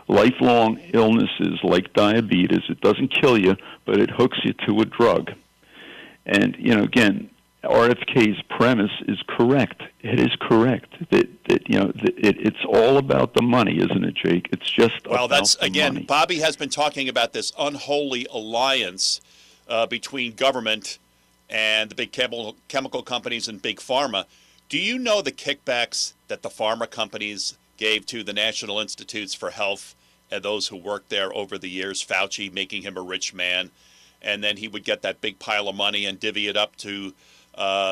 lifelong illnesses like diabetes. It doesn't kill you, but it hooks you to a drug. And, again, RFK's premise is correct. It is correct that it's all about the money, isn't it, Jake? It's just well, about that's the again. money. Bobby has been talking about this unholy alliance between government and the big chemical companies and big pharma. Do you know the kickbacks that the pharma companies gave to the National Institutes for Health and those who worked there over the years? Fauci making him a rich man, and then he would get that big pile of money and divvy it up to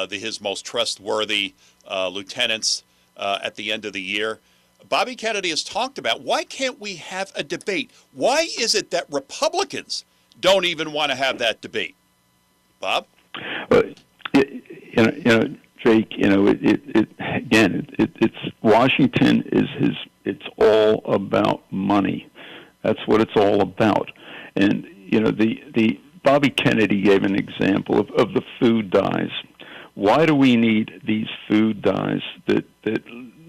his most trustworthy lieutenants at the end of the year. Bobby Kennedy has talked about, why can't we have a debate? Why is it that Republicans don't even want to have that debate? Bob? Jake, it's Washington it's all about money. That's what it's all about. And, the Bobby Kennedy gave an example of the food dyes. Why do we need these food dyes that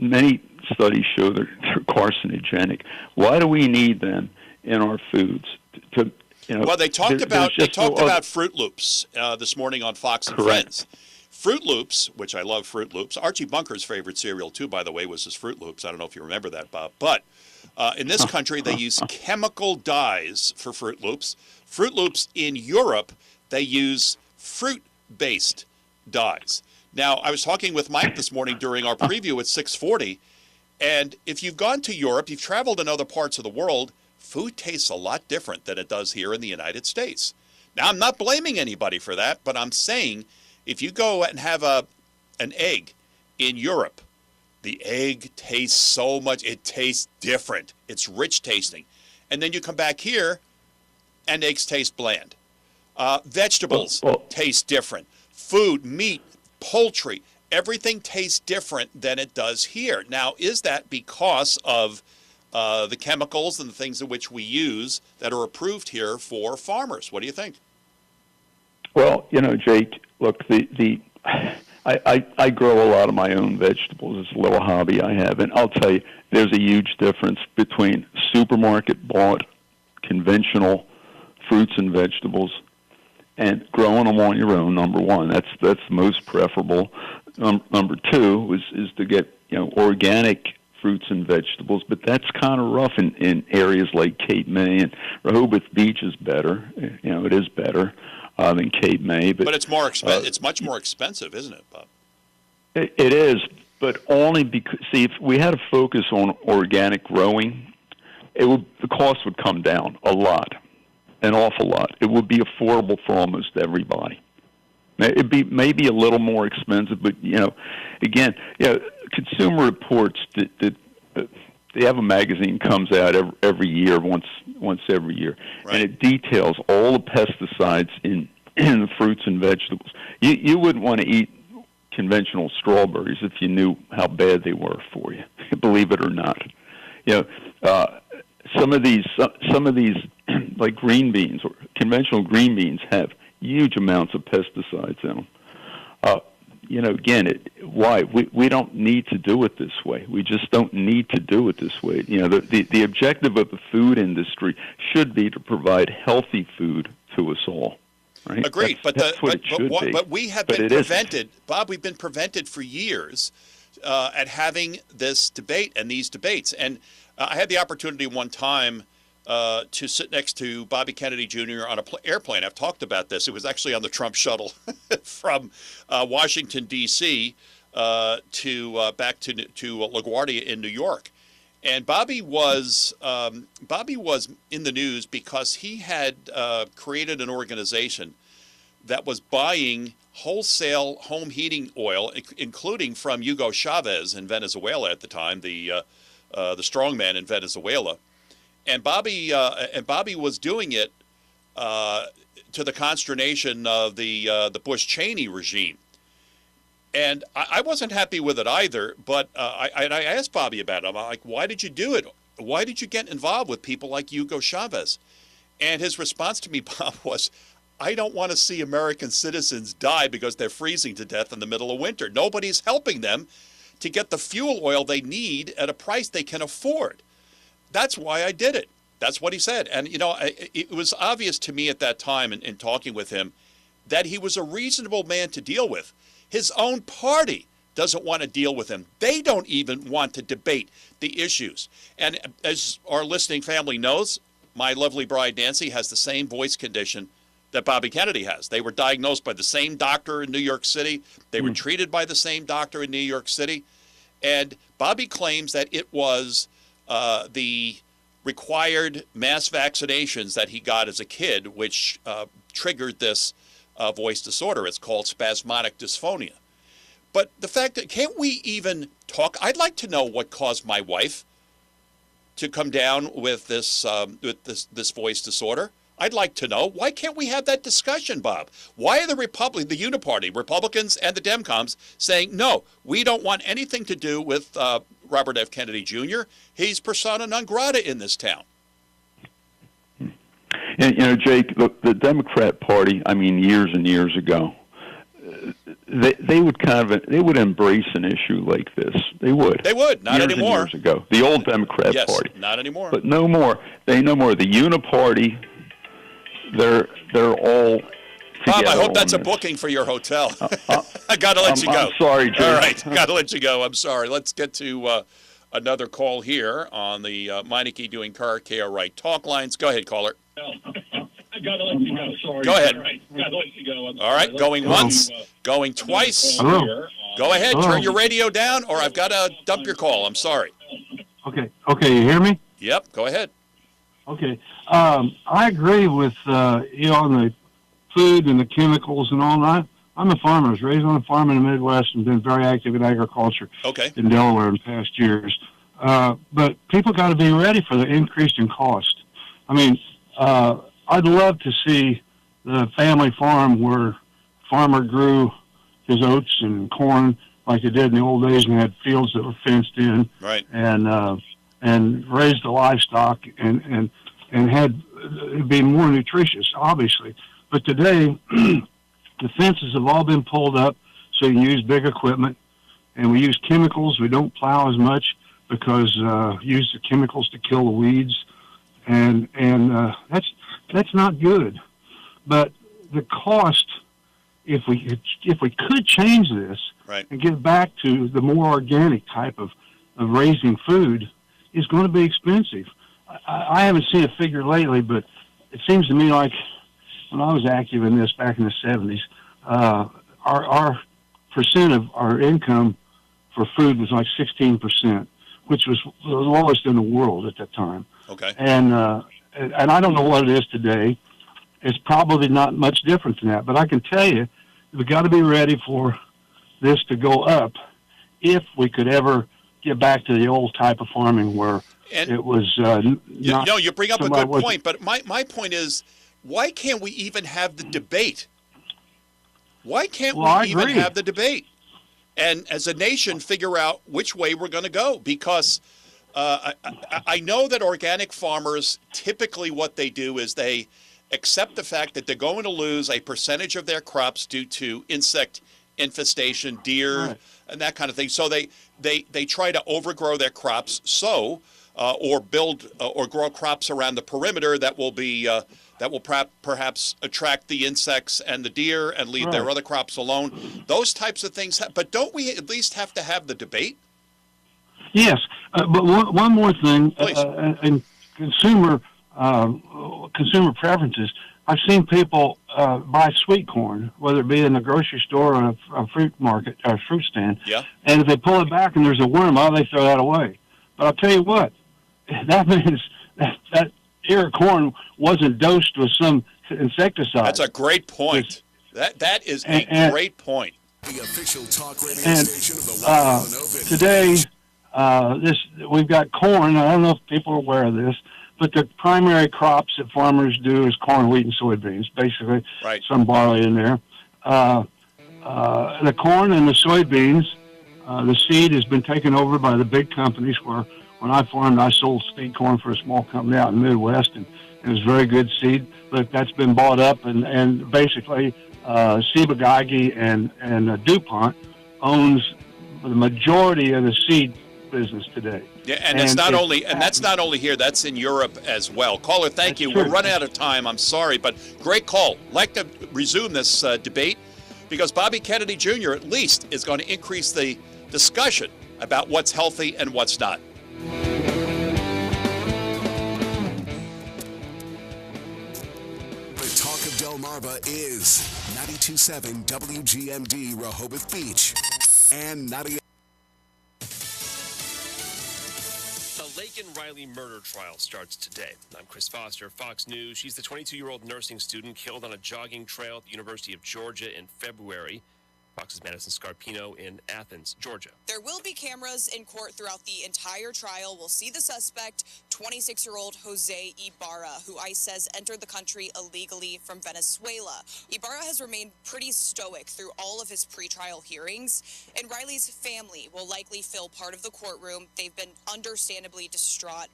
many studies show they're carcinogenic? Why do we need them in our foods? Well, they talked about Fruit Loops this morning on Fox and Friends. Fruit Loops, which I love Fruit Loops. Archie Bunker's favorite cereal, too, by the way, was his Fruit Loops. I don't know if you remember that, Bob. But in this country, they use chemical dyes for Fruit Loops. Fruit Loops in Europe, they use fruit-based dyes. Now, I was talking with Mike this morning during our preview at 6:40, and if you've gone to Europe, you've traveled in other parts of the world, food tastes a lot different than it does here in the United States. Now, I'm not blaming anybody for that, but I'm saying if you go and have an egg in Europe, the egg tastes so much, it tastes different. It's rich tasting. And then you come back here, and eggs taste bland. Vegetables taste different. Food, meat, poultry, everything tastes different than it does here. Now, is that because of the chemicals and the things in which we use that are approved here for farmers? What do you think? Well, Jake, look, I grow a lot of my own vegetables. It's a little hobby I have, and I'll tell you, there's a huge difference between supermarket-bought conventional fruits and vegetables and growing them on your own. Number one, that's most preferable. Number two is to get organic fruits and vegetables, but that's kind of rough in areas like Cape May, and Rehoboth Beach is better. It is better than Cape May, but it's more expensive. It's much more expensive, isn't it, Bob? It is, but only because if we had a focus on organic growing, the cost would come down a lot, an awful lot. It would be affordable for almost everybody. It'd be maybe a little more expensive, but again, Consumer Reports that they have a magazine comes out every year, once every year, right, and it details all the pesticides in the fruits and vegetables. You wouldn't want to eat conventional strawberries if you knew how bad they were for you, believe it or not. Some of these like green beans or conventional green beans have huge amounts of pesticides in them. Again, why? We don't need to do it this way. We just don't need to do it this way. The objective of the food industry should be to provide healthy food to us all. Right? Agreed, but we have been prevented, Bob. We've been prevented for years at having this debate and these debates. And I had the opportunity one time to sit next to Bobby Kennedy Jr. on an airplane. I've talked about this. It was actually on the Trump shuttle from Washington, D.C. Back to LaGuardia in New York. And Bobby was in the news because he had created an organization that was buying wholesale home heating oil, including from Hugo Chavez in Venezuela at the time, the strongman in Venezuela. And Bobby was doing it to the consternation of the Bush-Cheney regime. And I wasn't happy with it either, but I asked Bobby about it. I'm like, why did you do it? Why did you get involved with people like Hugo Chavez? And his response to me, Bob, was, I don't want to see American citizens die because they're freezing to death in the middle of winter. Nobody's helping them to get the fuel oil they need at a price they can afford. That's why I did it. That's what he said. And, it was obvious to me at that time in talking with him that he was a reasonable man to deal with. His own party doesn't want to deal with him. They don't even want to debate the issues. And as our listening family knows, my lovely bride Nancy has the same voice condition that Bobby Kennedy has. They were diagnosed by the same doctor in New York City. They were treated by the same doctor in New York City. And Bobby claims that it was the required mass vaccinations that he got as a kid, which triggered this voice disorder. It's called spasmodic dysphonia. But the fact that, can't we even talk? I'd like to know what caused my wife to come down with this voice disorder. I'd like to know. Why can't we have that discussion, Bob? Why are the Uniparty, Republicans and the Demcoms, saying, no, we don't want anything to do with Robert F. Kennedy Jr.? He's persona non grata in this town. And, Jake, look, the Democrat Party, years and years ago, they would embrace an issue like this. They would. They would. Not years anymore. And years ago, the old Democrat yes, Party. Not anymore. But no more. They no more. The Uniparty. They're all together. Bob, I hope that's a booking for your hotel. I got to let you go. I'm sorry, Jake. All right, got to let you go. I'm sorry. Let's get to another call here on the Meineke Doing Car Care Right talk lines. Go ahead, caller. I got to let you go. Sorry. Go ahead. Got to let you go. All right, going once, going twice. Hello. Go ahead, Hello. turn your radio down, or I've got to dump your call. I'm sorry. Okay, you hear me? Yep, go ahead. Okay. I agree with on the food and the chemicals and all that. I'm a farmer. I was raised on a farm in the Midwest and been very active in agriculture in Delaware in past years. But people got to be ready for the increase in cost. I'd love to see the family farm where farmer grew his oats and corn like they did in the old days and had fields that were fenced in, right, and raised the livestock and had it'd be more nutritious, obviously. But today, the fences have all been pulled up so you can use big equipment, and we use chemicals. We don't plow as much because use the chemicals to kill the weeds, and that's not good. But the cost, if we could change this, right, and get back to the more organic type of raising food, is going to be expensive. I haven't seen a figure lately, but it seems to me like when I was active in this back in the 70s, our percent of our income for food was like 16%, which was the lowest in the world at that time. Okay. And I don't know what it is today. It's probably not much different than that. But I can tell you, we've got to be ready for this to go up if we could ever get back to the old type of farming where it was you bring up a good point, but my point is, why can't we even have the debate? Why can't we even have the debate? And as a nation, figure out which way we're going to go? Because I know that organic farmers, typically what they do is they accept the fact that they're going to lose a percentage of their crops due to insect infestation, deer, and that kind of thing. So they try to overgrow their crops, or build or grow crops around the perimeter that will be perhaps attract the insects and the deer and leave their other crops alone. Those types of things. But don't we at least have to have the debate? Yes, but one more thing. In consumer preferences, I've seen people buy sweet corn, whether it be in the grocery store or a fruit market or a fruit stand. Yeah. And if they pull it back and there's a worm, they throw that away. But I'll tell you what, that means that ear of corn wasn't dosed with some insecticide. That's a great point. That is a great point. The official talk radio station of the Open. Today, we've got corn. I don't know if people are aware of this, but the primary crops that farmers do is corn, wheat, and soybeans, basically. Right. Some barley in there. The corn and the soybeans, the seed has been taken over by the big companies where when I farmed, I sold seed corn for a small company out in the Midwest, and it was very good seed, but that's been bought up, and basically Ciba-Geigy and DuPont owns the majority of the seed business today. Yeah, and that's not only here. That's in Europe as well. Caller, thank you. True. We're running out of time. I'm sorry, but great call. Like to resume this debate because Bobby Kennedy Jr. at least is going to increase the discussion about what's healthy and what's not. The talk of Delmarva is 92.7 WGMD Rehoboth Beach and 98. The Lake and Riley murder trial starts today. I'm Chris Foster, Fox News. She's the 22-year-old nursing student killed on a jogging trail at the University of Georgia in February. Fox's Madison Scarpino in Athens, Georgia. There will be cameras in court throughout the entire trial. We'll see the suspect, 26-year-old Jose Ibarra, who ICE says entered the country illegally from Venezuela. Ibarra has remained pretty stoic through all of his pretrial hearings, and Riley's family will likely fill part of the courtroom. They've been understandably distraught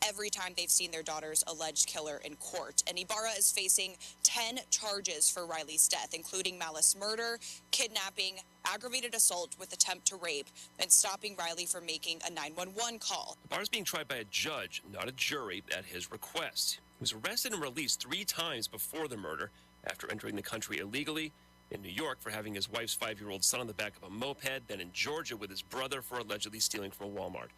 every time they've seen their daughter's alleged killer in court. And Ibarra is facing 10 charges for Riley's death, including malice murder, kidnapping, aggravated assault with attempt to rape, and stopping Riley from making a 911 call. Ibarra's being tried by a judge, not a jury, at his request. He was arrested and released 3 times before the murder after entering the country illegally, in New York for having his wife's 5-year-old son on the back of a moped, then in Georgia with his brother for allegedly stealing from a Walmart.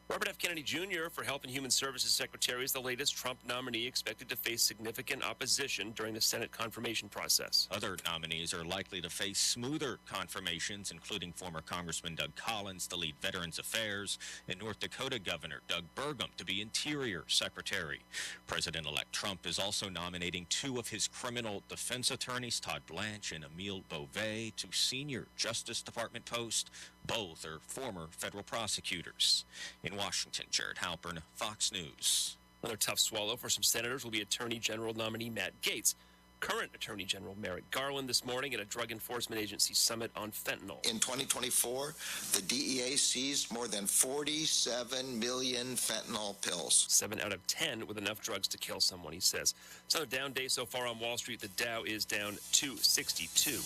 Robert F. Kennedy Jr. for Health and Human Services Secretary is the latest Trump nominee expected to face significant opposition during the Senate confirmation process. Other nominees are likely to face smoother confirmations, including former Congressman Doug Collins to lead Veterans Affairs and North Dakota Governor Doug Burgum to be Interior Secretary. President-elect Trump is also nominating 2 of his criminal defense attorneys, Todd Blanche and Emile Beauvais, to senior Justice Department posts. Both are former federal prosecutors. In Washington, Jared Halpern, Fox News. Another tough swallow for some senators will be Attorney General nominee Matt Gaetz. Current Attorney General Merrick Garland this morning at a Drug Enforcement Agency summit on fentanyl. In 2024, the DEA seized more than 47 million fentanyl pills. 7 out of 10 with enough drugs to kill someone, he says. It's another down day so far on Wall Street. The Dow is down 262.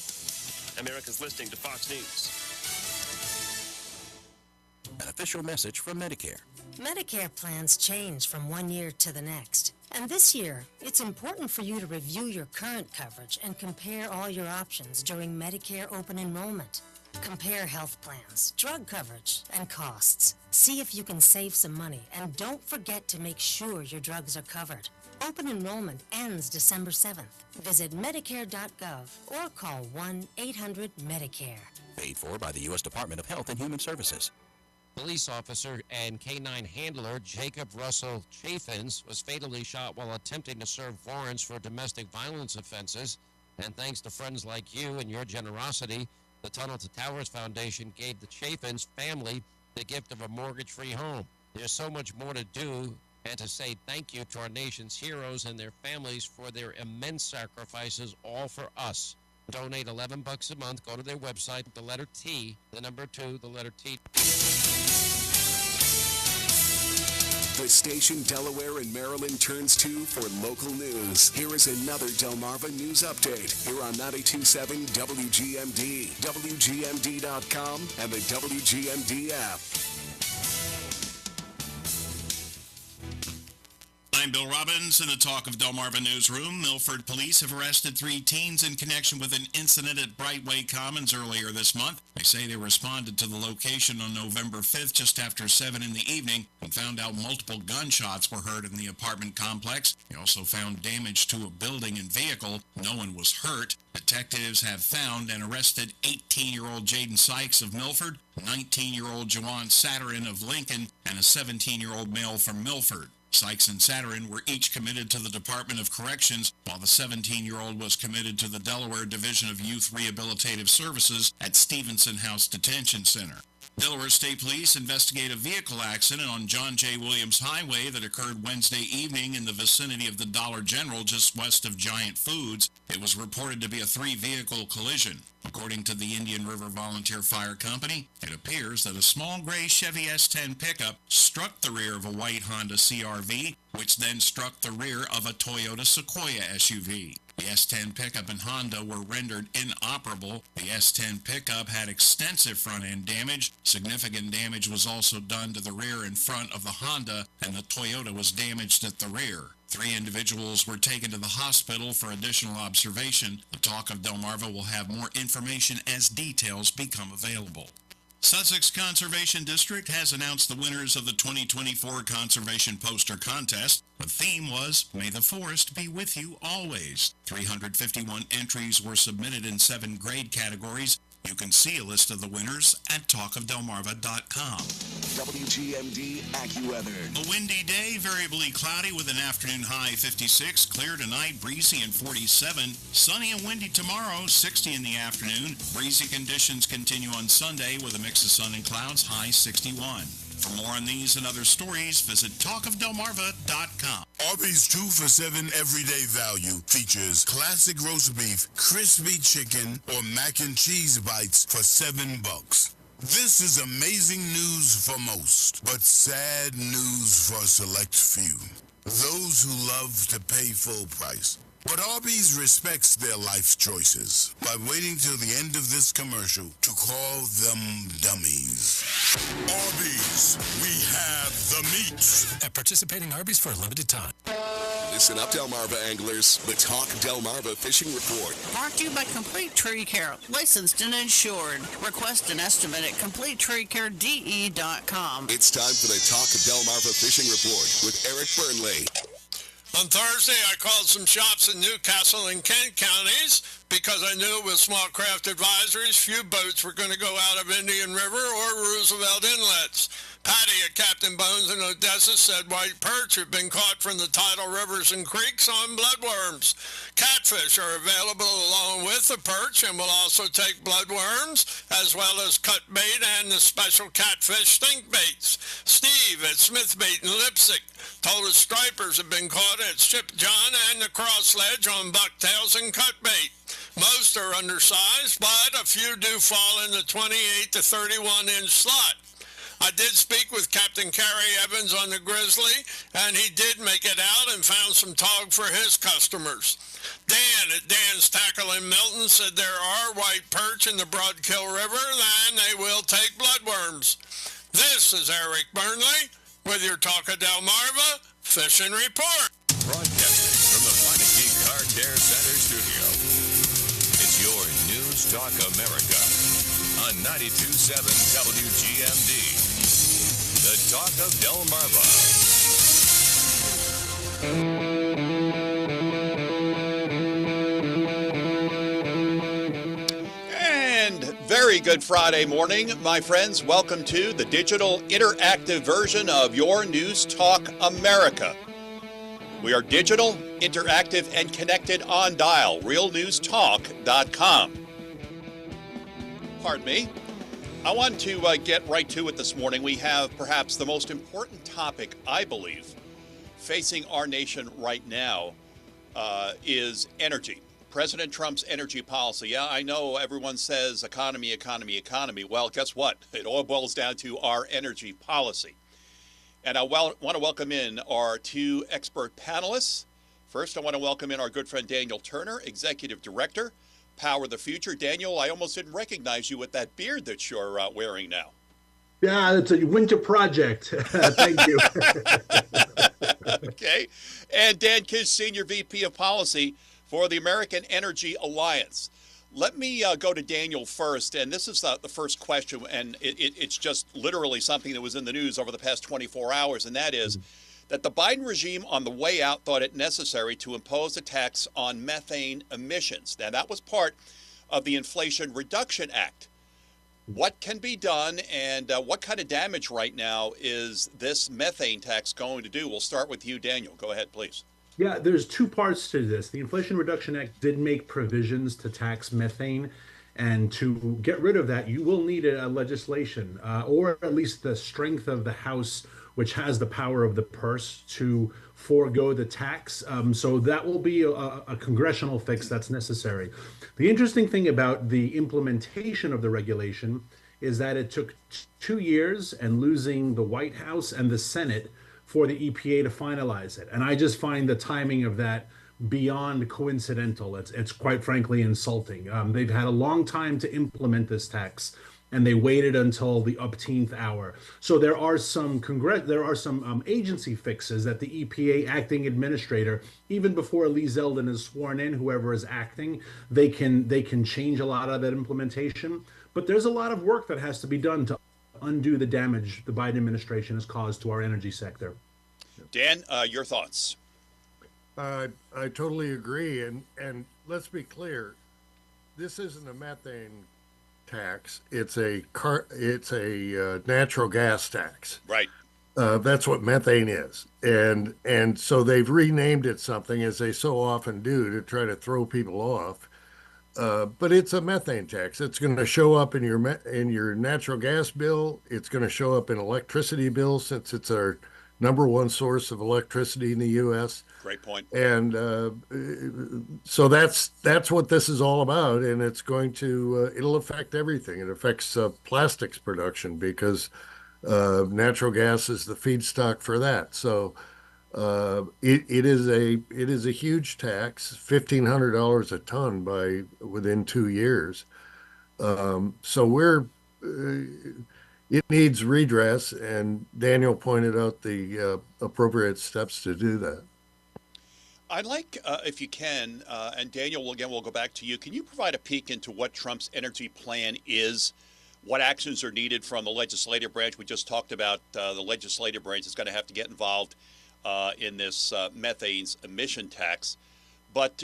America's listening to Fox News. An official message from Medicare. Medicare plans change from one year to the next. And this year, it's important for you to review your current coverage and compare all your options during Medicare open enrollment. Compare health plans, drug coverage, and costs. See if you can save some money, and don't forget to make sure your drugs are covered. Open enrollment ends December 7th. Visit Medicare.gov or call 1-800-MEDICARE. Paid for by the U.S. Department of Health and Human Services. Police officer and K-9 handler Jacob Russell Chaffins was fatally shot while attempting to serve warrants for domestic violence offenses. And thanks to friends like you and your generosity, the Tunnel to Towers Foundation gave the Chaffins family the gift of a mortgage-free home. There's so much more to do, and to say thank you to our nation's heroes and their families for their immense sacrifices, all for us. Donate $11 a month. Go to their website, the letter T, the number 2, the letter T. The station Delaware and Maryland turns to for local news. Here is another Delmarva News Update here on 92.7 WGMD, WGMD.com, and the WGMD app. I'm Bill Robbins in the Talk of Delmarva Newsroom. Milford police have arrested 3 teens in connection with an incident at Brightway Commons earlier this month. They say they responded to the location on November 5th just after 7 in the evening and found out multiple gunshots were heard in the apartment complex. They also found damage to a building and vehicle. No one was hurt. Detectives have found and arrested 18-year-old Jaden Sykes of Milford, 19-year-old Jawan Satarin of Lincoln, and a 17-year-old male from Milford. Sykes and Satarin were each committed to the Department of Corrections, while the 17-year-old was committed to the Delaware Division of Youth Rehabilitative Services at Stevenson House Detention Center. Delaware State Police investigate a vehicle accident on John J. Williams Highway that occurred Wednesday evening in the vicinity of the Dollar General just west of Giant Foods. It was reported to be a 3-vehicle collision. According to the Indian River Volunteer Fire Company, it appears that a small gray Chevy S10 pickup struck the rear of a white Honda CR-V, which then struck the rear of a Toyota Sequoia SUV. The S10 pickup and Honda were rendered inoperable. The S10 pickup had extensive front-end damage. Significant damage was also done to the rear and front of the Honda, and the Toyota was damaged at the rear. 3 individuals were taken to the hospital for additional observation. The Talk of Delmarva will have more information as details become available. Sussex Conservation District has announced the winners of the 2024 Conservation Poster Contest. The theme was, May the Forest Be With You Always. 351 entries were submitted in 7 grade categories. You can see a list of the winners at talkofdelmarva.com. WGMD AccuWeather. A windy day, variably cloudy with an afternoon high 56, clear tonight, breezy and 47, sunny and windy tomorrow, 60 in the afternoon. Breezy conditions continue on Sunday with a mix of sun and clouds, high 61. For more on these and other stories, visit talkofdelmarva.com. Arby's 2 for $7 everyday value features classic roast beef, crispy chicken, or mac and cheese bites for $7. This is amazing news for most, but sad news for a select few. Those who love to pay full price. But Arby's respects their life choices by waiting till the end of this commercial to call them dummies. Arby's, we have the meats. At participating Arby's for a limited time. Listen up, Delmarva anglers. The Talk Delmarva Fishing Report. Brought to you by Complete Tree Care, licensed and insured. Request an estimate at CompleteTreeCareDE.com. It's time for the Talk of Delmarva Fishing Report with Eric Burnley. On Thursday, I called some shops in Newcastle and Kent counties because I knew with small craft advisories, few boats were going to go out of Indian River or Roosevelt inlets. Patty at Captain Bones in Odessa said white perch have been caught from the tidal rivers and creeks on bloodworms. Catfish are available along with the perch and will also take bloodworms, as well as cut bait and the special catfish stink baits. Steve at Smith Bait in Lipsick told us stripers have been caught at Ship John and the Cross Ledge on bucktails and cut bait. Most are undersized, but a few do fall in the 28 to 31 inch slot. I did speak with Captain Carrie Evans on the Grizzly, and he did make it out and found some tog for his customers. Dan at Dan's Tackle in Milton said there are white perch in the Broadkill River, and they will take bloodworms. This is Eric Burnley with your Talk of Delmarva Fishing Report. Broadcasting from the Meineke Car Care Center studio. It's your News Talk America on 92.7 WGMD. The Talk of Delmarva. And very good Friday morning, my friends. Welcome to the digital interactive version of your News Talk America. We are digital, interactive, and connected on dial, realnewstalk.com. Pardon me. I want to get right to it this morning. We have perhaps the most important topic, I believe, facing our nation right now is energy. President Trump's energy policy. Yeah, I know everyone says economy, economy, economy. Well, guess what? It all boils down to our energy policy. And I want to welcome in our 2 expert panelists. First, I want to welcome in our good friend Daniel Turner, Executive Director, Power the Future. Daniel, I almost didn't recognize you with that beard that you're wearing now. Yeah, it's a winter project. Thank you. Okay. And Dan Kish, Senior VP of Policy for the American Energy Alliance. Let me go to Daniel first, and this is the first question, and it's just literally something that was in the news over the past 24 hours, and that is that the Biden regime on the way out thought it necessary to impose a tax on methane emissions. Now, that was part of the Inflation Reduction Act. What can be done, and what kind of damage right now is this methane tax going to do? We'll start with you, Daniel. Go ahead, please. Yeah, there's 2 parts to this. The Inflation Reduction Act did make provisions to tax methane, and to get rid of that, you will need a legislation, or at least the strength of the House, which has the power of the purse to forego the tax. So that will be a congressional fix that's necessary. The interesting thing about the implementation of the regulation is that it took 2 years and losing the White House and the Senate for the EPA to finalize it. And I just find the timing of that beyond coincidental. It's quite frankly insulting. They've had a long time to implement this tax, and they waited until the upteenth hour. So there are some agency fixes that the EPA acting administrator, even before Lee Zeldin is sworn in, whoever is acting, they can change a lot of that implementation. But there's a lot of work that has to be done to undo the damage the Biden administration has caused to our energy sector. Dan, your thoughts? I totally agree, and let's be clear, this isn't a methane tax. It's a natural gas tax. Right. That's what methane is, and so they've renamed it something, as they so often do, to try to throw people off. But it's a methane tax. It's going to show up in your natural gas bill. It's going to show up in electricity bills, since it's our number one source of electricity in the U.S. Great point. And so that's what this is all about, and it's going to it'll affect everything. It affects plastics production, because natural gas is the feedstock for that. So it is a huge tax, $1,500 a ton within 2 years. So it needs redress, and Daniel pointed out the appropriate steps to do that. I'd like, if you can, and Daniel, we'll go back to you. Can you provide a peek into what Trump's energy plan is? What actions are needed from the legislative branch? We just talked about the legislative branch is going to have to get involved in this methane's emission tax. But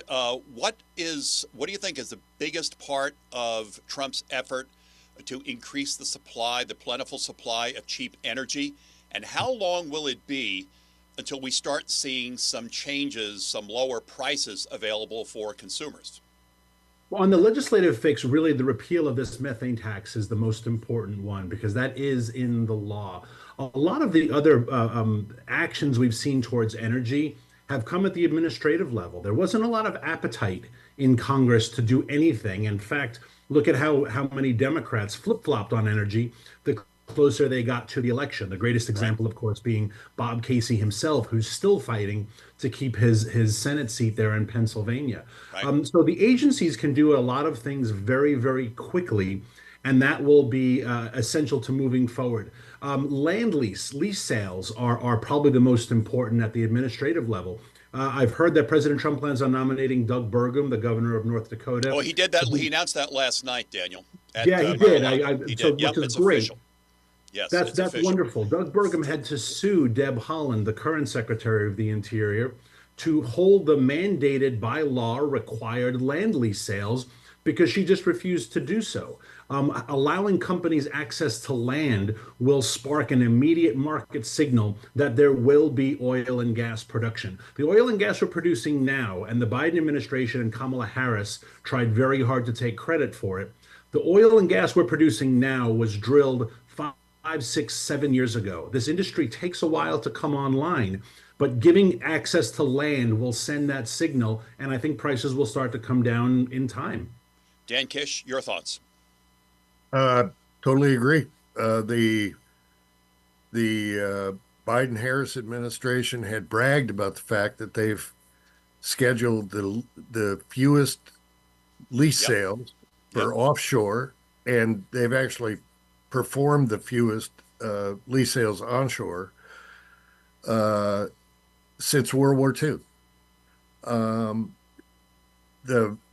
what do you think is the biggest part of Trump's effort to increase the supply, the plentiful supply of cheap energy? And how long will it be until we start seeing some changes, some lower prices available for consumers? Well, on the legislative fix, really the repeal of this methane tax is the most important one, because that is in the law. A lot of the other actions we've seen towards energy have come at the administrative level. There wasn't a lot of appetite in Congress to do anything. In fact, look at how many Democrats flip-flopped on energy the closer they got to the election. The greatest example, of course, being Bob Casey himself, who's still fighting to keep his Senate seat there in Pennsylvania. Right. So the agencies can do a lot of things very, very quickly, and that will be essential to moving forward. Land lease sales are probably the most important at the administrative level. I've heard that President Trump plans on nominating Doug Burgum, the governor of North Dakota. Oh, he did that. He announced that last night, Daniel. He did. He did. Yep, which is great. Official. Yes, that's official. Wonderful. Doug Burgum had to sue Deb Haaland, the current Secretary of the Interior, to hold the mandated by law required land lease sales, because she just refused to do so. Allowing companies access to land will spark an immediate market signal that there will be oil and gas production. The oil and gas we're producing now, and the Biden administration and Kamala Harris tried very hard to take credit for it. The oil and gas we're producing now was drilled 5, 6, 7 years ago. This industry takes a while to come online, but giving access to land will send that signal, and I think prices will start to come down in time. Dan Kish, your thoughts? Totally agree. The Biden-Harris administration had bragged about the fact that they've scheduled the fewest lease sales for offshore, and they've actually performed the fewest lease sales onshore since World War II.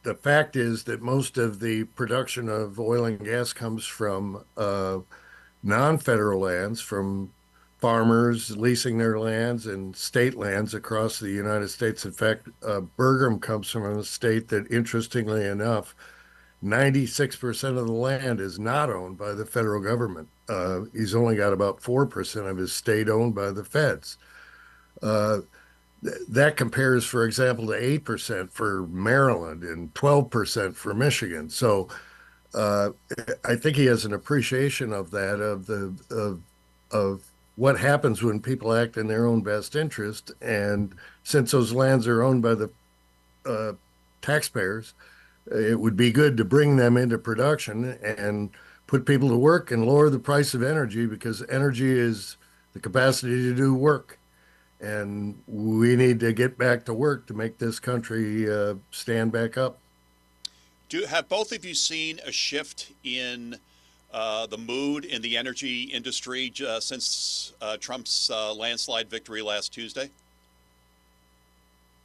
The fact is that most of the production of oil and gas comes from non-federal lands, from farmers leasing their lands and state lands across the United States. In fact, Burgum comes from a state that, interestingly enough, 96% of the land is not owned by the federal government. He's only got about 4% of his state owned by the feds. That compares, for example, to 8% for Maryland and 12% for Michigan. So I think he has an appreciation of that, of what happens when people act in their own best interest. And since those lands are owned by the taxpayers, it would be good to bring them into production and put people to work and lower the price of energy, because energy is the capacity to do work. and we need to get back to work to make this country stand back up. Have both of you seen a shift in the mood in the energy industry since Trump's landslide victory last Tuesday?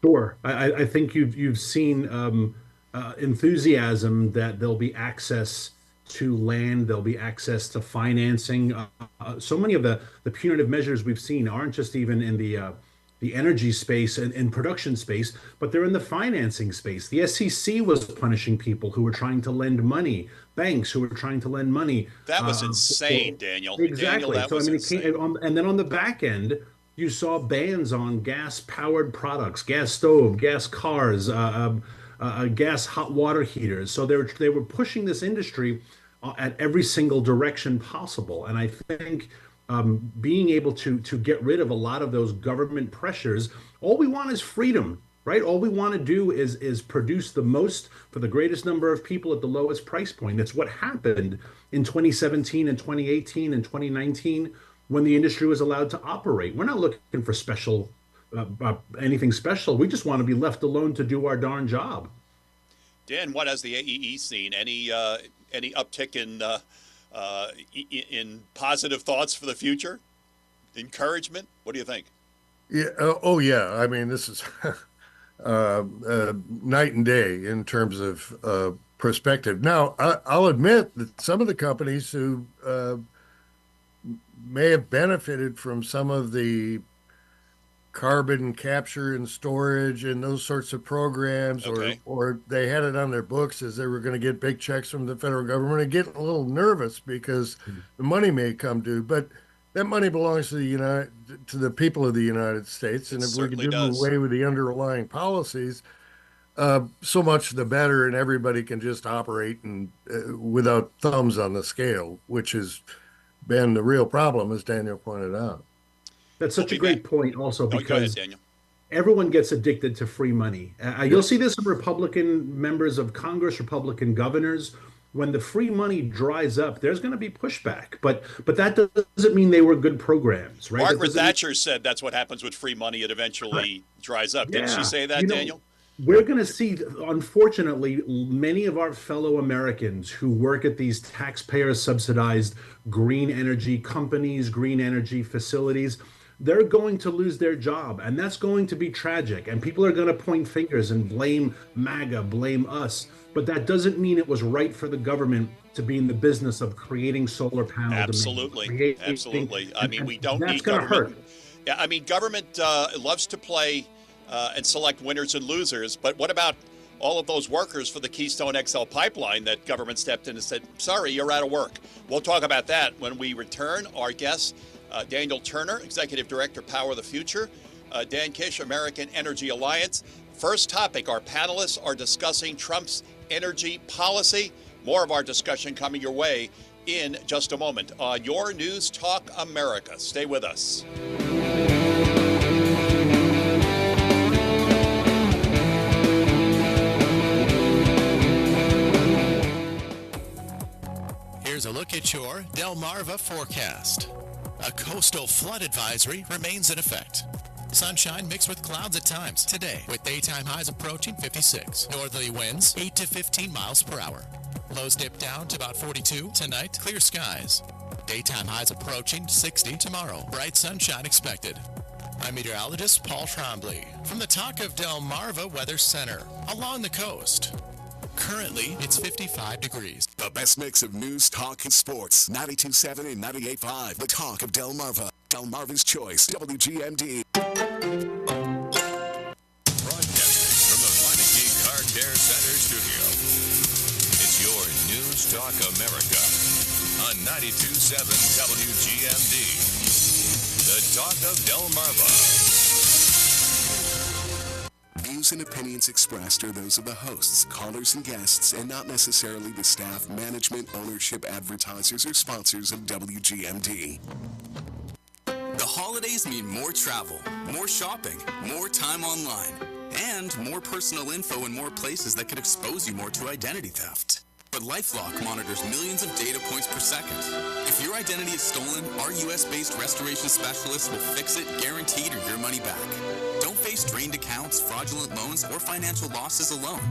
Sure. I think you've seen enthusiasm that there'll be access to land, there'll be access to financing. So many of the punitive measures we've seen aren't just even in the energy space and production space, but they're in the financing space. The SEC was punishing people who were trying to lend money, banks who were trying to lend money. That was insane, Daniel. Exactly. Daniel, that was insane. And then on the back end, you saw bans on gas-powered products, gas stove, gas cars, gas hot water heaters. So they were pushing this industry at every single direction possible. And I think being able to get rid of a lot of those government pressures, all we want is freedom, right? All we want to do is produce the most for the greatest number of people at the lowest price point. That's what happened in 2017 and 2018 and 2019 when the industry was allowed to operate. We're not looking for anything special. We just want to be left alone to do our darn job. Dan, what has the AEE seen? Any uptick in positive thoughts for the future? Encouragement? What do you think? Yeah. Oh, yeah. I mean, this is night and day in terms of perspective. Now, I'll admit that some of the companies who may have benefited from some of the carbon capture and storage and those sorts of programs, okay, or they had it on their books as they were going to get big checks from the federal government, and getting a little nervous because the money may come due. But that money belongs to the people of the United States, and if we can do away with the underlying policies, so much the better, and everybody can just operate and without thumbs on the scale, which has been the real problem, as Daniel pointed out. That's such a great point also, because go ahead, Daniel. Everyone gets addicted to free money. You'll see this in Republican members of Congress, Republican governors. When the free money dries up, there's going to be pushback. But that doesn't mean they were good programs, right? Margaret Thatcher said that's what happens with free money. It eventually dries up. Didn't she say that, Daniel? We're going to see, unfortunately, many of our fellow Americans who work at these taxpayer-subsidized green energy companies, green energy facilities, they're going to lose their job, and that's going to be tragic. And people are going to point fingers and blame MAGA, blame us. But that doesn't mean it was right for the government to be in the business of creating solar panel demand. Absolutely. I mean, we don't need government. Hurt. Yeah, I mean, government loves to play and select winners and losers. But what about all of those workers for the Keystone XL pipeline that government stepped in and said, sorry, you're out of work? We'll talk about that when we return. Our guest, Daniel Turner, Executive Director, Power of the Future. Dan Kish, American Energy Alliance. First topic, our panelists are discussing Trump's energy policy. More of our discussion coming your way in just a moment on Your News Talk America. Stay with us. Here's a look at your Delmarva forecast. A coastal flood advisory remains in effect. Sunshine mixed with clouds at times today, with daytime highs approaching 56. Northerly winds 8 to 15 miles per hour. Lows dip down to about 42. Tonight, clear skies. Daytime highs approaching 60 tomorrow. Bright sunshine expected. I'm meteorologist Paul Trombley from the Talk of Delmarva Weather Center along the coast. Currently, it's 55 degrees. The best mix of news, talk, and sports. 92.7 and 98.5. The Talk of Delmarva. Delmarva's Choice. WGMD. Broadcasting from the Meineke Car Care Center studio. It's your News Talk America on 92.7 WGMD. The Talk of Delmarva. Views and opinions expressed are those of the hosts, callers, and guests, and not necessarily the staff, management, ownership, advertisers, or sponsors of WGMD. The holidays mean more travel, more shopping, more time online, and more personal info in more places that could expose you more to identity theft. But LifeLock monitors millions of data points per second. If your identity is stolen, our U.S.-based restoration specialists will fix it, guaranteed, or your money back. Don't face drained accounts, fraudulent loans, or financial losses alone.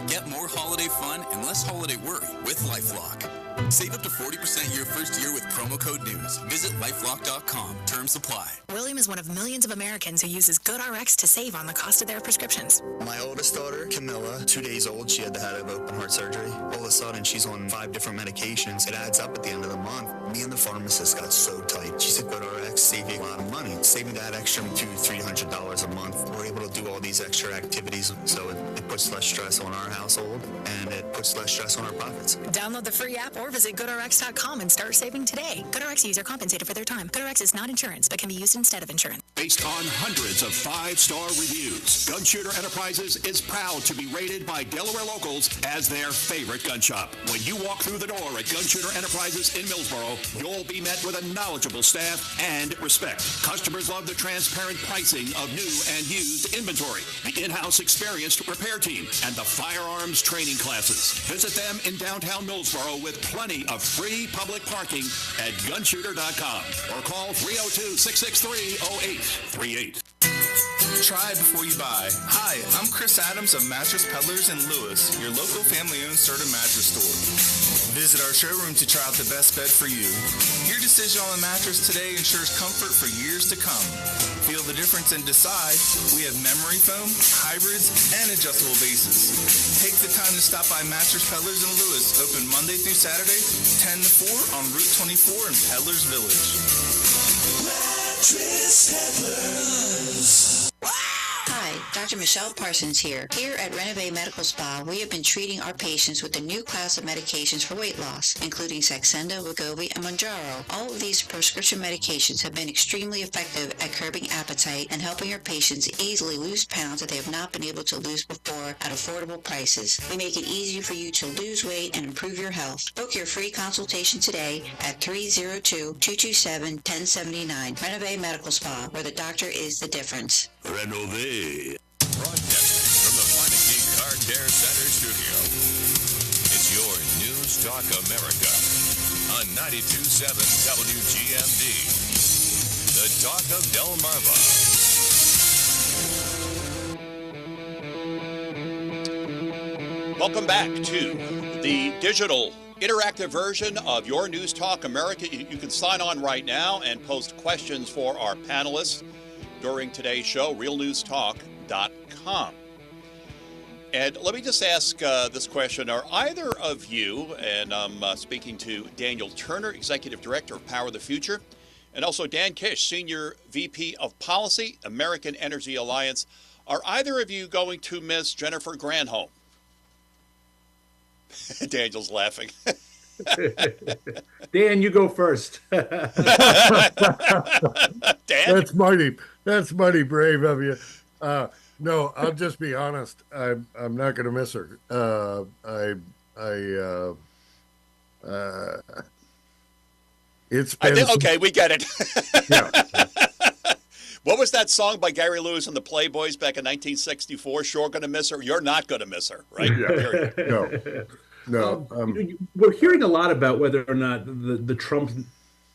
Get more holiday fun and less holiday worry with LifeLock. Save up to 40% your first year with promo code NEWS. Visit lifelock.com. Terms apply. William is one of millions of Americans who uses GoodRx to save on the cost of their prescriptions. My oldest daughter, Camilla, 2 days old, she had to have open heart surgery. All of a sudden, she's on 5 different medications. It adds up at the end of the month. Me and the pharmacist got so tight. She said, GoodRx, save you a lot of money. Saving that extra $200-300 a month. We're able to do all these extra activities, so it puts less stress on our household, and it puts less stress on our profits. Download the free app or visit GoodRx.com and start saving today. GoodRx user compensated for their time. GoodRx is not insurance, but can be used instead of insurance. Based on hundreds of 5-star reviews, Gun Shooter Enterprises is proud to be rated by Delaware locals as their favorite gun shop. When you walk through the door at Gun Shooter Enterprises in Millsboro, you'll be met with a knowledgeable staff and respect. Customers love the transparent pricing of new and used inventory, the in-house experienced repair team, and the firearms training classes. Visit them in downtown Millsboro with plenty of free public parking at gunshooter.com or call 302-663-0838. Try before you buy. Hi, I'm Chris Adams of Mattress Peddlers in Lewes, your local family-owned certain mattress store. Visit our showroom to try out the best bed for you. Your decision on a mattress today ensures comfort for years to come. Feel the difference and decide. We have memory foam, hybrids, and adjustable bases. Take the time to stop by Mattress Peddlers in Lewes, open Monday through Saturday, 10 to 4 on Route 24 in Peddlers Village. Mattress Peddlers. Hi, Dr. Michelle Parsons here. Here at Rehoboth Medical Spa, we have been treating our patients with a new class of medications for weight loss, including Saxenda, Wegovy, and Mounjaro. All of these prescription medications have been extremely effective at curbing appetite and helping our patients easily lose pounds that they have not been able to lose before at affordable prices. We make it easier for you to lose weight and improve your health. Book your free consultation today at 302-227-1079. Rehoboth Medical Spa, where the doctor is the difference. Rehoboth. Broadcasting from the Meineke Car Care Center studio. It's your News Talk America on 92.7 WGMD. The Talk of Delmarva. Welcome back to the digital interactive version of your News Talk America. You can sign on right now and post questions for our panelists during today's show, realnewstalk.com. And let me just ask this question. Are either of you, and I'm speaking to Daniel Turner, Executive Director of Power the Future, and also Dan Kish, Senior VP of Policy, American Energy Alliance, are either of you going to miss Jennifer Granholm? Daniel's laughing. Dan, you go first. Dan? That's mighty brave of you. No, I'll just be honest. I'm not going to miss her. It's been okay, we get it. Yeah. What was that song by Gary Lewes and the Playboys back in 1964? Sure going to miss her. You're not going to miss her, right? Yeah. No. We're hearing a lot about whether or not the Trump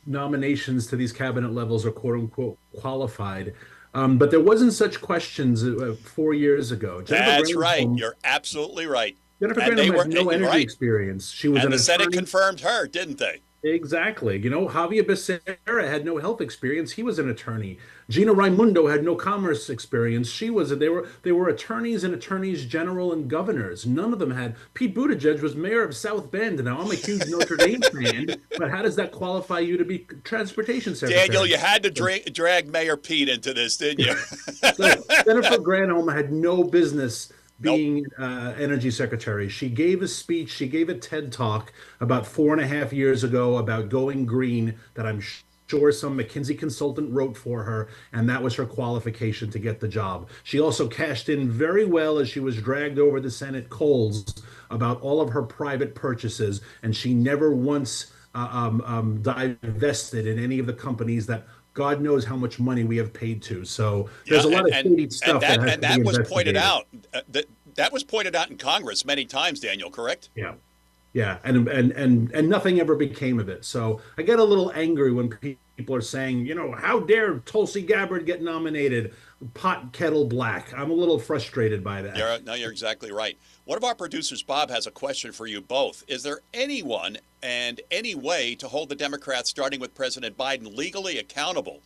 nominations to these cabinet levels are quote unquote qualified. But there wasn't such questions 4 years ago. That's right. You're absolutely right. Jennifer Granholm had no energy experience. She was and the Senate confirmed her, didn't they? Exactly. You know, Javier Becerra had no health experience. He was an attorney. Gina Raimundo had no commerce experience. They were attorneys and attorneys general and governors. None of them had. Pete Buttigieg was mayor of South Bend. Now, I'm a huge Notre Dame fan, but how does that qualify you to be transportation secretary? Daniel, you had to drag Mayor Pete into this, didn't you? So, Jennifer Granholm had no business being energy secretary. She gave a speech, she gave a TED Talk about 4.5 years ago about going green that I'm sure some McKinsey consultant wrote for her, and that was her qualification to get the job. She also cashed in very well as she was dragged over the Senate coals about all of her private purchases, and she never once divested in any of the companies that God knows how much money we have paid to. So there's a lot of shady stuff. That was pointed out. That was pointed out in Congress many times, Daniel, correct? Yeah. Yeah, and nothing ever became of it. So I get a little angry when people are saying, how dare Tulsi Gabbard get nominated? Pot kettle black. I'm a little frustrated by that. You're exactly right. One of our producers, Bob, has a question for you both. Is there anyone and any way to hold the Democrats, starting with President Biden, legally accountable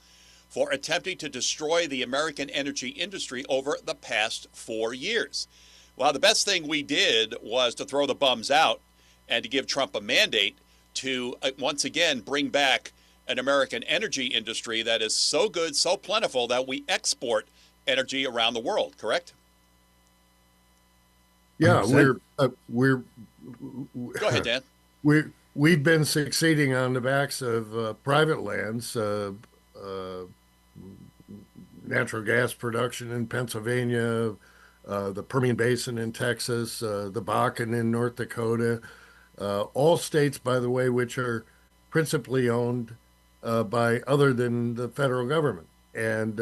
for attempting to destroy the American energy industry over the past 4 years? Well, the best thing we did was to throw the bums out and to give Trump a mandate to, once again, bring back an American energy industry that is so good, so plentiful that we export energy around the world, correct? Yeah, we're Go ahead, Dan. We've been succeeding on the backs of private lands, natural gas production in Pennsylvania, the Permian Basin in Texas, the Bakken in North Dakota, all states, by the way, which are principally owned by other than the federal government. And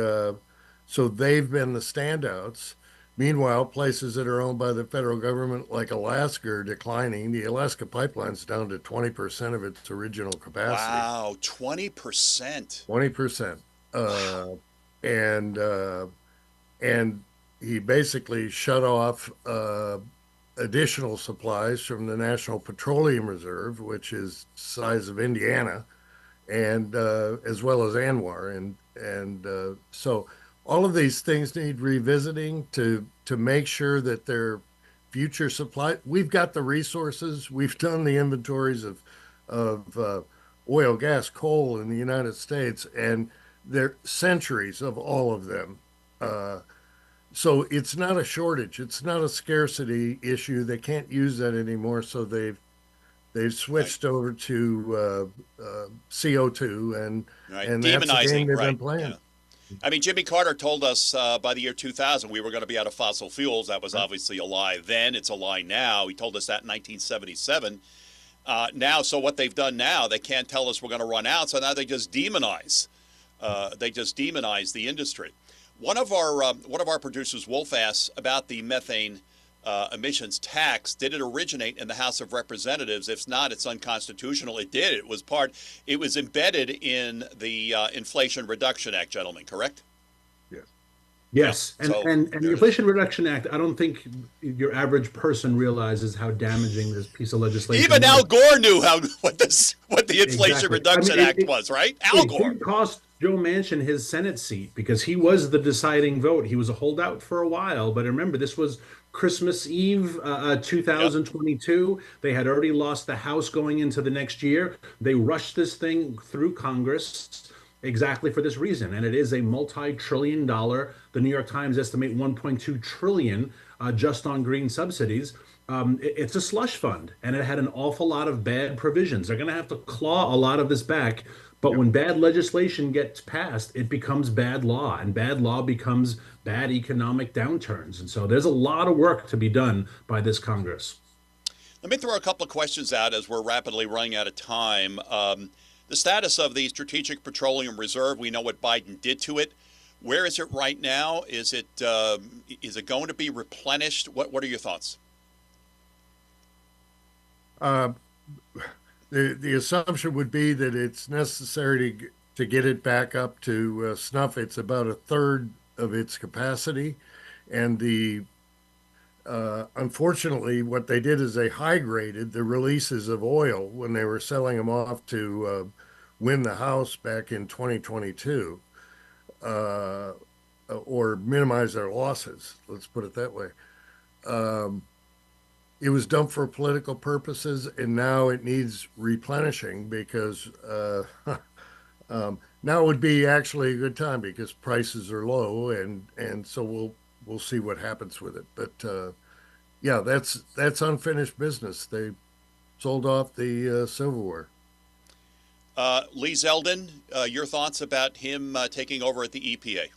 so they've been the standouts. Meanwhile, places that are owned by the federal government, like Alaska, are declining. The Alaska pipeline's down to 20% of its original capacity. Wow, 20%. 20%. And he basically shut off additional supplies from the National Petroleum Reserve, which is the size of Indiana, and as well as ANWR. And so all of these things need revisiting to make sure that their future supply. We've got the resources. We've done the inventories of oil, gas, coal in the United States, and there are centuries of all of them. So it's not a shortage. It's not a scarcity issue. They can't use that anymore. So they've switched over to CO2, and that's the game they've been playing. Yeah. I mean, Jimmy Carter told us by the year 2000 we were going to be out of fossil fuels. That was obviously a lie then. It's a lie now. He told us that in 1977. Now, so what they've done now, they can't tell us we're going to run out. So now they just demonize. The industry. One of our producers, Wolf, asks about the methane emissions tax. Did it originate in the House of Representatives? If not, it's unconstitutional. It did. It was embedded in the Inflation Reduction Act, gentlemen, correct? Yes, and the Inflation Reduction Act, I don't think your average person realizes how damaging this piece of legislation Even was. Al Gore knew what the Inflation Reduction Act was, right? Al Gore. It cost Joe Manchin his Senate seat because he was the deciding vote. He was a holdout for a while, but remember, this was Christmas Eve 2022. Yep. They had already lost the House going into the next year. They rushed this thing through Congress exactly for this reason, and it is a multi-trillion dollar. The New York Times estimate 1.2 trillion just on green subsidies. It's a slush fund, and it had an awful lot of bad provisions. They're going to have to claw a lot of this back, but when bad legislation gets passed, it becomes bad law, and bad law becomes bad economic downturns. And so there's a lot of work to be done by this Congress. Let me throw a couple of questions out as we're rapidly running out of time. The status of the Strategic Petroleum Reserve, we know what Biden did to it. Where is it right now? Is it going to be replenished? What are your thoughts? The assumption would be that it's necessary to get it back up to snuff. It's about a third of its capacity, and unfortunately, what they did is they high-graded the releases of oil when they were selling them off to win the House back in 2022, or minimize their losses. Let's put it that way. It was done for political purposes, and now it needs replenishing because now would be actually a good time because prices are low, and so we'll see what happens with it. But yeah, that's unfinished business. They sold off the silverware. Lee Zeldin, your thoughts about him taking over at the EPA?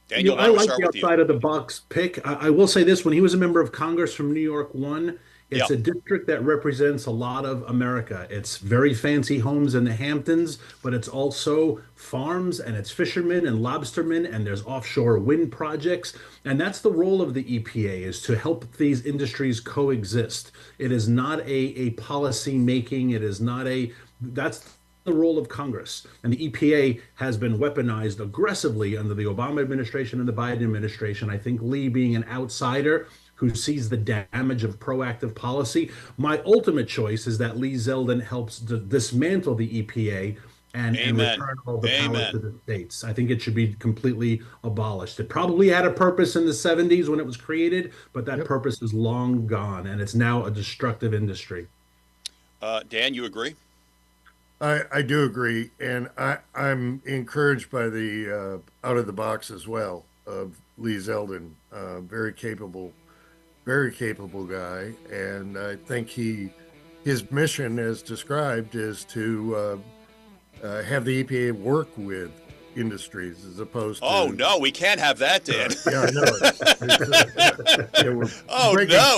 Daniel, I like the outside of the box pick. I will say this: when he was a member of Congress from New York 1, It's a district that represents a lot of America. It's very fancy homes in the Hamptons, but it's also farms and it's fishermen and lobstermen, and there's offshore wind projects. And that's the role of the EPA, is to help these industries coexist. It is not a policy making. It is not that's the role of Congress. And the EPA has been weaponized aggressively under the Obama administration and the Biden administration. I think Lee, being an outsider who sees the damage of proactive policy, my ultimate choice is that Lee Zeldin helps dismantle the EPA and return all the power to the states. I think it should be completely abolished. It probably had a purpose in the 70s when it was created, but that purpose is long gone, and it's now a destructive industry. Dan, you agree? I do agree, and I'm encouraged by the out of the box as well of Lee Zeldin, very capable guy, and I think his mission, as described, is to have the EPA work with industries as opposed to. Oh no, we can't have that, Dan. Yeah, I know.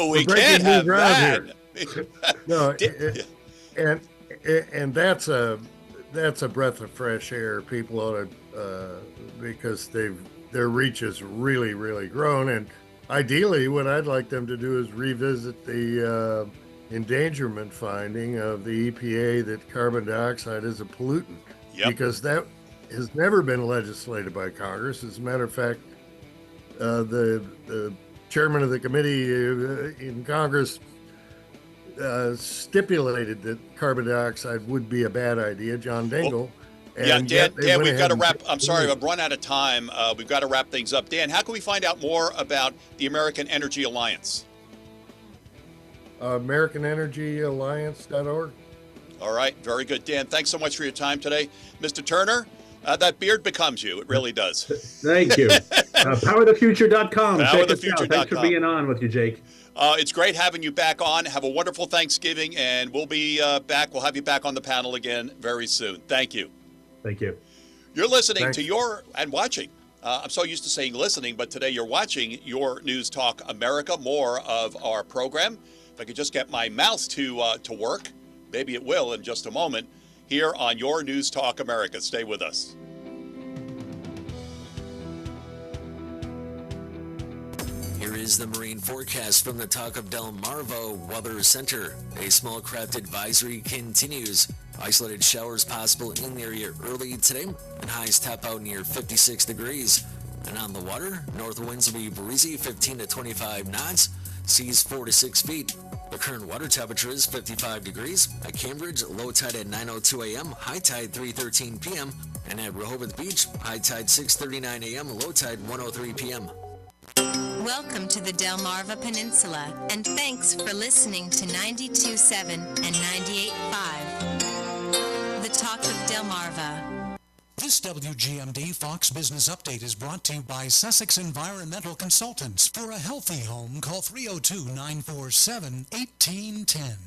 We can't have that. No, and that's a breath of fresh air. People ought to because their reach has really, really grown, and ideally, what I'd like them to do is revisit the endangerment finding of the EPA that carbon dioxide is a pollutant, because that has never been legislated by Congress. As a matter of fact, the chairman of the committee in Congress stipulated that carbon dioxide would be a bad idea, John Dingell. Dan, we've got to wrap. I'm sorry, I've run out of time. We've got to wrap things up. Dan, how can we find out more about the American Energy Alliance? AmericanEnergyAlliance.org. All right, very good. Dan, thanks so much for your time today. Mr. Turner, that beard becomes you. It really does. Thank you. PowerTheFuture.com. PowerTheFuture.com. Thanks for being on with you, Jake. It's great having you back on. Have a wonderful Thanksgiving, and we'll be back. We'll have you back on the panel again very soon. Thank you. Thank you. You're listening to and watching. I'm so used to saying listening, but today you're watching Your News Talk America. More of our program. If I could just get my mouse to work, maybe it will in just a moment, here on Your News Talk America. Stay with us. Here is the marine forecast from the Talk of Delmarva Weather Center. A small craft advisory continues. Isolated showers possible in the area early today, and highs top out near 56 degrees. And on the water, north winds will be breezy, 15 to 25 knots, seas 4 to 6 feet. The current water temperature is 55 degrees. At Cambridge, low tide at 9:02 a.m., high tide 3:13 p.m. And at Rehoboth Beach, high tide 6:39 a.m., low tide 1:03 p.m. Welcome to the Delmarva Peninsula, and thanks for listening to 92.7 and 98.5. The Talk of Delmarva. This WGMD Fox Business Update is brought to you by Sussex Environmental Consultants. For a healthy home, call 302-947-1810.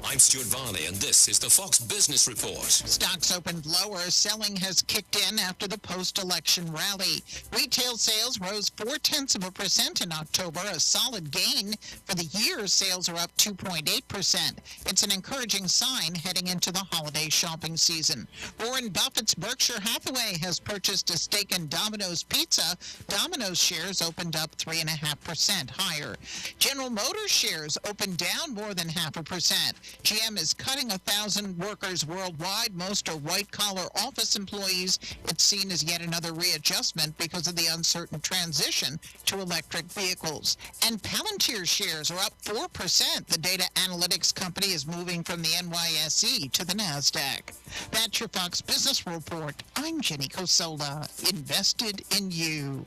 I'm Stuart Varney, and this is the Fox Business Report. Stocks opened lower. Selling has kicked in after the post-election rally. Retail sales rose 0.4% in October, a solid gain. For the year, sales are up 2.8%. It's an encouraging sign heading into the holiday shopping season. Warren Buffett's Berkshire Hathaway has purchased a stake in Domino's Pizza. Domino's shares opened up 3.5% higher. General Motors shares opened down more than 0.5%. GM is cutting 1,000 workers worldwide. Most are white-collar office employees. It's seen as yet another readjustment because of the uncertain transition to electric vehicles. And Palantir shares are up 4%. The data analytics company is moving from the NYSE to the NASDAQ. That's your Fox Business Report. I'm Jenny Cosola, invested in you.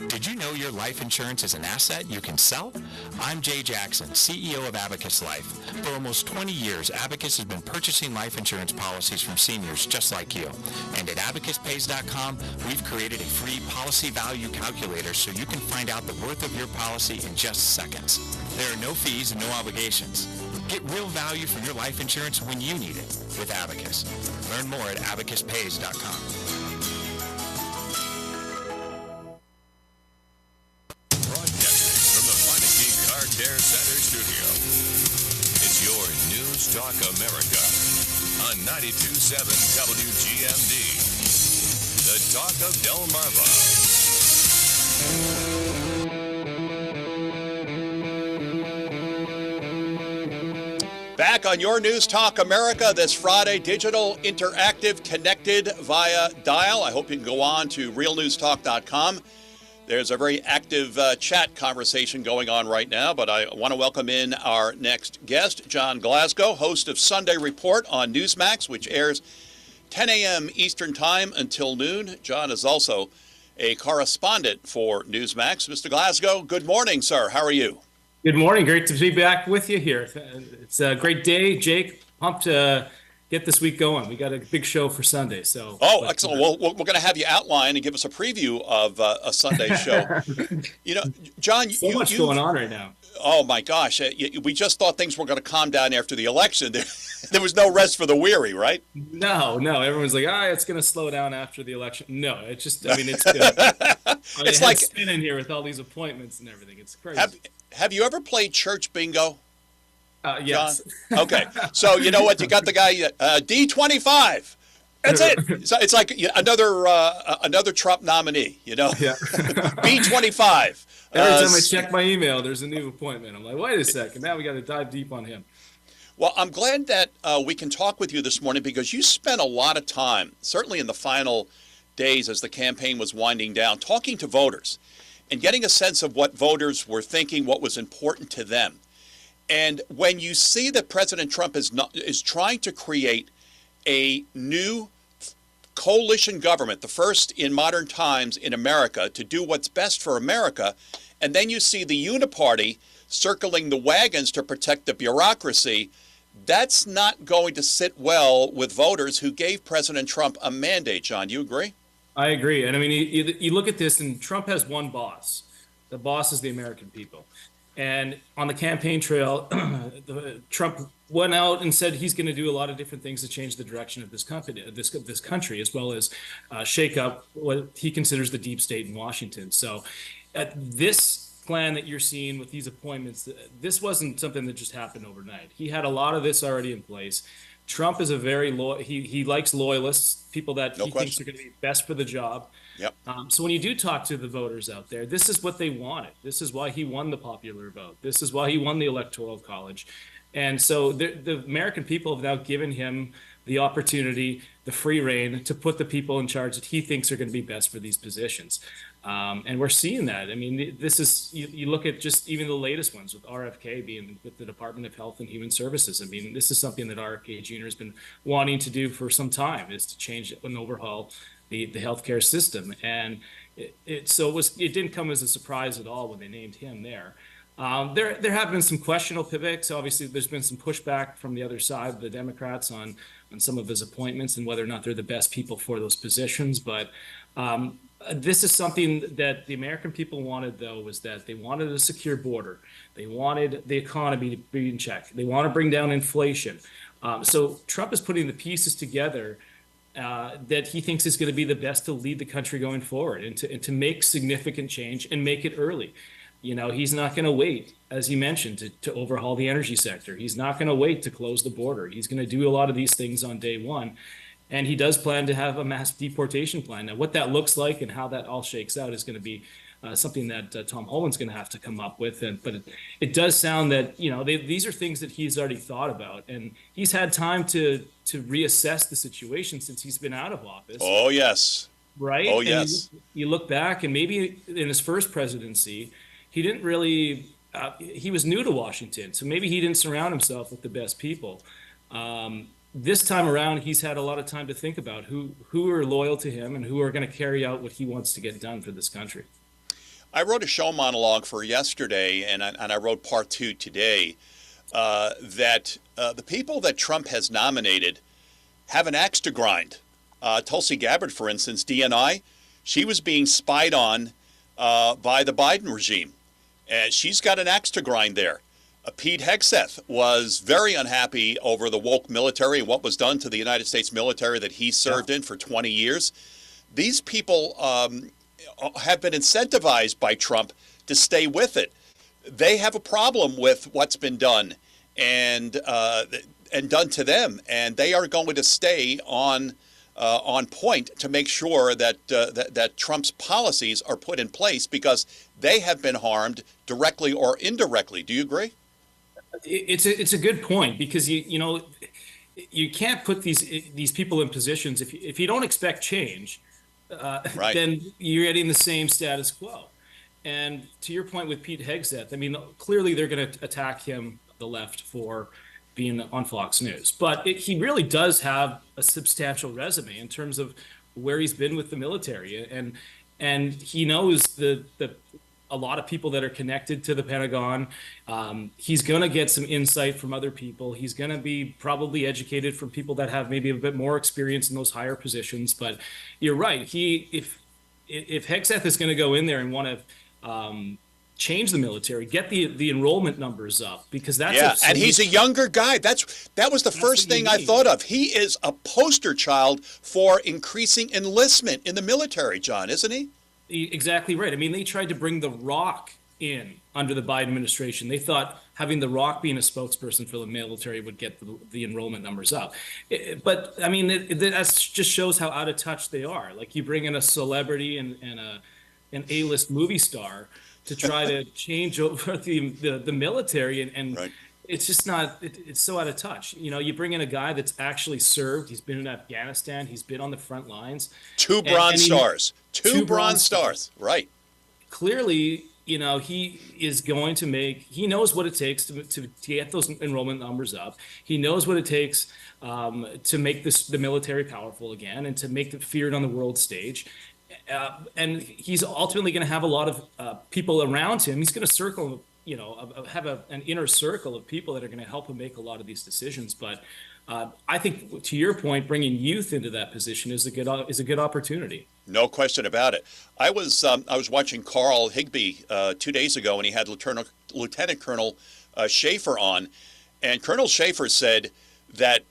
Did you know your life insurance is an asset you can sell? I'm Jay Jackson, CEO of Abacus Life. For almost 20 years, Abacus has been purchasing life insurance policies from seniors just like you. And at abacuspays.com, we've created a free policy value calculator so you can find out the worth of your policy in just seconds. There are no fees and no obligations. Get real value from your life insurance when you need it with Abacus. Learn more at abacuspays.com. America on 92.7 WGMD. The Talk of Delmarva. Back on your News Talk America this Friday, digital, interactive, connected via dial. I hope you can go on to realnewstalk.com. There's a very active chat conversation going on right now, but I want to welcome in our next guest, John Glasgow, host of Sunday Report on Newsmax, which airs 10 a.m. Eastern Time until noon. John is also a correspondent for Newsmax. Mr. Glasgow, good morning, sir. How are you? Good morning. Great to be back with you here. It's a great day, Jake. Pumped to get this week going. We got a big show for Sunday. So. Excellent. Well, we're going to have you outline and give us a preview of a Sunday show. John, so much going on right now. Oh my gosh! We just thought things were going to calm down after the election. There was no rest for the weary, right? No. Everyone's like, it's going to slow down after the election. No, it's just. It's good. It's like spinning here with all these appointments and everything. It's crazy. Have you ever played church bingo? Yes. John? Okay. So you know what? You got the guy D25. That's it. So it's like another Trump nominee. You know. Yeah. B25. Every time I check my email, there's a new appointment. I'm like, wait a second. Now we got to dive deep on him. Well, I'm glad that we can talk with you this morning because you spent a lot of time, certainly in the final days as the campaign was winding down, talking to voters and getting a sense of what voters were thinking, what was important to them. And when you see that President Trump is trying to create a new coalition government, the first in modern times in America, to do what's best for America, and then you see the uniparty circling the wagons to protect the bureaucracy, that's not going to sit well with voters who gave President Trump a mandate. John, do you agree? I agree. And I mean, you look at this, and Trump has one boss. The boss is the American people. And on the campaign trail, Trump went out and said he's going to do a lot of different things to change the direction of this country, as well as shake up what he considers the deep state in Washington. So this plan that you're seeing with these appointments, this wasn't something that just happened overnight. He had a lot of this already in place. Trump is a very he likes loyalists, people that he thinks are going to be best for the job. Yep. So when you do talk to the voters out there, this is what they wanted. This is why he won the popular vote. This is why he won the Electoral College. And so the American people have now given him the opportunity, the free rein to put the people in charge that he thinks are going to be best for these positions. And we're seeing that. I mean, this is, you look at just even the latest ones with RFK being with the Department of Health and Human Services. I mean, this is something that RFK Jr. has been wanting to do for some time, is to change and overhaul the healthcare system. And it didn't come as a surprise at all when they named him there. There have been some questionable pivots. Obviously, there's been some pushback from the other side, the Democrats, on some of his appointments and whether or not they're the best people for those positions. But this is something that the American people wanted, though, was that they wanted a secure border. They wanted the economy to be in check. They want to bring down inflation. So Trump is putting the pieces together that he thinks is going to be the best to lead the country going forward and to make significant change and make it early. You know, he's not going to wait, as you mentioned, to overhaul the energy sector. He's not going to wait to close the border. He's going to do a lot of these things on day one. And he does plan to have a mass deportation plan. Now, what that looks like and how that all shakes out is going to be something that Tom Holland's going to have to come up with. But it does sound that, you know, these are things that he's already thought about. And he's had time to reassess the situation since he's been out of office. Oh, yes. Right? Oh, yes. And you look back, and maybe in his first presidency, he didn't really, he was new to Washington, so maybe he didn't surround himself with the best people. This time around, he's had a lot of time to think about who are loyal to him and who are going to carry out what he wants to get done for this country. I wrote a show monologue for yesterday, and I wrote part 2 today, that the people that Trump has nominated have an axe to grind. Tulsi Gabbard, for instance, DNI, she was being spied on by the Biden regime. And she's got an axe to grind there. Pete Hegseth was very unhappy over the woke military and what was done to the United States military that he served in for 20 years. These people have been incentivized by Trump to stay with it. They have a problem with what's been done. And and done to them, and they are going to stay on point to make sure that that Trump's policies are put in place because they have been harmed directly or indirectly. Do you agree? It's a good point because you can't put these people in positions if you don't expect change, right. Then you're getting the same status quo. And to your point with Pete Hegseth, I mean, clearly they're going to attack him, the left, for being on Fox News. But he really does have a substantial resume in terms of where he's been with the military. And he knows a lot of people that are connected to the Pentagon. He's going to get some insight from other people. He's going to be probably educated from people that have maybe a bit more experience in those higher positions. But you're right. If Hegseth is going to go in there and want to change the military, get the enrollment numbers up, because that's and he's a younger guy. That was the first thing I thought of. He is a poster child for increasing enlistment in the military, John, isn't he? Exactly right. I mean, they tried to bring The Rock in under the Biden administration. They thought having The Rock being a spokesperson for the military would get the enrollment numbers up. But I mean, that just shows how out of touch they are. Like, you bring in a celebrity and an A-list movie star to try to change over the military, and right. It's just not. It's so out of touch. You bring in a guy that's actually served. He's been in Afghanistan. He's been on the front lines. Two Bronze Stars. Two Bronze Stars. Right. Clearly, he is going to he knows what it takes to get those enrollment numbers up. He knows what it takes to make the military powerful again and to make it feared on the world stage. And he's ultimately going to have a lot of people around him. He's going to have an inner circle of people that are going to help him make a lot of these decisions. But I think, to your point, bringing youth into that position is a good opportunity. No question about it. I was watching Carl Higbee 2 days ago, and he had Lieutenant Colonel Schaefer on, and Colonel Schaefer said that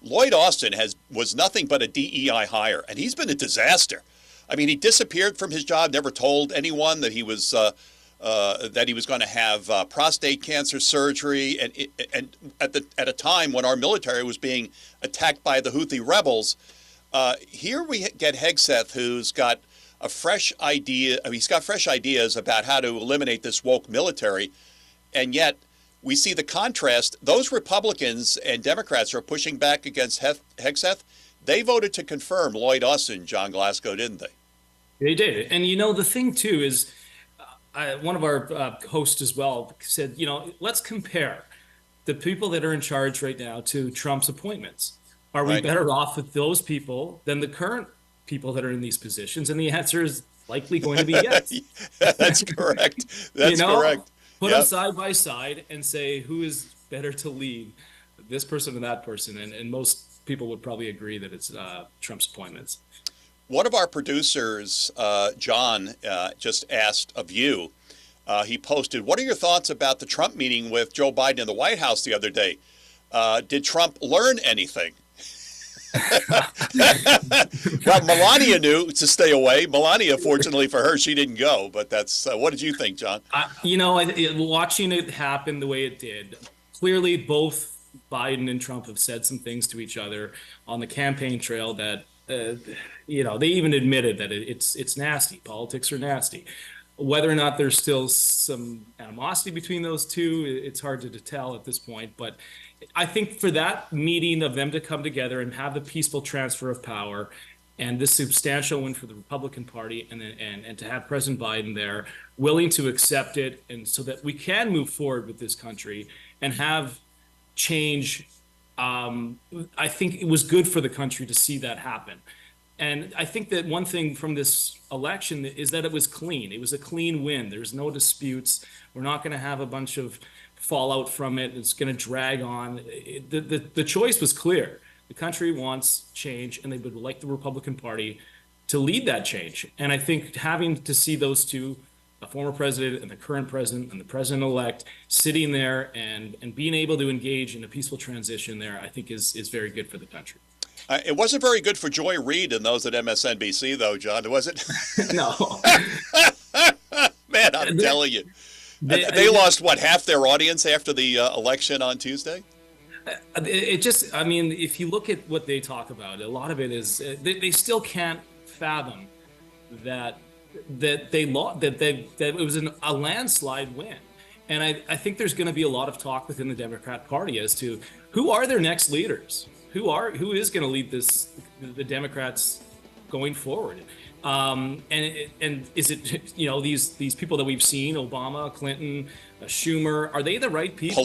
Lloyd Austin was nothing but a DEI hire, and he's been a disaster. I mean, he disappeared from his job, never told anyone that he was going to have prostate cancer surgery, and at a time when our military was being attacked by the Houthi rebels. Here we get Hegseth, who's got a fresh idea. I mean, he's got fresh ideas about how to eliminate this woke military, and yet we see the contrast. Those Republicans and Democrats are pushing back against Hegseth. They voted to confirm Lloyd Austin, John Glasgow, didn't they? They did. And, the thing, too, is one of our hosts as well said, let's compare the people that are in charge right now to Trump's appointments. Are we better off with those people than the current people that are in these positions? And the answer is likely going to be yes. That's correct. That's correct. Put them side by side and say who is better to lead, this person or that person. And most people would probably agree that it's Trump's appointments. One of our producers, John, just asked of you. He posted, what are your thoughts about the Trump meeting with Joe Biden in the White House the other day? Did Trump learn anything? Well, Melania knew to stay away. Melania, fortunately for her, she didn't go. But that's what did you think, John? Watching it happen the way it did, clearly both Biden and Trump have said some things to each other on the campaign trail that they even admitted that it's nasty. Politics are nasty. Whether or not there's still some animosity between those two, it's hard to tell at this point. But I think for that meeting of them to come together and have the peaceful transfer of power and this substantial win for the Republican Party and to have President Biden there willing to accept it, and so that we can move forward with this country and have change, I think it was good for the country to see that happen. And I think that one thing from this election is that it was clean. It was a clean win. There's no disputes. We're not going to have a bunch of fallout from it. It's going to drag on. The choice was clear. The country wants change, and they would like the Republican Party to lead that change. And I think having to see those two, a former president and the current president and the president-elect, sitting there and being able to engage in a peaceful transition there, I think is very good for the country. It wasn't very good for Joy Reid and those at MSNBC, though, John, was it? No. Man, I'm telling you. They lost, half their audience after the election on Tuesday? It just, I mean, if you look at what they talk about, a lot of it is they still can't fathom that it was a landslide win. And I think there's going to be a lot of talk within the Democrat Party as to who are their next leaders, who is going to lead the Democrats going forward. And is it, these people that we've seen, Obama, Clinton, Schumer, are they the right people?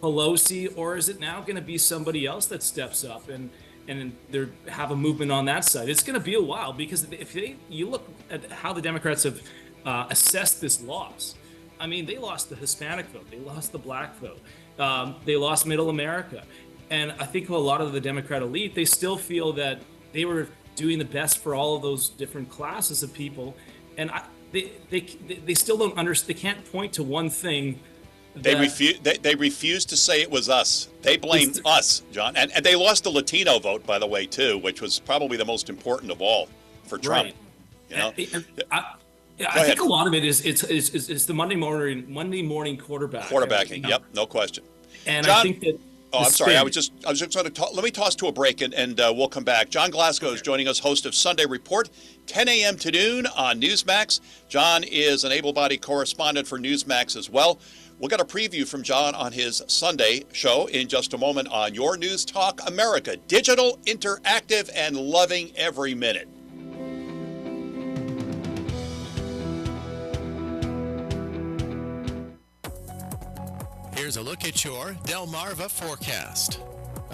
Pelosi, or is it now going to be somebody else that steps up and they have a movement on that side? It's going to be a while, because if you look at how the Democrats have assessed this loss, I mean, they lost the Hispanic vote, they lost the black vote, they lost Middle America, and I think a lot of the Democrat elite, they still feel that they were doing the best for all of those different classes of people, and they still don't understand. They can't point to one thing. They refuse to say it was us. They blame us, John. And they lost the Latino vote, by the way, too, which was probably the most important of all for Trump. Right. I think a lot of it is the Monday morning quarterback. Quarterbacking, yep, no question. And John, I think that. Oh, I'm sorry. I was just going to let me toss to a break and we'll come back. John Glasgow is joining us, host of Sunday Report, 10 a.m. to noon on Newsmax. John is an able-bodied correspondent for Newsmax as well. We'll get a preview from John on his Sunday show in just a moment on Your News Talk America. Digital, interactive, and loving every minute. Here's a look at your Delmarva forecast.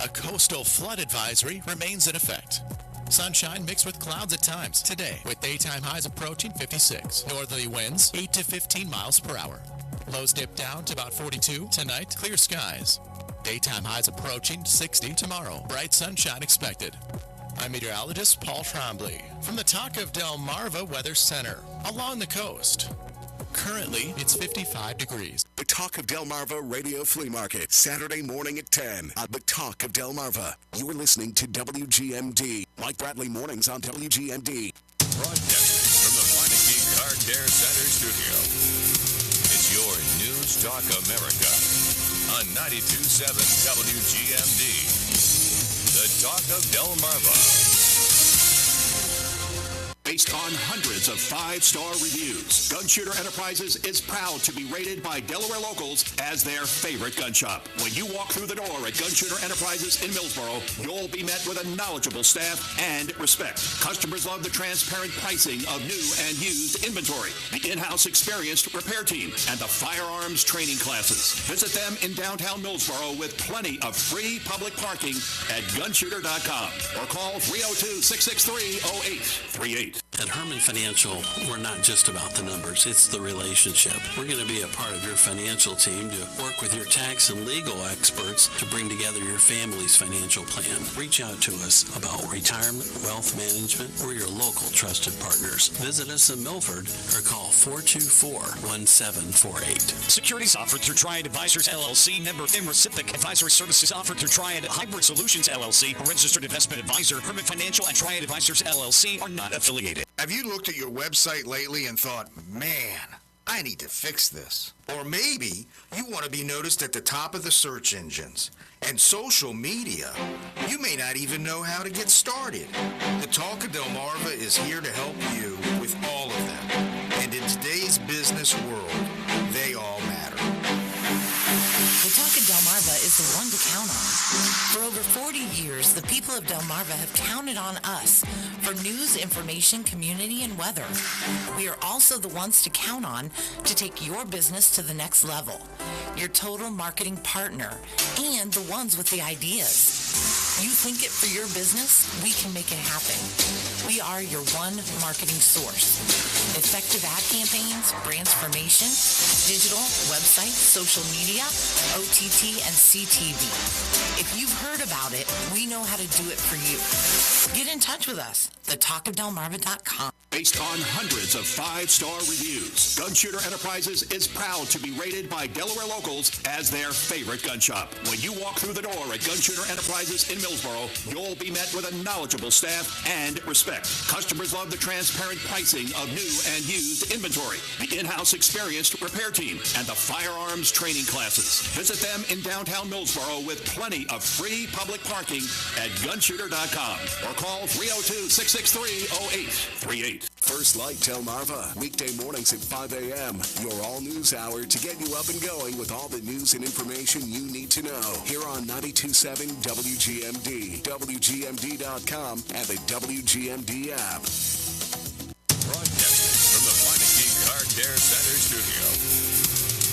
A coastal flood advisory remains in effect. Sunshine mixed with clouds at times today, with daytime highs approaching 56. Northerly winds 8 to 15 miles per hour. Lows dip down to about 42. Tonight, clear skies. Daytime highs approaching 60 tomorrow. Bright sunshine expected. I'm meteorologist Paul Trombley from the Talk of Delmarva Weather Center along the coast. Currently, it's 55 degrees. The Talk of Delmarva Radio Flea Market, Saturday morning at 10 on the Talk of Delmarva. You are listening to WGMD. Mike Bradley mornings on WGMD. Broadcasting from the Lincicome Car Care Center studio. It's your News Talk America on 92.7 WGMD. The Talk of Delmarva. Based on hundreds of five-star reviews, Gun Shooter Enterprises is proud to be rated by Delaware locals as their favorite gun shop. When you walk through the door at Gun Shooter Enterprises in Millsboro, you'll be met with a knowledgeable staff and respect. Customers love the transparent pricing of new and used inventory, the in-house experienced repair team, and the firearms training classes. Visit them in downtown Millsboro with plenty of free public parking at gunshooter.com or call 302-663-0838. At Herman Financial, we're not just about the numbers, it's the relationship. We're going to be a part of your financial team to work with your tax and legal experts to bring together your family's financial plan. Reach out to us about retirement, wealth management, or your local trusted partners. Visit us in Milford or call 424-1748. Securities offered through Triad Advisors, LLC, member FINRA SIPC. Advisory services offered through Triad Hybrid Solutions, LLC, a registered investment advisor. Herman Financial and Triad Advisors, LLC are not affiliated. Have you looked at your website lately and thought, man, I need to fix this? Or maybe you want to be noticed at the top of the search engines and social media. You may not even know how to get started. The Talk of Delmarva is here to help you with all of them. And in today's business world, they all matter. The Talk of Delmarva is the one to count on. For over 40 years, the people of Delmarva have counted on us for news, information, community, and weather. We are also the ones to count on to take your business to the next level. Your total marketing partner and the ones with the ideas. You think it for your business? We can make it happen. We are your one marketing source. Effective ad campaigns, brand formation, digital, website, social media, OTT, and CTV. If you've heard about it, we know how to do it for you. Get in touch with us, thetalkofdelmarva.com. Based on hundreds of 5-star reviews, Gun Shooter Enterprises is proud to be rated by Delaware locals as their favorite gun shop. When you walk through the door at Gun Shooter Enterprises in Millsboro, you'll be met with a knowledgeable staff and respect. Customers love the transparent pricing of new and used inventory, the in-house experienced repair team, and the firearms training classes. Visit them in downtown Millsboro with plenty of free public parking at gunshooter.com or call 302-663-0838. First Light Delmarva, weekday mornings at 5 a.m. Your all-news hour to get you up and going with all the news and information you need to know. Here on 92.7 WGMD, WGMD.com, and the WGMD app. Broadcasting from the Meineke Car Care Center studio.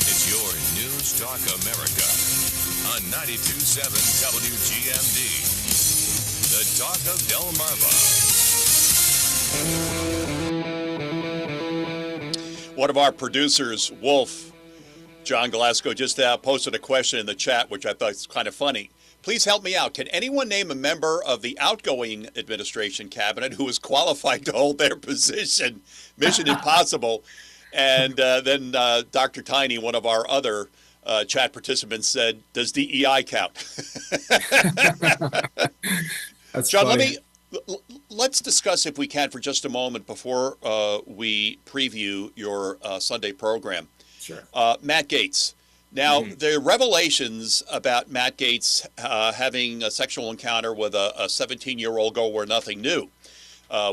It's your News Talk America on 92.7 WGMD. The Talk of Delmarva. One of our producers, Wolf, John Glasgow, just posted a question in the chat, which I thought was kind of funny. Please help me out. Can anyone name a member of the outgoing administration cabinet who is qualified to hold their position? Mission impossible. And then Dr. Tiny, one of our other chat participants, said, does DEI count? That's John, funny. let's discuss, if we can, for just a moment before we preview your Sunday program. Sure. Matt Gaetz. Now, the revelations about Matt Gaetz having a sexual encounter with a 17-year-old girl were nothing new.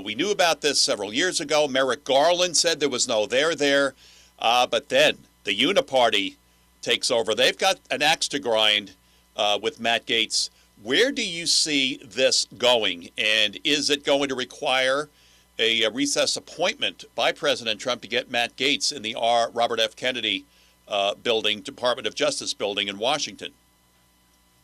We knew about this several years ago. Merrick Garland said there was no there, but then the Uniparty takes over. They've got an axe to grind with Matt Gaetz. Where do you see this going? And is it going to require a recess appointment by President Trump to get Matt Gaetz in the Robert F. Kennedy building, Department of Justice building in Washington?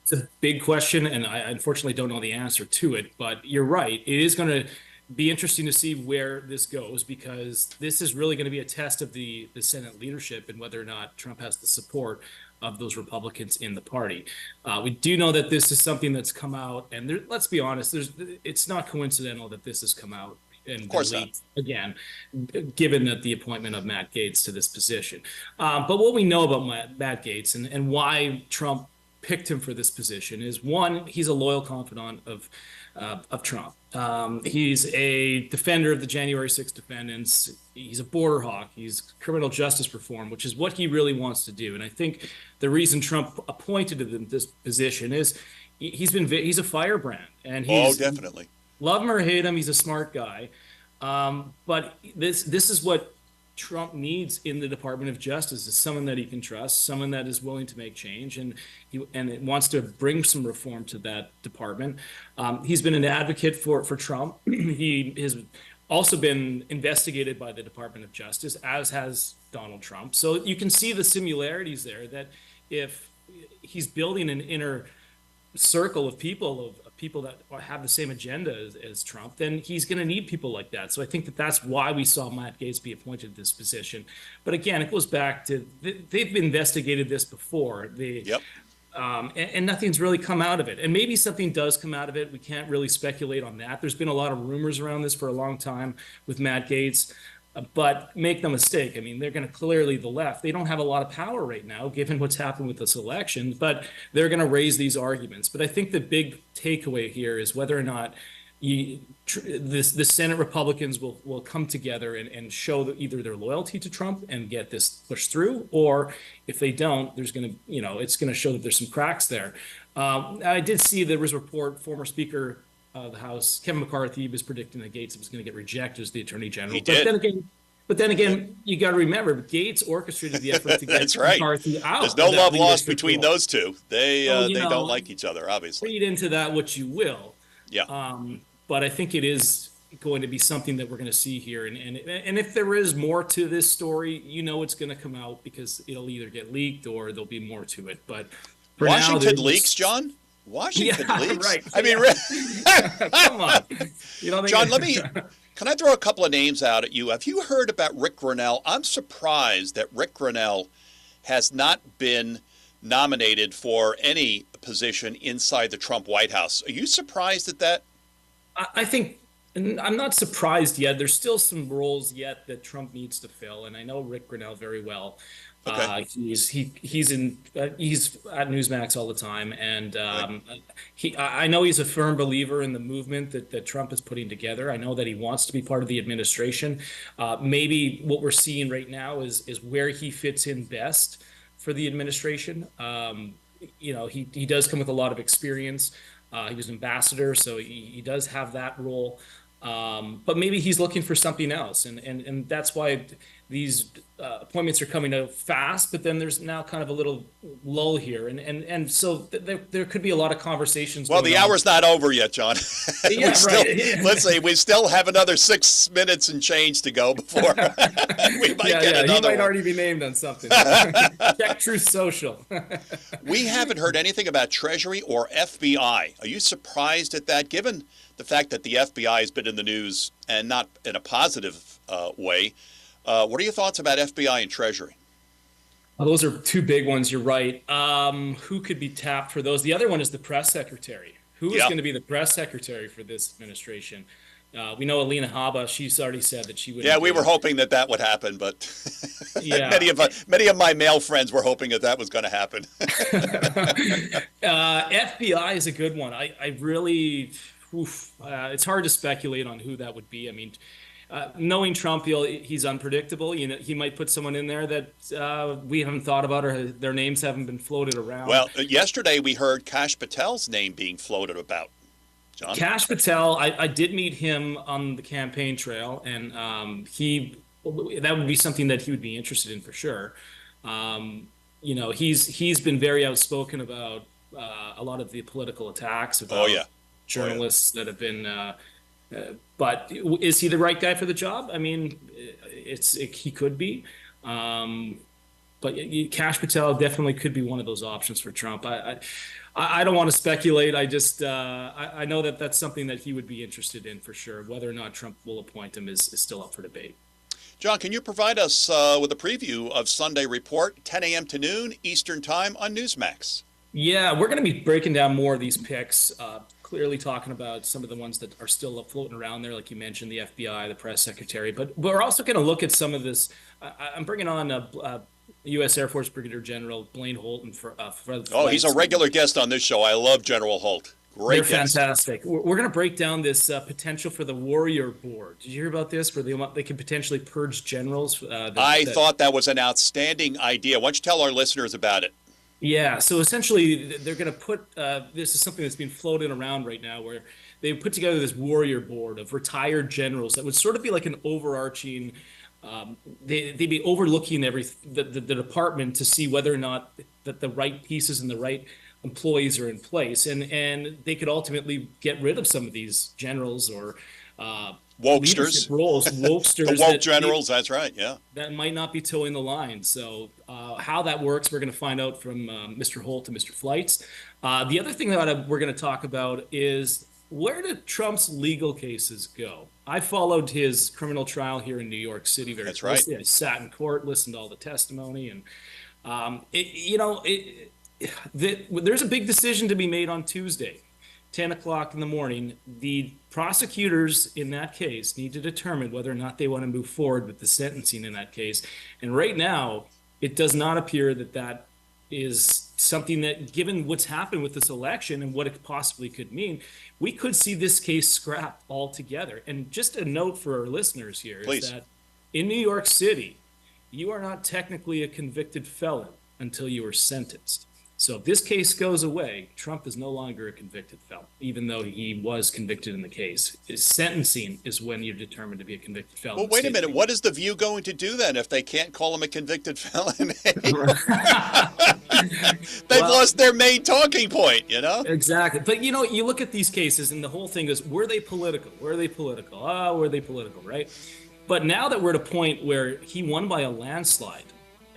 It's a big question, and I unfortunately don't know the answer to it, but you're right. It is going to be interesting to see where this goes, because this is really going to be a test of the Senate leadership and whether or not Trump has the support of those Republicans in the party. We do know that this is something that's come out, and let's be honest, it's not coincidental that this has come out and of course not. Again, given that the appointment of Matt Gaetz to this position. But what we know about Matt Gaetz and why Trump picked him for this position is, one, he's a loyal confidant of Trump. He's a defender of the January 6th defendants. He's a border hawk. He's criminal justice reform, which is what he really wants to do. And I think the reason Trump appointed him this position is he's a firebrand, and he's definitely. Love him or hate him, he's a smart guy. But this is what Trump needs in the Department of Justice, is someone that he can trust, someone that is willing to make change, and wants to bring some reform to that department. He's been an advocate for Trump. He has also been investigated by the Department of Justice, as has Donald Trump. So you can see the similarities there, that if he's building an inner circle of people that have the same agenda as Trump, then he's going to need people like that. So I think that's why we saw Matt Gaetz be appointed to this position. But again, it goes back to they've investigated this before. And nothing's really come out of it. And maybe something does come out of it. We can't really speculate on that. There's been a lot of rumors around this for a long time with Matt Gaetz. But make no mistake, I mean, they're going to clearly, the left, they don't have a lot of power right now, given what's happened with this election, but they're going to raise these arguments. But I think the big takeaway here is whether or not the Senate Republicans will come together and show either their loyalty to Trump and get this pushed through, or if they don't, there's going to, it's going to show that there's some cracks there. I did see there was a report, former Speaker of the House, Kevin McCarthy, was predicting that Gaetz was going to get rejected as the Attorney General. He did. But then again, you got to remember, Gaetz orchestrated the effort to get That's right. McCarthy out. There's no love lost between those two. They don't like each other, obviously. Read into that what you will. Yeah. But I think it is going to be something that we're going to see here. And if there is more to this story, it's going to come out, because it'll either get leaked or there'll be more to it. But for Washington now, leaks, John? Washington leaks? Right. I mean, come on. John, can I throw a couple of names out at you? Have you heard about Rick Grenell? I'm surprised that Rick Grenell has not been nominated for any position inside the Trump White House. Are you surprised at that? I think And I'm not surprised yet. There's still some roles yet that Trump needs to fill, and I know Rick Grinnell very well. Okay. He's at Newsmax all the time, and I know he's a firm believer in the movement that Trump is putting together. I know that he wants to be part of the administration. Maybe what we're seeing right now is where he fits in best for the administration. He does come with a lot of experience. He was ambassador, so he does have that role. But maybe he's looking for something else, and that's why these appointments are coming out fast. But then there's now kind of a little lull here, and so there could be a lot of conversations. Well, the hour's not over yet, John. Yeah, Let's see, we still have another 6 minutes and change to go before we might get another. He might one. already be named on something. Check Truth Social. We haven't heard anything about Treasury or FBI. Are you surprised at that, given the fact that the FBI has been in the news and not in a positive way? What are your thoughts about FBI and Treasury? Well, those are two big ones. You're right. Who could be tapped for those? The other one is the press secretary. Who is going to be the press secretary for this administration? We know Alina Habba. She's already said that she would. Yeah, we were hoping that would happen, but many of my male friends were hoping that was going to happen. FBI is a good one. I really, it's hard to speculate on who that would be. I mean, knowing Trump, he's unpredictable. He might put someone in there that we haven't thought about, or their names haven't been floated around. Well, yesterday we heard Kash Patel's name being floated about. John? Kash Patel, I did meet him on the campaign trail, and that would be something that he would be interested in for sure. He's been very outspoken about a lot of the political attacks about journalists that have been. But is he the right guy for the job? I mean, he could be. But Kash Patel definitely could be one of those options for Trump. I don't want to speculate. I just I know that that's something that he would be interested in for sure. Whether or not Trump will appoint him is still up for debate. John, can you provide us with a preview of Sunday Report, 10 a.m. to noon Eastern Time on Newsmax? Yeah, we're going to be breaking down more of these picks, clearly talking about some of the ones that are still floating around there, like you mentioned, the FBI, the press secretary. But we're also going to look at some of this. I'm bringing on U.S. Air Force Brigadier General Blaine Holton for he's a regular guest on this show. I love General Holt. Great They're guest. Fantastic. We're going to break down this potential for the Warrior Board. Did you hear about this, where they could potentially purge generals? I thought that was an outstanding idea. Why don't you tell our listeners about it? Yeah, so essentially they're going to put, this is something that's being floated around right now, where they put together this Warrior Board of retired generals that would sort of be like an overarching, they'd be overlooking the department to see whether or not that the right pieces and the right employees are in place, and they could ultimately get rid of some of these generals or wokesters roles, wokesters, the woke generals. That's right. Yeah, that might not be towing the line. So how that works, we're going to find out from Mr. Holt and Mr. Flights. The other thing that we're going to talk about is, where did Trump's legal cases go? I followed his criminal trial here in New York City very closely. Right. I sat in court, listened to all the testimony, and there's a big decision to be made on Tuesday, 10 o'clock in the morning. The prosecutors in that case need to determine whether or not they want to move forward with the sentencing in that case. And right now, it does not appear that is something that, given what's happened with this election and what it possibly could mean, we could see this case scrapped altogether. And just a note for our listeners here is that in New York City, you are not technically a convicted felon until you are sentenced. So if this case goes away, Trump is no longer a convicted felon, even though he was convicted in the case. His sentencing is when you're determined to be a convicted felon. Well, wait a minute. What is the View going to do then if they can't call him a convicted felon? They've lost their main talking point, Exactly. But, you look at these cases, and the whole thing is, were they political? Were they political? Were they political, right? But now that we're at a point where he won by a landslide,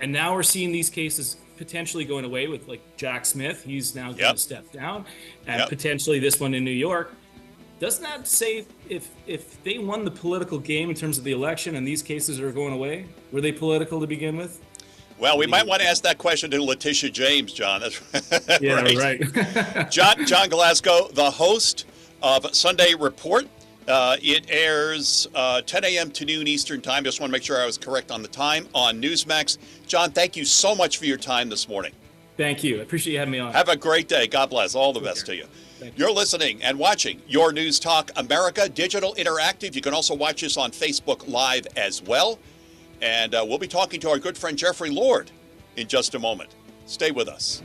and now we're seeing these cases potentially going away with, like, Jack Smith. He's now going to step down, and potentially this one in New York. Doesn't that say if they won the political game in terms of the election and these cases are going away, were they political to begin with? Well, we might want to ask that question to Letitia James, John. That's right. John Glasgow, the host of Sunday Report. It airs 10 a.m. to noon Eastern Time. Just want to make sure I was correct on the time on Newsmax. John, thank you so much for your time this morning. Thank you. I appreciate you having me on. Have a great day. God bless. All the best to you. You're listening and watching Your News Talk America Digital Interactive. You can also watch us on Facebook Live as well. And we'll be talking to our good friend Jeffrey Lord in just a moment. Stay with us.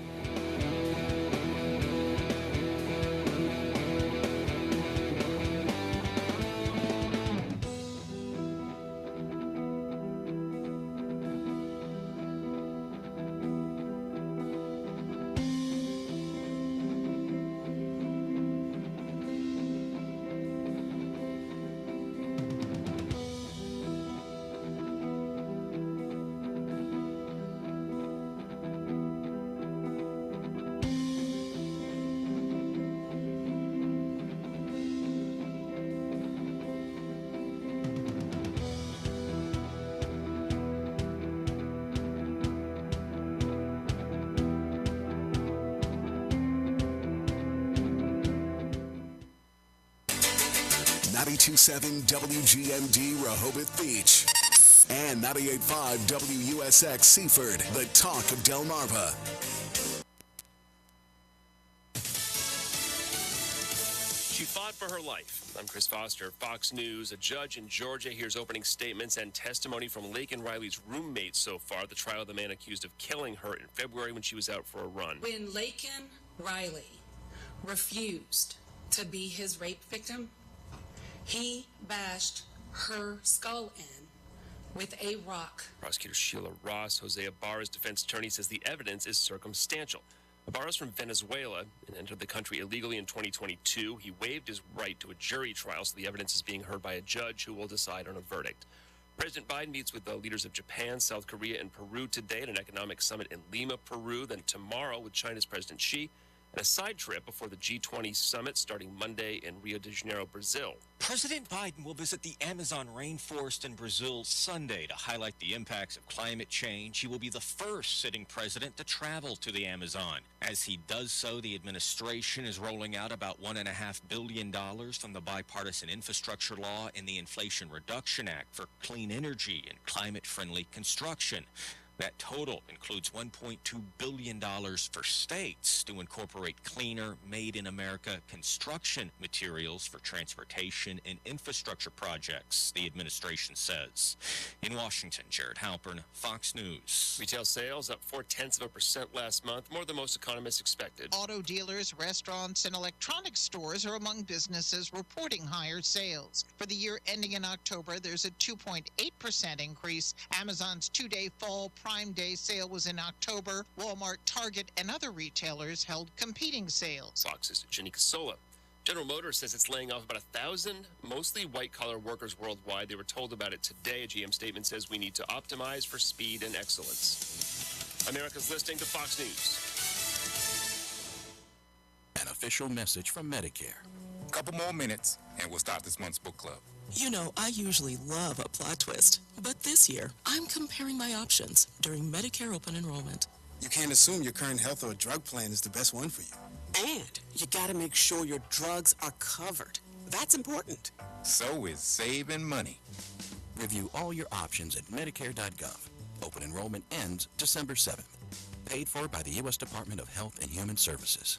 .927 WGMD Rehoboth Beach and 98.5 WUSX Seaford, the talk of Delmarva. She fought for her life. I'm Chris Foster, Fox News. A judge in Georgia hears opening statements and testimony from Laken Riley's roommate so far. The trial of the man accused of killing her in February when she was out for a run. When Laken Riley refused to be his rape victim, he bashed her skull in with a rock. Prosecutor Sheila Ross, Jose Ibarra's defense attorney, says the evidence is circumstantial. Ibarra's from Venezuela and entered the country illegally in 2022. He waived his right to a jury trial, so the evidence is being heard by a judge who will decide on a verdict. President Biden meets with the leaders of Japan, South Korea, and Peru today at an economic summit in Lima, Peru. Then tomorrow with China's President Xi, and a side trip before the G20 summit starting Monday in Rio de Janeiro, Brazil. President Biden will visit the Amazon rainforest in Brazil Sunday to highlight the impacts of climate change. He will be the first sitting president to travel to the Amazon. As he does so, the administration is rolling out about $1.5 billion from the bipartisan infrastructure law and the Inflation Reduction Act for clean energy and climate-friendly construction. That total includes $1.2 billion for states to incorporate cleaner, made-in-America construction materials for transportation and infrastructure projects, the administration says. In Washington, Jared Halpern, Fox News. Retail sales up 0.4% last month, more than most economists expected. Auto dealers, restaurants, and electronics stores are among businesses reporting higher sales. For the year ending in October, there's a 2.8% increase. Amazon's two-day fall Prime Day sale was in October. Walmart, Target, and other retailers held competing sales. Fox's Jenny Casola. General Motors says it's laying off about 1,000, mostly white-collar workers worldwide. They were told about it today. A GM statement says we need to optimize for speed and excellence. America's listening to Fox News. An official message from Medicare. A couple more minutes, and we'll start this month's book club. You know, I usually love a plot twist, but this year, I'm comparing my options during Medicare open enrollment. You can't assume your current health or drug plan is the best one for you. And you gotta make sure your drugs are covered. That's important. So is saving money. Review all your options at Medicare.gov. Open enrollment ends December 7th. Paid for by the U.S. Department of Health and Human Services.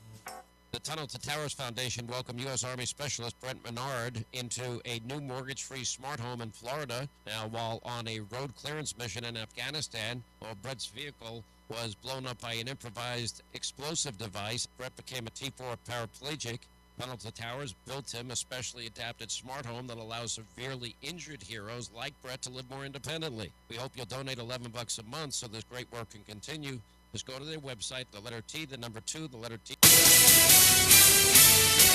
The Tunnel to Towers Foundation welcomed U.S. Army Specialist Brent Menard into a new mortgage-free smart home in Florida. Now, while on a road clearance mission in Afghanistan, Brett's vehicle was blown up by an improvised explosive device. Brett became a T4 paraplegic. Tunnel to Towers built him a specially adapted smart home that allows severely injured heroes like Brett to live more independently. We hope you'll donate $11 a month so this great work can continue. Just go to their website, the letter T, the number 2, the letter T.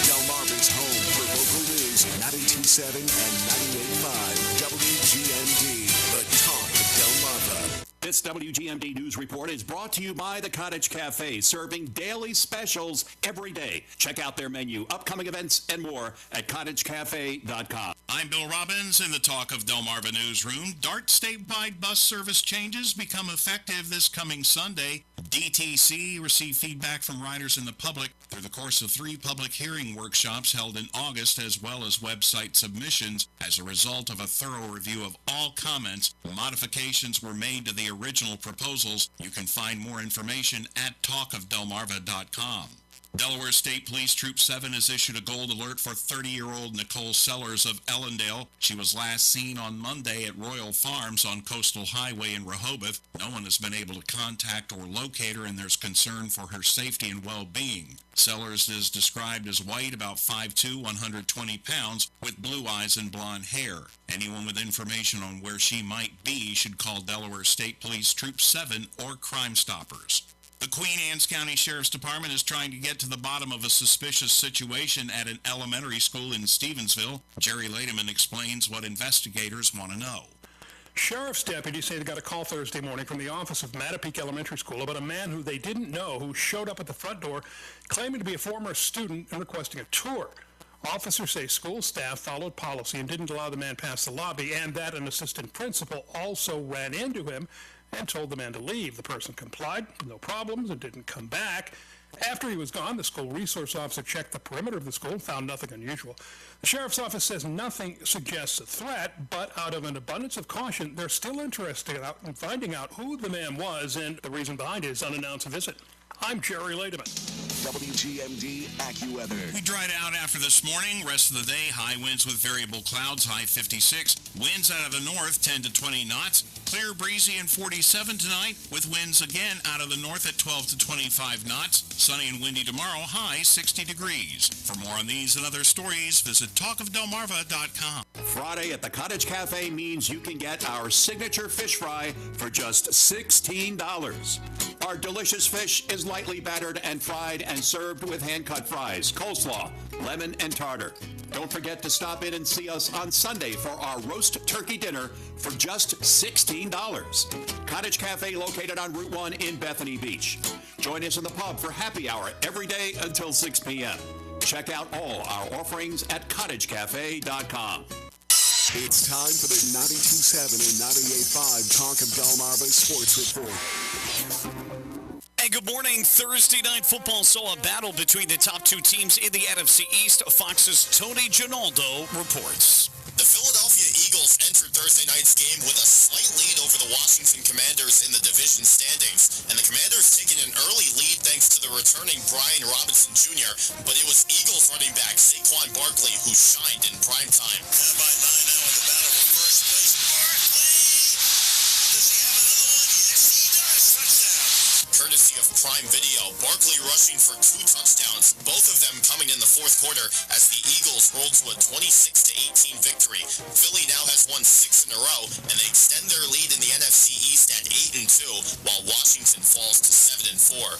Delmarva's home for local news, 92.7 and 98.5 WGMD, the talk of Delmarva. This WGMD News Report is brought to you by the Cottage Cafe, serving daily specials every day. Check out their menu, upcoming events, and more at cottagecafe.com. I'm Bill Robbins in the Talk of Delmarva newsroom. DART statewide bus service changes become effective this coming Sunday. DTC received feedback from riders and the public through the course of 3 public hearing workshops held in August, as well as website submissions. As a result of a thorough review of all comments, modifications were made to the original proposals. You can find more information at talkofdelmarva.com. Delaware State Police Troop 7 has issued a gold alert for 30-year-old Nicole Sellers of Ellendale. She was last seen on Monday at Royal Farms on Coastal Highway in Rehoboth. No one has been able to contact or locate her, and there's concern for her safety and well-being. Sellers is described as white, about 5'2", 120 pounds, with blue eyes and blonde hair. Anyone with information on where she might be should call Delaware State Police Troop 7 or Crime Stoppers. The Queen Anne's County Sheriff's Department is trying to get to the bottom of a suspicious situation at an elementary school in Stevensville. Jerry Lademan explains what investigators want to know. Sheriff's deputies say they got a call Thursday morning from the office of Mattapeake Elementary School about a man who they didn't know who showed up at the front door claiming to be a former student and requesting a tour. Officers say school staff followed policy and didn't allow the man past the lobby, and that an assistant principal also ran into him and told the man to leave. The person complied, no problems, and didn't come back. After he was gone, the school resource officer checked the perimeter of the school and found nothing unusual. The sheriff's office says nothing suggests a threat, but out of an abundance of caution, they're still interested in finding out who the man was and the reason behind his unannounced visit. I'm Jerry Lademan. WGMD AccuWeather. We dried out after this morning. Rest of the day, high winds with variable clouds, high 56. Winds out of the north, 10 to 20 knots. Clear, breezy, and 47 tonight, with winds again out of the north at 12 to 25 knots. Sunny and windy tomorrow, high 60 degrees. For more on these and other stories, visit talkofdelmarva.com. Friday at the Cottage Cafe means you can get our signature fish fry for just $16. Our delicious fish is lightly battered and fried and served with hand-cut fries, coleslaw, lemon, and tartar. Don't forget to stop in and see us on Sunday for our roast turkey dinner for just $16. Cottage Cafe located on Route 1 in Bethany Beach. Join us in the pub for happy hour every day until 6 p.m. Check out all our offerings at cottagecafe.com. It's time for the 92.7 and 98.5 Talk of Delmarva Sports Report. And good morning. Thursday night football saw a battle between the top 2 teams in the NFC East. Fox's Tony Ginaldo reports. The Philadelphia Eagles entered Thursday night's game with a slight lead over the Washington Commanders in the division standings, and the Commanders taking an early lead thanks to the returning Brian Robinson Jr., but it was Eagles running back Saquon Barkley who shined in primetime. Down by 9 now in the battle for first place. Barkley! Does he have another one? Yes, he does. Touchdown! Courtesy of Prime Video, Barkley rushing for 2 touchdowns, both of them coming in the fourth quarter as the Eagles rolled to a 26-18 victory. Philly now has won 6 in a row, and they extend their lead in the NFC East at 8-2, while Washington falls to 7-4.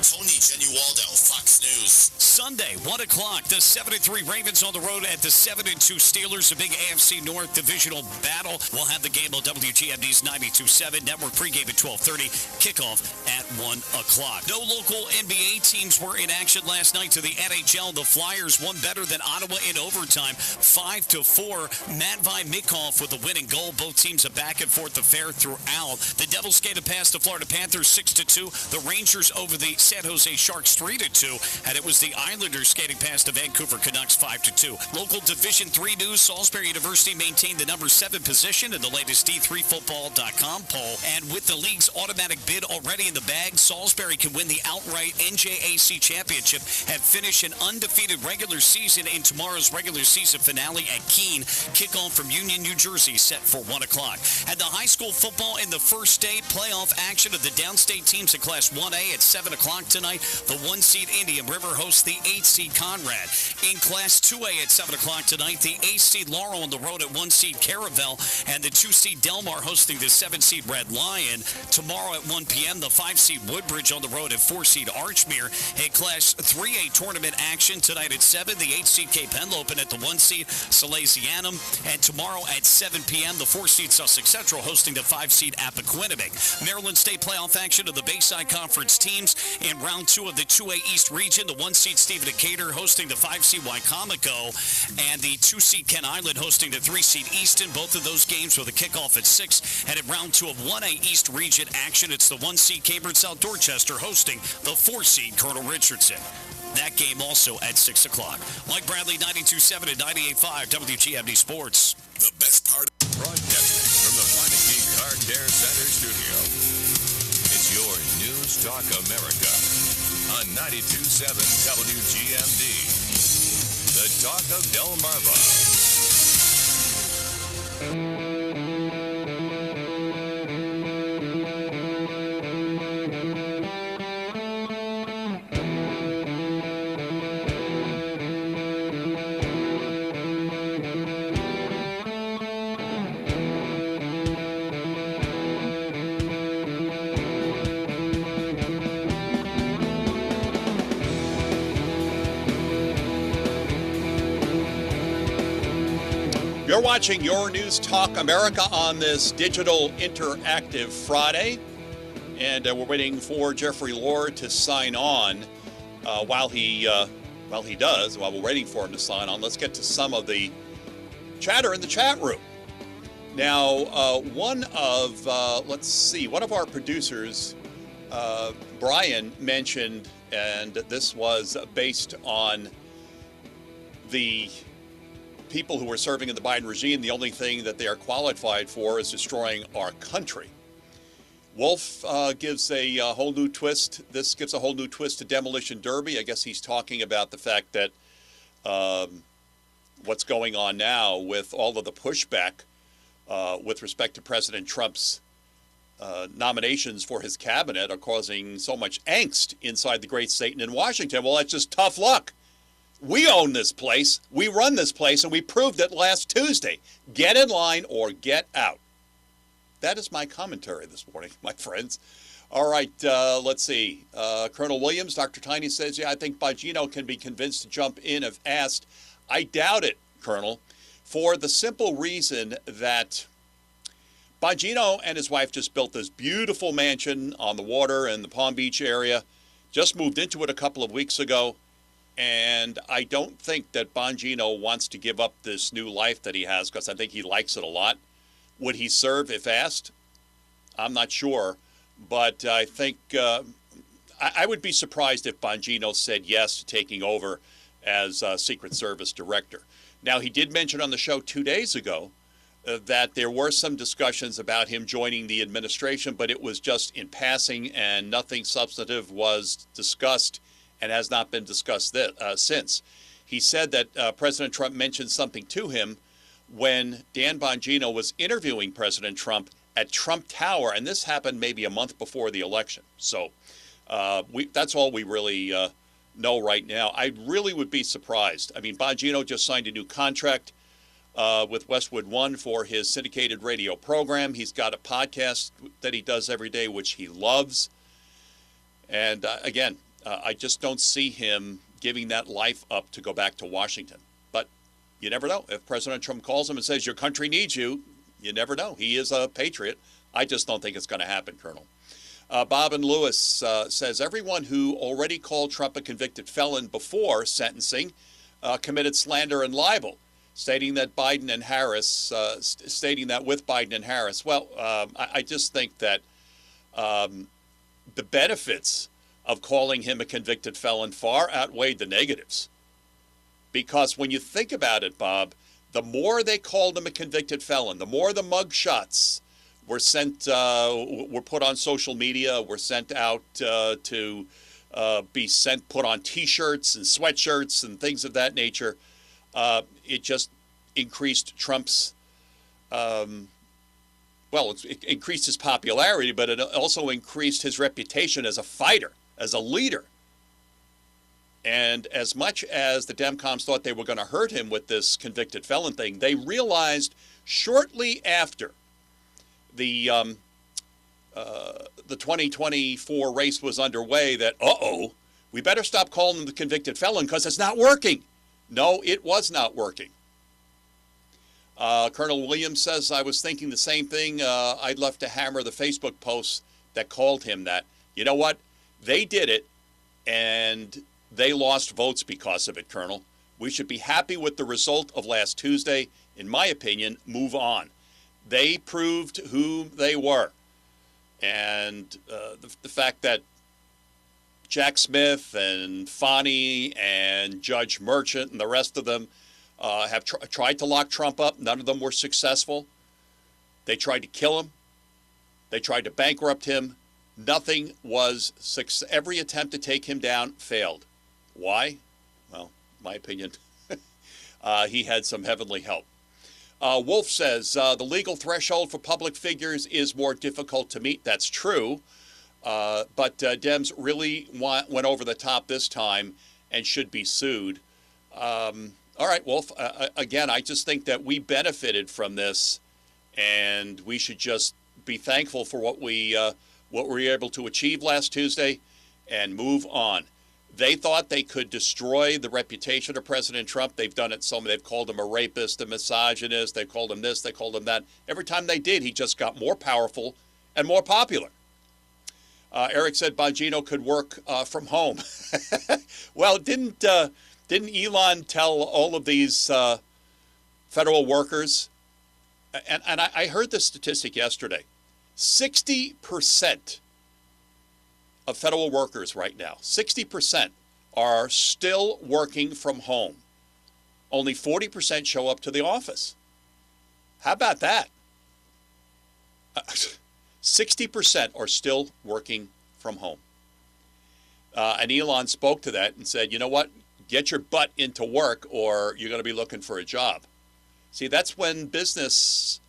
Tony Ginaldo, Fox News. Sunday, 1 o'clock, the 7-3 Ravens on the road at the 7-2 Steelers, a big AFC North divisional battle. We'll have the game on WGMD's 92.7 network pregame at 12:30, kickoff at 1 o'clock. No local NBA teams were in action last night to the NHL. The Flyers won better than Ottawa in overtime, 5-4. Matvei Mikov with the winning goal. Both teams a back and forth affair throughout. The Devils skated past the Florida Panthers 6-2. The Rangers over the San Jose Sharks 3-2. And it was the Islanders skating past the Vancouver Canucks 5-2. Local Division 3 news, Salisbury University maintained the number 7 position in the latest D3Football.com poll. And with the league's automatic bid already in the bag, Salisbury can win the outright NJAC championship and finish an undefeated regular season in tomorrow's regular season finale at Keene. Kickoff from Union, New Jersey, set for 1 o'clock. And the high school football in the first day playoff action of the downstate teams in Class 1A at 7 o'clock tonight. The 1-seed Indian River hosts the 8-seed Conrad. In Class 2A at 7 o'clock tonight, the 8-seed Laurel on the road at 1-seed Caravel, and the 2-seed Delmar hosting the 7-seed Red Lion. Tomorrow at 1 p.m., the 5-seed Woodbridge on the road at 4-seed Archmere. A Class 3A tournament action tonight at 7, the 8-seed Cape Henlopen at the 1-seed Salesianum. And tomorrow at 7 p.m., the 4-seed Sussex Central hosting the 5-seed Appoquinimink. Maryland State playoff action of the Bayside Conference teams in round 2 of the 2A East region. The 1-seed Stephen Decatur hosting the 5-seed Wicomico, and the 2-seed Kent Island hosting the 3-seed Easton. Both of those games with a kickoff at 6. And in round 2 of 1A East region action, it's the 1-seed Cambridge South South Dorchester hosting the 4-seed Colonel Richardson. That game also at 6 o'clock. Mike Bradley, 92.7 and 98.5 WGMD Sports. The best part broadcasting from the Meineke Car Care Center studio. It's your News Talk America on 92.7 WGMD. The Talk of Delmarva. You're watching Your News Talk America on this digital interactive Friday, and we're waiting for Jeffrey Lord to sign on. While we're waiting for him to sign on, let's get to some of the chatter in the chat room. Now, one of our producers, Brian, mentioned, and this was based on the people who are serving in the Biden regime, the only thing that they are qualified for is destroying our country. Wolf gives a whole new twist. This gives a whole new twist to Demolition Derby. I guess he's talking about the fact that what's going on now with all of the pushback with respect to President Trump's nominations for his cabinet are causing so much angst inside the great state and in Washington. Well, that's just tough luck. We own this place, we run this place, and we proved it last Tuesday. Get in line or get out. That is my commentary this morning, my friends. All right, let's see. Colonel Williams, Dr. Tiny says, yeah, I think Bongino can be convinced to jump in if asked. I doubt it, Colonel, for the simple reason that Bongino and his wife just built this beautiful mansion on the water in the Palm Beach area, just moved into it a couple of weeks ago. And I don't think that Bongino wants to give up this new life that he has because I think he likes it a lot. Would he serve if asked? I'm not sure. But I think I would be surprised if Bongino said yes to taking over as Secret Service director. Now, he did mention on the show 2 days ago that there were some discussions about him joining the administration, but it was just in passing and nothing substantive was discussed and has not been discussed since. He said that President Trump mentioned something to him when Dan Bongino was interviewing President Trump at Trump Tower, and this happened maybe a month before the election. So that's all we really know right now. I really would be surprised. I mean, Bongino just signed a new contract with Westwood One for his syndicated radio program. He's got a podcast that he does every day, which he loves. And again, I just don't see him giving that life up to go back to Washington. But you never know. If President Trump calls him and says, your country needs you, you never know. He is a patriot. I just don't think it's going to happen, Colonel. Bob in Lewes says, everyone who already called Trump a convicted felon before sentencing committed slander and libel, stating that with Biden and Harris. Well, I just think that the benefits of calling him a convicted felon far outweighed the negatives. Because when you think about it, Bob, the more they called him a convicted felon, the more the mug shots were put on social media, were sent out to put on T-shirts and sweatshirts and things of that nature. It just increased Trump's, it increased his popularity, but it also increased his reputation as a fighter, as a leader. And as much as the Demcoms thought they were going to hurt him with this convicted felon thing, they realized shortly after the 2024 race was underway that, we better stop calling him the convicted felon because it's not working. No, it was not working. Colonel Williams says, I was thinking the same thing. I'd love to hammer the Facebook posts that called him that. You know what? They did it, and they lost votes because of it, Colonel. We should be happy with the result of last Tuesday. In my opinion, move on. They proved who they were. And the fact that Jack Smith and Fani and Judge Merchant and the rest of them have tried to lock Trump up. None of them were successful. They tried to kill him. They tried to bankrupt him. Nothing was success. Every attempt to take him down failed. Why? Well, my opinion, he had some heavenly help. Wolf says, the legal threshold for public figures is more difficult to meet. That's true. But Dems really went over the top this time and should be sued. All right, Wolf. Again, I just think that we benefited from this, and we should just be thankful for what we were able to achieve last Tuesday and move on. They thought they could destroy the reputation of President Trump. They've done it they've called him a rapist, a misogynist. They called him this, they called him that. Every time they did, he just got more powerful and more popular. Eric said Bongino could work from home. Well, didn't Elon tell all of these federal workers, and I heard this statistic yesterday, 60% of federal workers right now, 60% are still working from home. Only 40% show up to the office. How about that? 60% are still working from home. And Elon spoke to that and said, you know what? Get your butt into work or you're going to be looking for a job. See, that's when business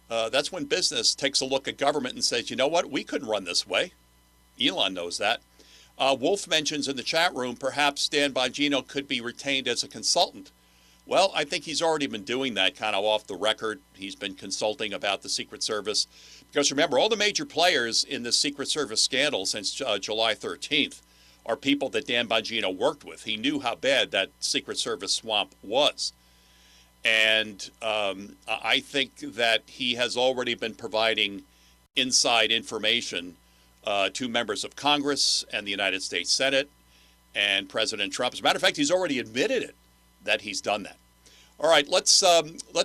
takes a look at government and says, you know what? We couldn't run this way. Elon knows that. Wolf mentions in the chat room, perhaps Dan Bongino could be retained as a consultant. Well, I think he's already been doing that kind of off the record. He's been consulting about the Secret Service. Because remember, all the major players in the Secret Service scandal since July 13th are people that Dan Bongino worked with. He knew how bad that Secret Service swamp was. And I think that he has already been providing inside information to members of Congress and the United States Senate and President Trump. As a matter of fact, he's already admitted it, that he's done that. All right, let's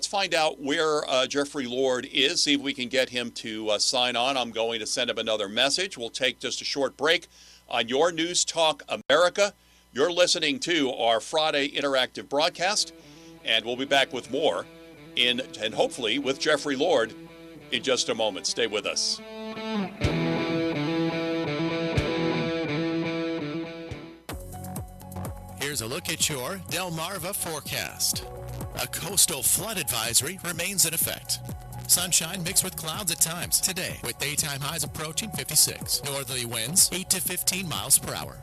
find out where Jeffrey Lord is, see if we can get him to sign on. I'm going to send him another message. We'll take just a short break on your News Talk America. You're listening to our Friday interactive broadcast, and we'll be back with more and hopefully with Jeffrey Lord in just a moment. Stay with us. Here's a look at your Delmarva forecast. A coastal flood advisory remains in effect. Sunshine mixed with clouds at times today, with daytime highs approaching 56. Northerly winds 8 to 15 miles per hour.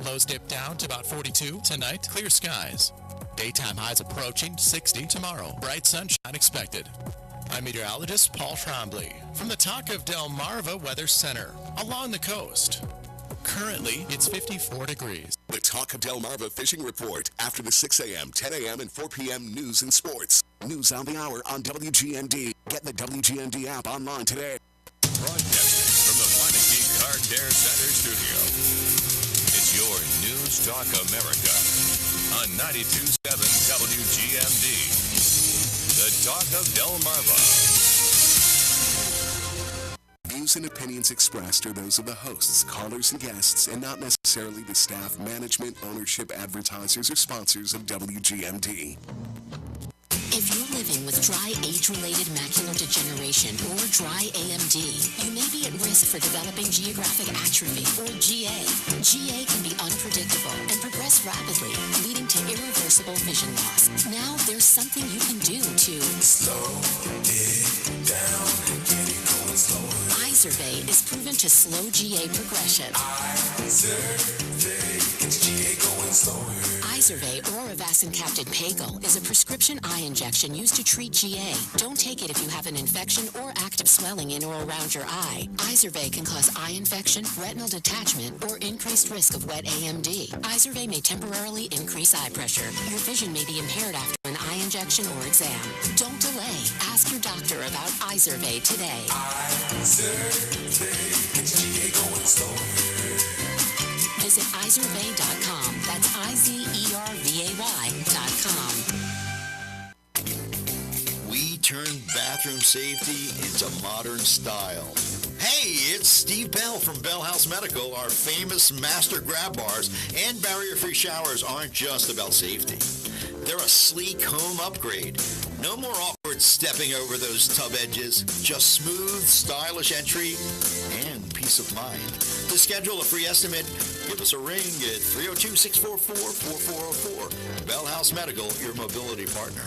Lows dip down to about 42 tonight. Clear skies. Daytime highs approaching 60 tomorrow. Bright sunshine expected. I'm meteorologist Paul Trombley from the Talk of Delmarva Weather Center along the coast. Currently, it's 54 degrees. The Talk of Delmarva Fishing Report after the 6 a.m., 10 a.m., and 4 p.m. news and sports. News on the hour on WGMD. Get the WGMD app online today. Broadcasting from the Lincicome Car Care Center studio. It's your News Talk America on 92.7 WGMD. The Talk of Delmarva. Views and opinions expressed are those of the hosts, callers, and guests, and not necessarily the staff, management, ownership, advertisers, or sponsors of WGMD. If you're living with dry age-related macular degeneration or dry AMD, you may be at risk for developing geographic atrophy or GA. GA can be unpredictable and progress rapidly, leading to irreversible vision loss. Now there's something you can do to slow it down and get it going slower. Izervay is proven to slow GA progression. Izervay gets GA going slower. Izervay or avacincaptad pagel is a prescription eye injection used to treat GA. Don't take it if you have an infection or active swelling in or around your eye. Izervay can cause eye infection, retinal detachment, or increased risk of wet AMD. Izervay may temporarily increase eye pressure. Your vision may be impaired after an eye injection or exam. Don't delay. Ask your doctor about Izervay today. Izervay gets GA going slower. Visit Izervay.com. That's IZERVAY.com. We turn bathroom safety into modern style. Hey, Hey, it's Steve Bell from Bell House Medical. Our famous master grab bars and barrier-free showers aren't just about safety. They're a sleek home upgrade. No more awkward stepping over those tub edges. Just smooth, stylish entry and peace of mind. To schedule a free estimate, give us a ring at 302-644-4404. Bell House Medical, your mobility partner.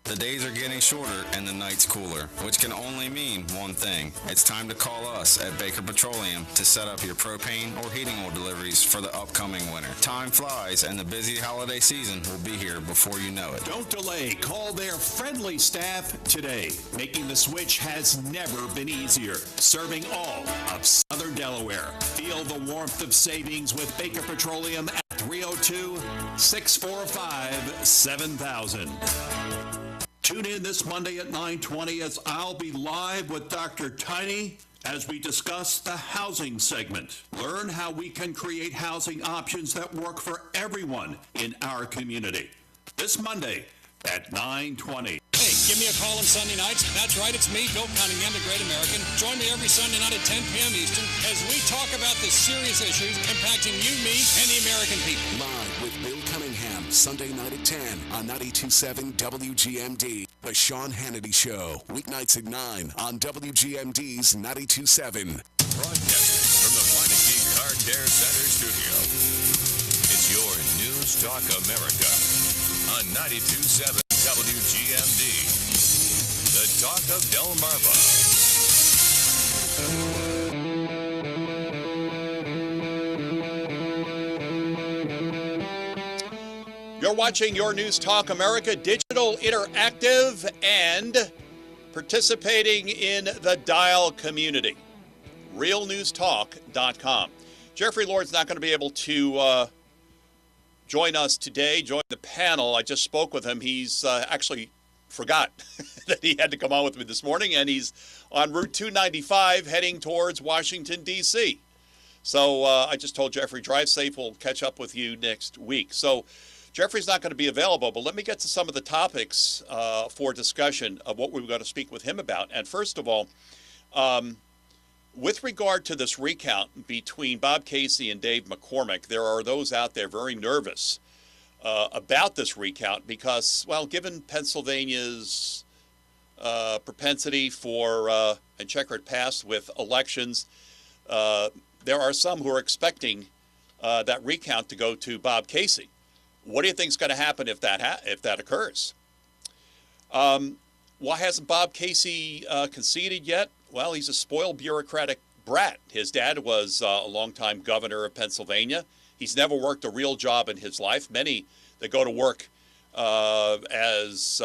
The days are getting shorter and the nights cooler, which can only mean one thing. It's time to call us at Baker Petroleum to set up your propane or heating oil deliveries for the upcoming winter. Time flies and the busy holiday season will be here before you know it. Don't delay. Call their friendly staff today. Making the switch has never been easier. Serving all of Southern Delaware. Feel the warmth of savings with Baker Petroleum at 302-645-7000. Tune in this Monday at 9:20 as I'll be live with Dr. Tiny as we discuss the housing segment. Learn how we can create housing options that work for everyone in our community. This Monday at 9:20. Hey, give me a call on Sunday nights. That's right, it's me, Bill Cunningham, the Great American. Join me every Sunday night at 10 p.m. Eastern as we talk about the serious issues impacting you, me, and the American people. Live with Bill Cunningham, Sunday night at 10 on 92.7 WGMD. The Sean Hannity Show, weeknights at 9 on WGMD's 92.7. Broadcasting from the Lincicome Car Care Center studio. It's your News Talk America on 92.7 WGMD. The Talk of Delmarva. You're watching Your News Talk America, digital, interactive, and participating in the Dial community. RealNewsTalk.com. Jeffrey Lord's not going to be able to join us today, join the panel. I just spoke with him. He's actually forgot that he had to come on with me this morning, and he's on Route 295 heading towards Washington, D.C. So I just told Jeffrey, drive safe. We'll catch up with you next week. So Jeffrey's not going to be available, but let me get to some of the topics for discussion of what we're going to speak with him about. And first of all, with regard to this recount between Bob Casey and Dave McCormick, there are those out there very nervous about this recount because, well, given Pennsylvania's propensity for and checkered past with elections, there are some who are expecting that recount to go to Bob Casey. What do you think is going to happen if that occurs? Why hasn't Bob Casey conceded yet? Well, he's a spoiled bureaucratic brat. His dad was a longtime governor of Pennsylvania. He's never worked a real job in his life. Many that go to work as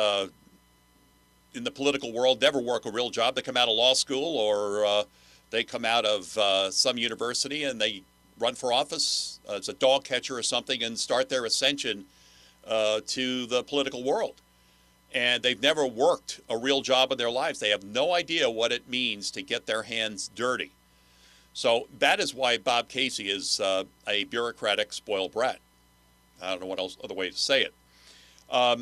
in the political world never work a real job. They come out of law school or they come out of some university and they run for office as a dog catcher or something and start their ascension to the political world. And they've never worked a real job in their lives. They have no idea what it means to get their hands dirty. So that is why Bob Casey is a bureaucratic spoiled brat. I don't know what other way to say it. I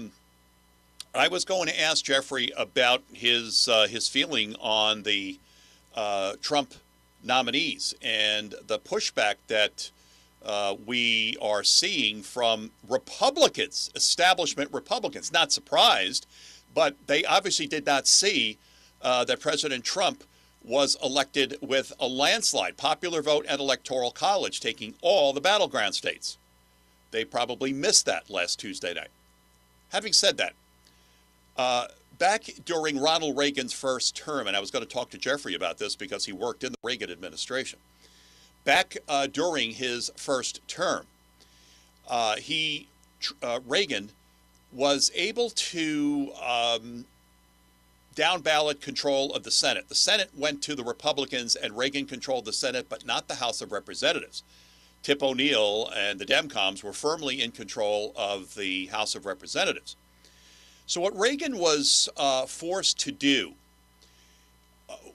was going to ask Jeffrey about his feeling on the Trump nominees and the pushback that we are seeing from Republicans, establishment Republicans. Not surprised, but they obviously did not see that President Trump was elected with a landslide, popular vote and electoral college, taking all the battleground states. They probably missed that last Tuesday night. Having said that, back during Ronald Reagan's first term, and I was going to talk to Jeffrey about this because he worked in the Reagan administration. Back during his first term, Reagan was able to down ballot control of the Senate. The Senate went to the Republicans and Reagan controlled the Senate, but not the House of Representatives. Tip O'Neill and the Demcoms were firmly in control of the House of Representatives. So what Reagan was forced to do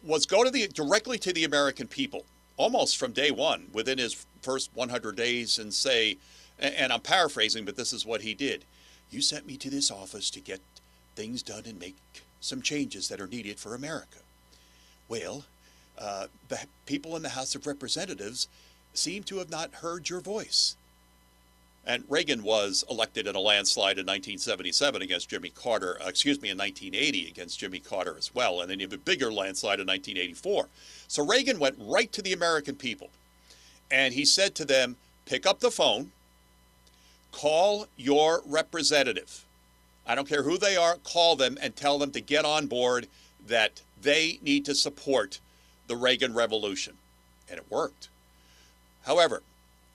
was go to directly to the American people, almost from day one, within his first 100 days, and say, and I'm paraphrasing, but this is what he did. You sent me to this office to get things done and make some changes that are needed for America. Well, the people in the House of Representatives seem to have not heard your voice. And Reagan was elected in a landslide in 1977 against Jimmy Carter, in 1980 against Jimmy Carter as well, and an even bigger landslide in 1984. So Reagan went right to the American people, and he said to them, pick up the phone, call your representative. I don't care who they are, call them and tell them to get on board, that they need to support the Reagan Revolution. And it worked. However,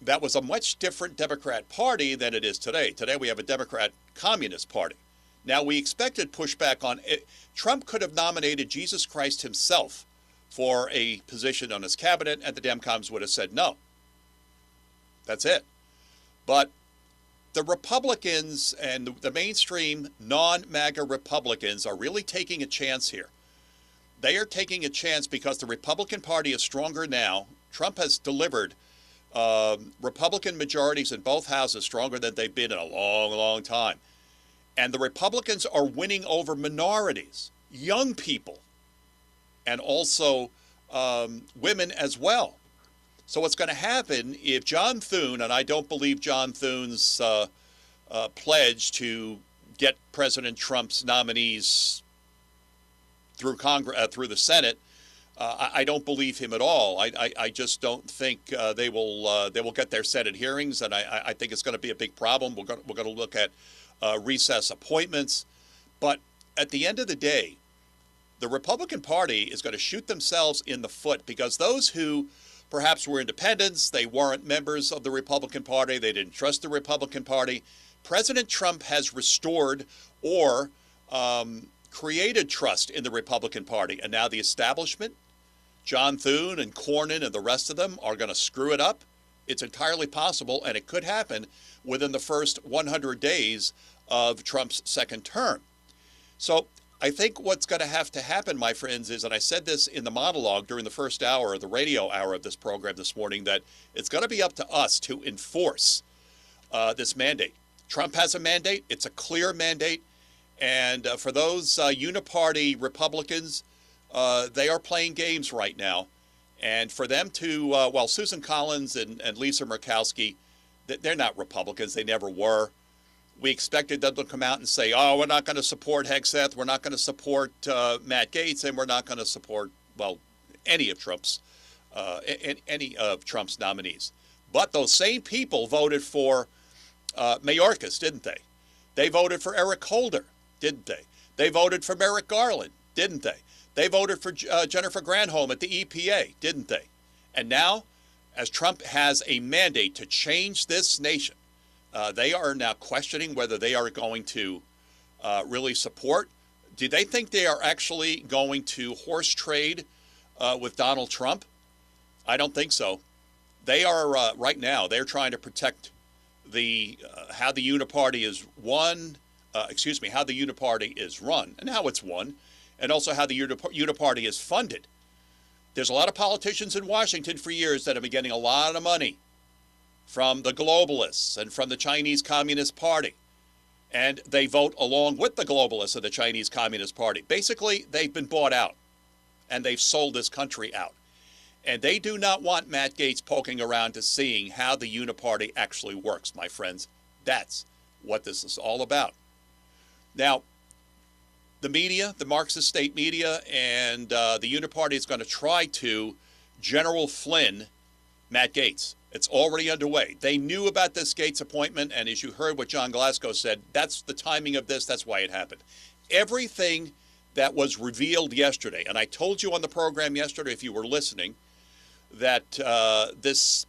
that was a much different Democrat Party than it is today. Today we have a Democrat Communist Party. Now, we expected pushback on it. Trump could have nominated Jesus Christ himself for a position on his cabinet, and the Demcoms would have said no. That's it. But the Republicans and the mainstream non-MAGA Republicans are really taking a chance here. They are taking a chance because the Republican Party is stronger now. Trump has delivered Republican majorities in both houses stronger than they've been in a long, long time. And the Republicans are winning over minorities, young people, and also women as well. So what's going to happen if John Thune, and I don't believe John Thune's pledge to get President Trump's nominees through Congress, through the Senate, I don't believe him at all. I just don't think they will get their Senate hearings, and I think it's going to be a big problem. We're going to look at recess appointments, but at the end of the day, the Republican Party is going to shoot themselves in the foot, because those who perhaps were independents, they weren't members of the Republican Party, they didn't trust the Republican Party. President Trump has restored or created trust in the Republican Party, and now the establishment, John Thune and Cornyn and the rest of them, are going to screw it up. It's entirely possible, and it could happen within the first 100 days of Trump's second term. So I think what's going to have to happen, my friends, is, and I said this in the monologue during the first hour, the radio hour of this program this morning, that it's going to be up to us to enforce this mandate. Trump has a mandate. It's a clear mandate. And for those uniparty Republicans, they are playing games right now. And for them to, Susan Collins and Lisa Murkowski, they're not Republicans. They never were. We expected them to come out and say, oh, we're not going to support Hegseth, we're not going to support Matt Gaetz, and we're not going to support, any of Trump's nominees. But those same people voted for Mayorkas, didn't they? They voted for Eric Holder, didn't they? They voted for Merrick Garland, didn't they? They voted for Jennifer Granholm at the EPA, didn't they? And now, as Trump has a mandate to change this nation, they are now questioning whether they are going to really support. Do they think they are actually going to horse trade with Donald Trump? I don't think so. They are right now, they're trying to protect how the uniparty is won, how the uniparty is run and how it's won, and also how the uniparty is funded. There's a lot of politicians in Washington for years that have been getting a lot of money from the globalists and from the Chinese Communist Party. And they vote along with the globalists of the Chinese Communist Party. Basically, they've been bought out, and they've sold this country out. And they do not want Matt Gaetz poking around to seeing how the uniparty actually works, my friends. That's what this is all about. Now, the media, the Marxist state media, and the uniparty is going to try to General Flynn Matt Gaetz. It's already underway. They knew about this Gaetz appointment, and as you heard what John Glasgow said, that's the timing of this, that's why it happened. Everything that was revealed yesterday, and I told you on the program yesterday, if you were listening, that this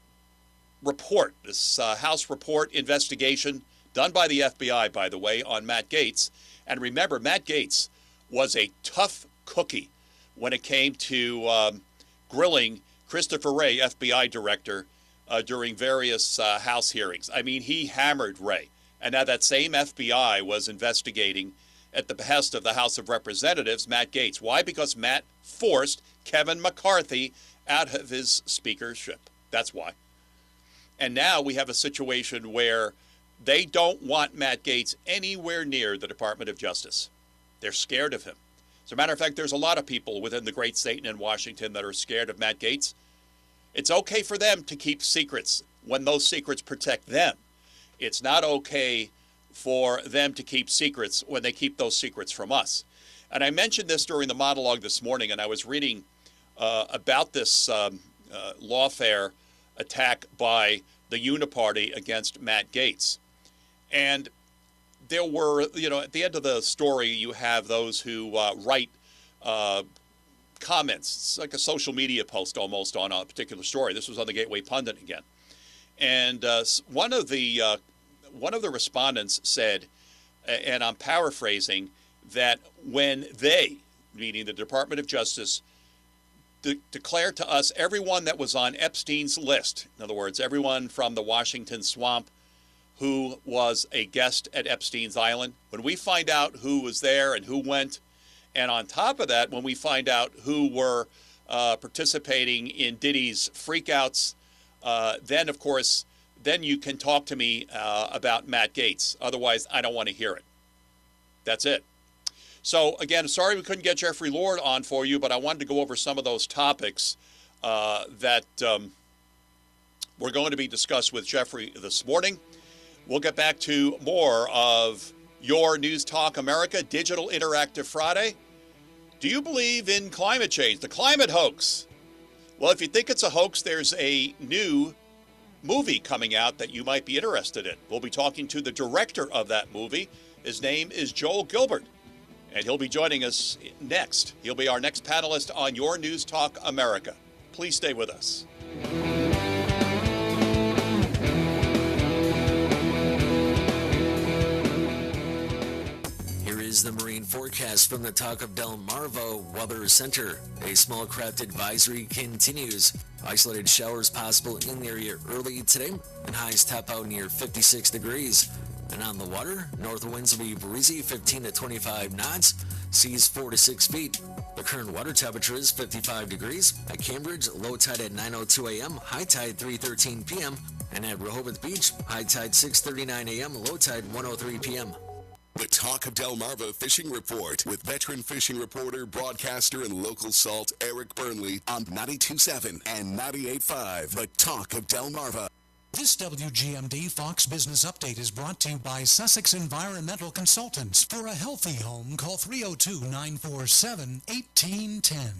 report, this House report investigation done by the FBI, by the way, on Matt Gaetz, and remember, Matt Gaetz was a tough cookie when it came to grilling Christopher Wray, FBI director, during various House hearings. I mean, he hammered Wray. And now that same FBI was investigating, at the behest of the House of Representatives, Matt Gaetz. Why? Because Matt forced Kevin McCarthy out of his speakership. That's why. And now we have a situation where they don't want Matt Gaetz anywhere near the Department of Justice. They're scared of him. As a matter of fact, there's a lot of people within the great state and in Washington that are scared of Matt Gaetz. It's okay for them to keep secrets when those secrets protect them. It's not okay for them to keep secrets when they keep those secrets from us. And I mentioned this during the monologue this morning, and I was reading about this lawfare attack by the Uniparty against Matt Gaetz. And there were, at the end of the story, you have those who write comments. It's like a social media post almost on a particular story. This was on the Gateway Pundit again. And one of the respondents said, and I'm paraphrasing, that when they, meaning the Department of Justice, declared to us everyone that was on Epstein's list, in other words, everyone from the Washington swamp who was a guest at Epstein's Island, when we find out who was there and who went, and on top of that, when we find out who were participating in Diddy's freakouts, then, of course, then you can talk to me about Matt Gaetz. Otherwise, I don't want to hear it. That's it. So, again, sorry we couldn't get Jeffrey Lord on for you, but I wanted to go over some of those topics that were going to be discussed with Jeffrey this morning. We'll get back to more of your News Talk America Digital Interactive Friday. Do you believe in climate change, the climate hoax? Well, if you think it's a hoax, there's a new movie coming out that you might be interested in. We'll be talking to the director of that movie. His name is Joel Gilbert, and he'll be joining us next. He'll be our next panelist on Your News Talk America. Please stay with us. Is the marine forecast from the Talk of Delmarva Weather Center. A small craft advisory continues. Isolated showers possible in the area early today, and highs top out near 56 degrees. And on the water, north winds will be breezy 15 to 25 knots, seas 4 to 6 feet. The current water temperature is 55 degrees. At Cambridge, low tide at 9:02 a.m., high tide 3:13 p.m. And at Rehoboth Beach, high tide 6:39 a.m., low tide 1:03 p.m. The Talk of Delmarva Fishing Report with veteran fishing reporter, broadcaster, and local salt Eric Burnley on 92.7 and 98.5. The Talk of Delmarva. This WGMD Fox Business Update is brought to you by Sussex Environmental Consultants. For a healthy home, call 302-947-1810.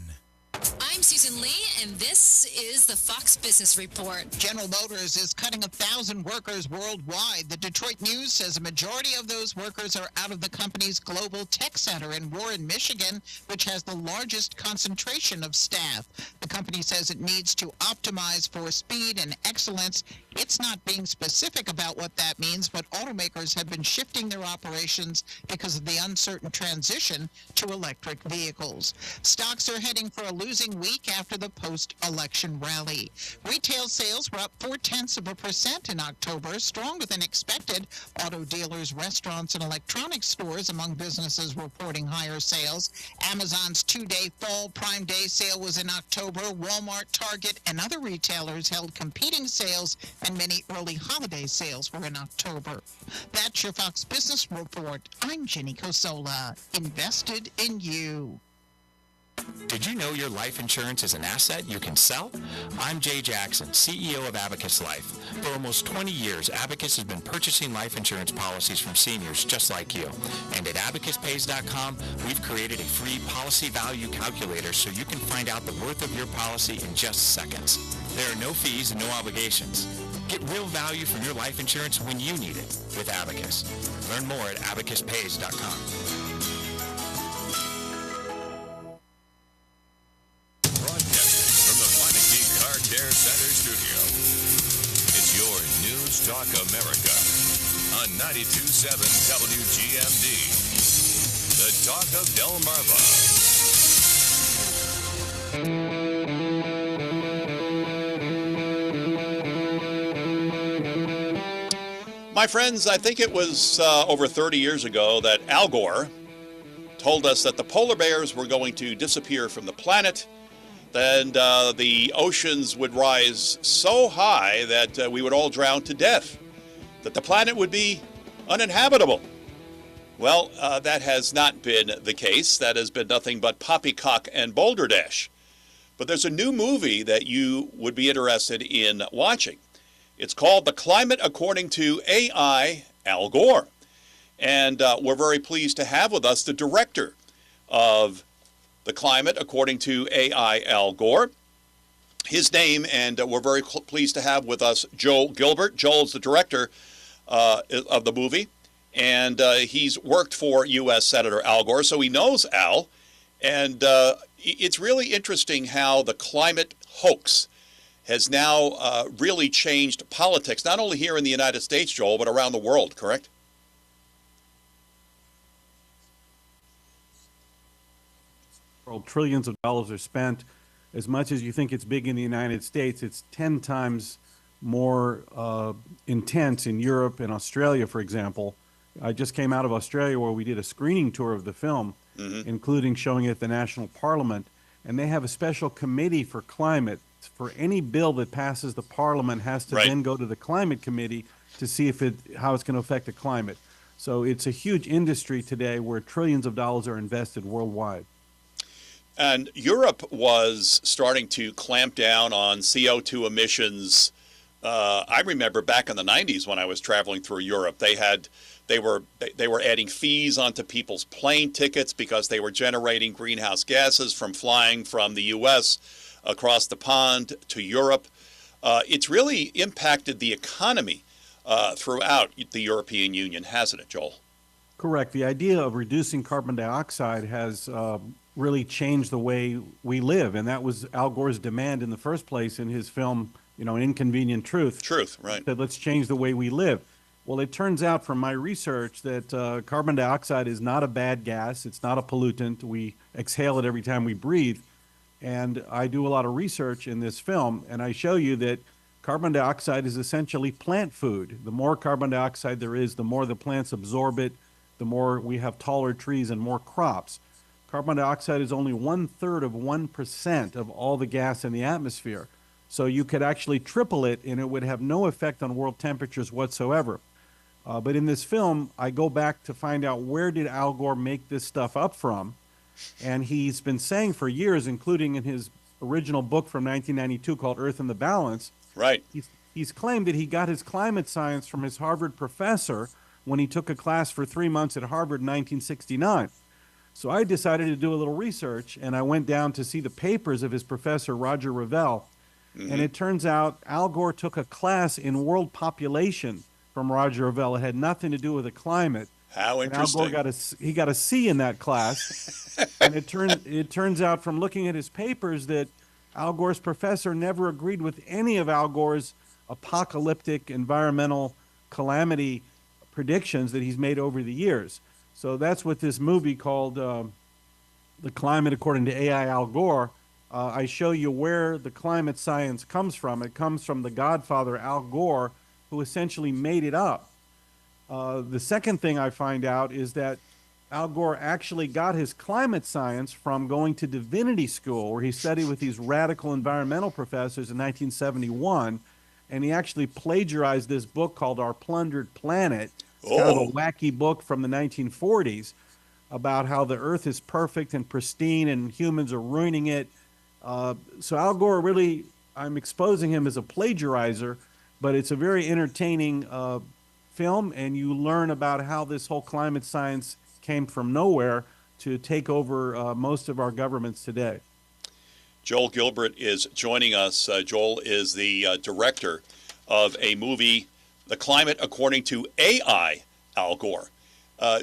I'm Susan Lee, and this is the Fox Business Report. General Motors is cutting 1,000 workers worldwide. The Detroit News says a majority of those workers are out of the company's global tech center in Warren, Michigan, which has the largest concentration of staff. The company says it needs to optimize for speed and excellence. It's not being specific about what that means, but automakers have been shifting their operations because of the uncertain transition to electric vehicles. Stocks are heading for a losing week after the post-election rally. Retail sales were up 0.4% in October, stronger than expected. Auto dealers, restaurants, and electronics stores among businesses reporting higher sales. Amazon's two-day Fall Prime Day sale was in October. Walmart, Target, and other retailers held competing sales, and many early holiday sales were in October. That's your Fox Business Report. I'm Jenny Cosola. Invested in you. Did you know your life insurance is an asset you can sell? I'm Jay Jackson, CEO of Abacus Life. For almost 20 years, Abacus has been purchasing life insurance policies from seniors just like you. And at abacuspays.com, we've created a free policy value calculator so you can find out the worth of your policy in just seconds. There are no fees and no obligations. Get real value from your life insurance when you need it with Abacus. Learn more at abacuspays.com. Care Center Studio. It's your News Talk America on 92.7 WGMD. The Talk of Delmarva. My friends, I think it was over 30 years ago that Al Gore told us that the polar bears were going to disappear from the planet. And the oceans would rise so high that we would all drown to death, that the planet would be uninhabitable. Well, that has not been the case. That has been nothing but poppycock and boulder dash. But there's a new movie that you would be interested in watching. It's called The Climate According to AI, Al Gore. And we're very pleased to have with us the director of The Climate According to AI, Al Gore. His name, and we're very pleased to have with us Joel Gilbert. Joel is the director of the movie. And he's worked for U.S. Senator Al Gore, so he knows Al. And it's really interesting how the climate hoax has now really changed politics, not only here in the United States, Joel, but around the world, correct? Trillions of dollars are spent. As much as you think it's big in the United States, it's 10 times more intense in Europe and Australia, for example. I just came out of Australia where we did a screening tour of the film, including showing it at the National Parliament. And they have a special committee for climate. For any bill that passes the Parliament has to then go to the Climate Committee to see how it's going to affect the climate. So it's a huge industry today where trillions of dollars are invested worldwide. And Europe was starting to clamp down on CO2 emissions. I remember back in the 90s when I was traveling through Europe, they were adding fees onto people's plane tickets because they were generating greenhouse gases from flying from the U.S. across the pond to Europe. It's really impacted the economy throughout the European Union, hasn't it, Joel? Correct. The idea of reducing carbon dioxide has really changed the way we live, and that was Al Gore's demand in the first place in his film, An Inconvenient Truth. Truth, right. That let's change the way we live. Well, it turns out from my research that carbon dioxide is not a bad gas. It's not a pollutant. We exhale it every time we breathe. And I do a lot of research in this film, and I show you that carbon dioxide is essentially plant food. The more carbon dioxide there is, the more the plants absorb it, the more we have taller trees and more crops. Carbon dioxide is only 1/3 of 1% of all the gas in the atmosphere. So you could actually triple it and it would have no effect on world temperatures whatsoever. But in this film, I go back to find out where did Al Gore make this stuff up from. And he's been saying for years, including in his original book from 1992 called Earth in the Balance. Right. He's claimed that he got his climate science from his Harvard professor when he took a class for 3 months at Harvard in 1969. So I decided to do a little research, and I went down to see the papers of his professor, Roger Revelle. And it turns out Al Gore took a class in world population from Roger Revelle. It had nothing to do with the climate. How interesting. And Al Gore got a C in that class. And it turns out from looking at his papers that Al Gore's professor never agreed with any of Al Gore's apocalyptic environmental calamity predictions that he's made over the years. So that's what this movie called The Climate According to AI, Al Gore. I show you where the climate science comes from. It comes from the godfather, Al Gore, who essentially made it up. The second thing I find out is that Al Gore actually got his climate science from going to divinity school, where he studied with these radical environmental professors in 1971, and he actually plagiarized this book called Our Plundered Planet. It's kind of a wacky book from the 1940s about how the earth is perfect and pristine and humans are ruining it. So Al Gore really, I'm exposing him as a plagiarizer, but it's a very entertaining film, and you learn about how this whole climate science came from nowhere to take over most of our governments today. Joel Gilbert is joining us. Joel is the director of a movie, The Climate According to AI, Al Gore.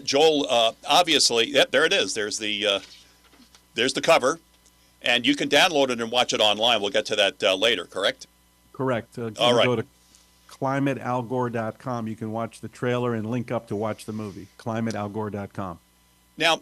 Joel, obviously, there it is. There's the cover, and you can download it and watch it online. We'll get to that later, correct? Correct. All right. Go to climatealgore.com. You can watch the trailer and link up to watch the movie, climatealgore.com. Now,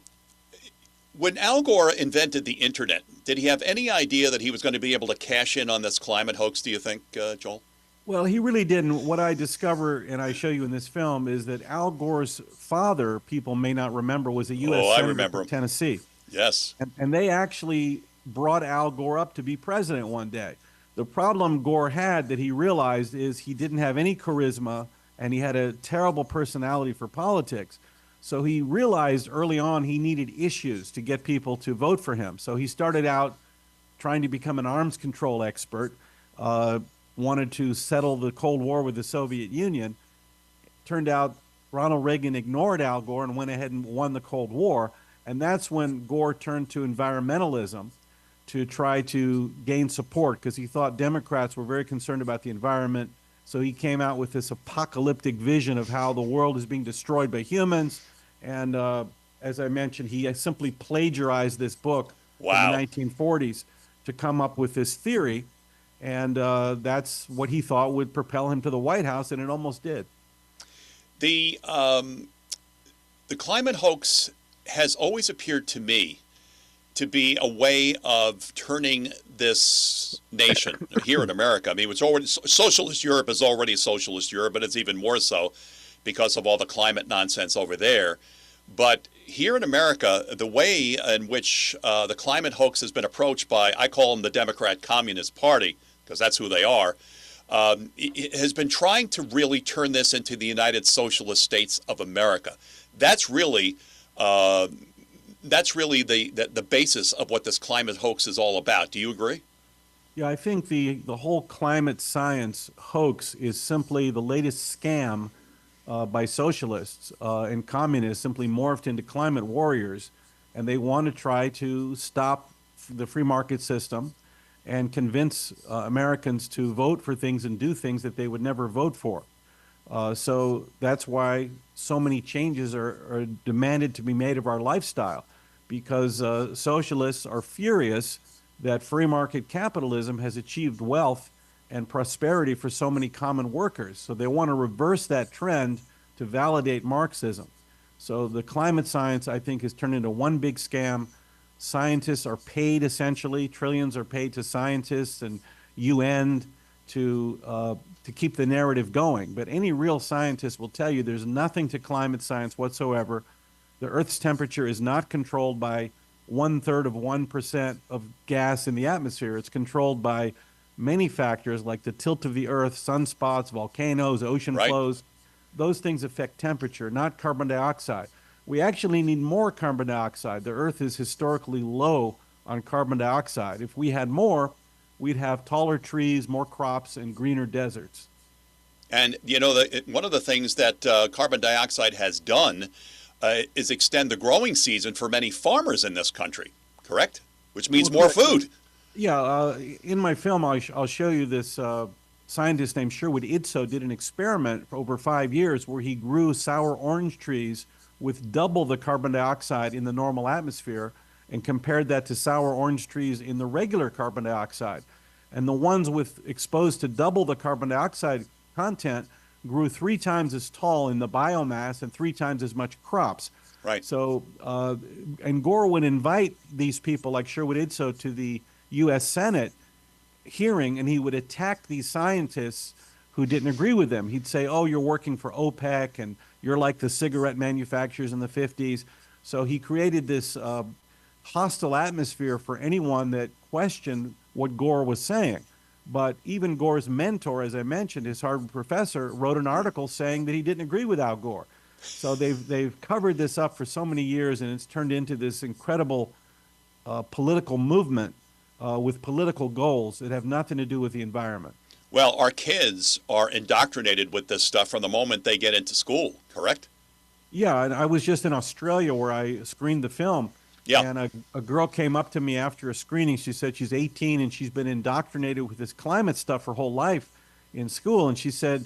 when Al Gore invented the internet, did he have any idea that he was going to be able to cash in on this climate hoax, do you think, Joel? Well, he really didn't. What I discover, and I show you in this film, is that Al Gore's father, people may not remember, was a U.S. Senator from Tennessee. Yes. And they actually brought Al Gore up to be president one day. The problem Gore had that he realized is he didn't have any charisma, and he had a terrible personality for politics. So he realized early on he needed issues to get people to vote for him. So he started out trying to become an arms control expert, wanted to settle the Cold War with the Soviet Union. Turned out Ronald Reagan ignored Al Gore and went ahead and won the Cold War. And that's when Gore turned to environmentalism to try to gain support, because he thought Democrats were very concerned about the environment. So he came out with this apocalyptic vision of how the world is being destroyed by humans. And as I mentioned, he simply plagiarized this book from the 1940s to come up with this theory. And that's what he thought would propel him to the White House, and it almost did. The climate hoax has always appeared to me to be a way of turning this nation here in America. I mean, it's already socialist Europe is already socialist Europe, but it's even more so because of all the climate nonsense over there. But here in America, the way in which the climate hoax has been approached by, I call them the Democrat Communist Party, because that's who they are, it has been trying to really turn this into the United Socialist States of America. That's really the basis of what this climate hoax is all about. Do you agree? Yeah, I think the whole climate science hoax is simply the latest scam by socialists and communists, simply morphed into climate warriors, and they want to try to stop the free market system and convince Americans to vote for things and do things that they would never vote for. So that's why so many changes are demanded to be made of our lifestyle, because socialists are furious that free market capitalism has achieved wealth and prosperity for so many common workers. So they want to reverse that trend to validate Marxism. So the climate science, I think, has turned into one big scam. Scientists are paid, essentially, trillions are paid to scientists and UN to keep the narrative going. But any real scientist will tell you there's nothing to climate science whatsoever. The Earth's temperature is not controlled by 1/3 of 1% of gas in the atmosphere. It's controlled by many factors like the tilt of the Earth, sunspots, volcanoes, ocean flows. Those things affect temperature, not carbon dioxide. We actually need more carbon dioxide. The Earth is historically low on carbon dioxide. If we had more, we'd have taller trees, more crops, and greener deserts. And, you know, one of the things that carbon dioxide has done is extend the growing season for many farmers in this country, correct? Which means more food. Yeah, in my film, I'll show you this scientist named Sherwood Idso did an experiment for over 5 years where he grew sour orange trees with double the carbon dioxide in the normal atmosphere and compared that to sour orange trees in the regular carbon dioxide. And the ones exposed to double the carbon dioxide content grew 3 times as tall in the biomass and 3 times as much crops. Right. So, and Gore would invite these people like Sherwood Idso to the U.S. Senate hearing, and he would attack these scientists who didn't agree with them. He'd say, oh, you're working for OPEC, and you're like the cigarette manufacturers in the 50s. So he created this hostile atmosphere for anyone that questioned what Gore was saying. But even Gore's mentor, as I mentioned, his Harvard professor, wrote an article saying that he didn't agree with Al Gore. So they've covered this up for so many years, and it's turned into this incredible political movement with political goals that have nothing to do with the environment. Well, our kids are indoctrinated with this stuff from the moment they get into school, correct? Yeah, and I was just in Australia where I screened the film. Yeah. And a girl came up to me after a screening. She said she's 18 and she's been indoctrinated with this climate stuff her whole life in school. And she said,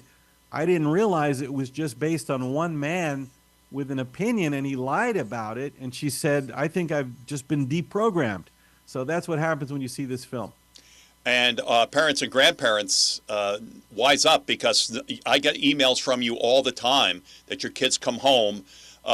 I didn't realize it was just based on one man with an opinion and he lied about it. And she said, I think I've just been deprogrammed. So that's what happens when you see this film. And parents and grandparents, wise up, because I get emails from you all the time that your kids come home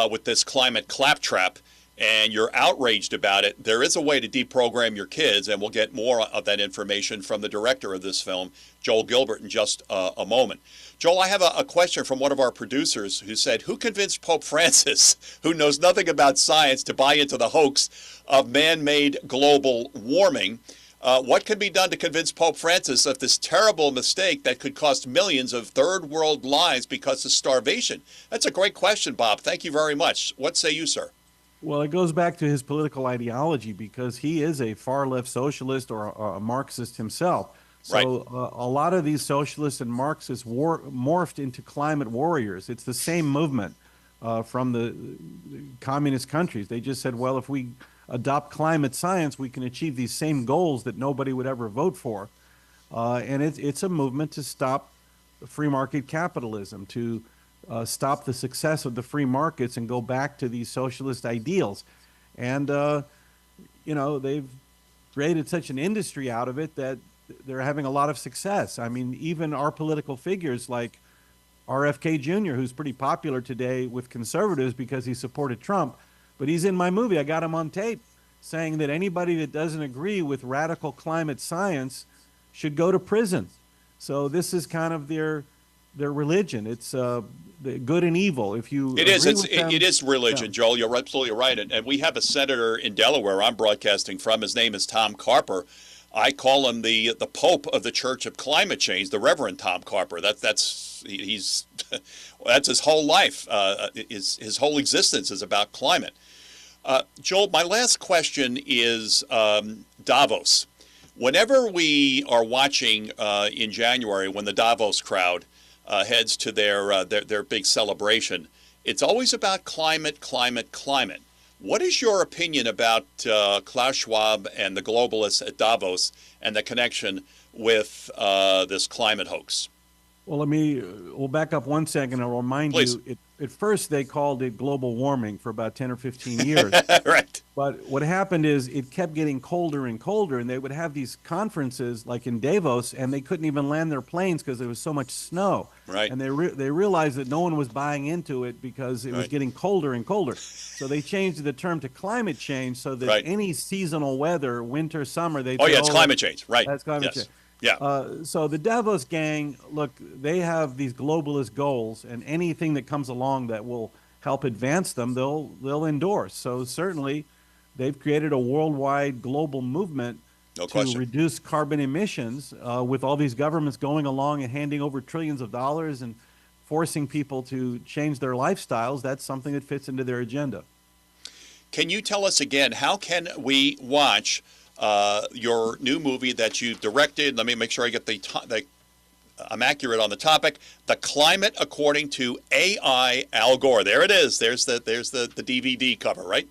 with this climate claptrap and you're outraged about it. There is a way to deprogram your kids, and we'll get more of that information from the director of this film, Joel Gilbert, in just a moment. Joel, I have a question from one of our producers who said, who convinced Pope Francis, who knows nothing about science, to buy into the hoax of man-made global warming? What can be done to convince Pope Francis of this terrible mistake that could cost millions of third world lives because of starvation? That's a great question, Bob. Thank you very much. What say you, sir? Well, it goes back to his political ideology because he is a far left socialist or a Marxist himself. So a lot of these socialists and Marxists morphed into climate warriors. It's the same movement from the communist countries. They just said, well, if we adopt climate science, we can achieve these same goals that nobody would ever vote for. And it's a movement to stop free market capitalism, to stop the success of the free markets and go back to these socialist ideals. And, they've created such an industry out of it that they're having a lot of success. I mean, even our political figures like RFK Jr., who's pretty popular today with conservatives because he supported Trump, but he's in my movie. I got him on tape saying that anybody that doesn't agree with radical climate science should go to prison. So this is kind of their religion. It's the good and evil. If you it is religion, Joel. You're absolutely right. And we have a senator in Delaware I'm broadcasting from. His name is Tom Carper. I call him the Pope of the Church of Climate Change, the Reverend Tom Carper. That's his whole life. His whole existence is about climate. Joel, my last question is Davos. Whenever we are watching in January when the Davos crowd heads to their big celebration, it's always about climate, climate, climate. What is your opinion about Klaus Schwab and the globalists at Davos and the connection with this climate hoax? Well, we'll back up 1 second. I'll remind you, at first they called it global warming for about 10 or 15 years. Right. But what happened is it kept getting colder and colder, and they would have these conferences like in Davos, and they couldn't even land their planes because there was so much snow. Right. And they realized that no one was buying into it because it was getting colder and colder. So they changed the term to climate change so that any seasonal weather, winter, summer, it's climate change. Right. That's climate change. Yeah. So the Davos gang, look, they have these globalist goals, and anything that comes along that will help advance them, they'll endorse. So certainly, they've created a worldwide global movement to reduce carbon emissions. With all these governments going along and handing over trillions of dollars and forcing people to change their lifestyles, that's something that fits into their agenda. Can you tell us again, how can we watch your new movie that you directed? Let me make sure I get I'm accurate on the topic. The Climate According to AI Al Gore. There it is. There's the DVD cover, right?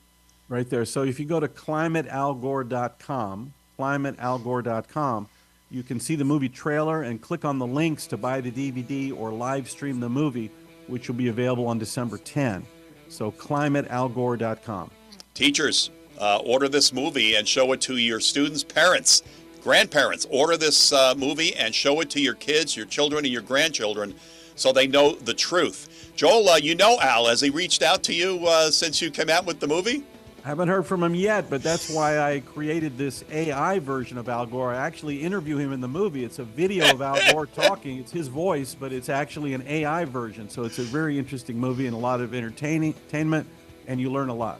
Right there. So if you go to climatealgore.com, you can see the movie trailer and click on the links to buy the DVD or live stream the movie, which will be available on December 10. So climatealgore.com. Teachers, order this movie and show it to your students' parents, grandparents. Order this movie and show it to your kids, your children, and your grandchildren so they know the truth. Joel, you know Al. Has he reached out to you since you came out with the movie? I haven't heard from him yet, but that's why I created this AI version of Al Gore. I actually interview him in the movie. It's a video of Al Gore talking. It's his voice, but it's actually an AI version. So it's a very interesting movie and a lot of entertainment, and you learn a lot.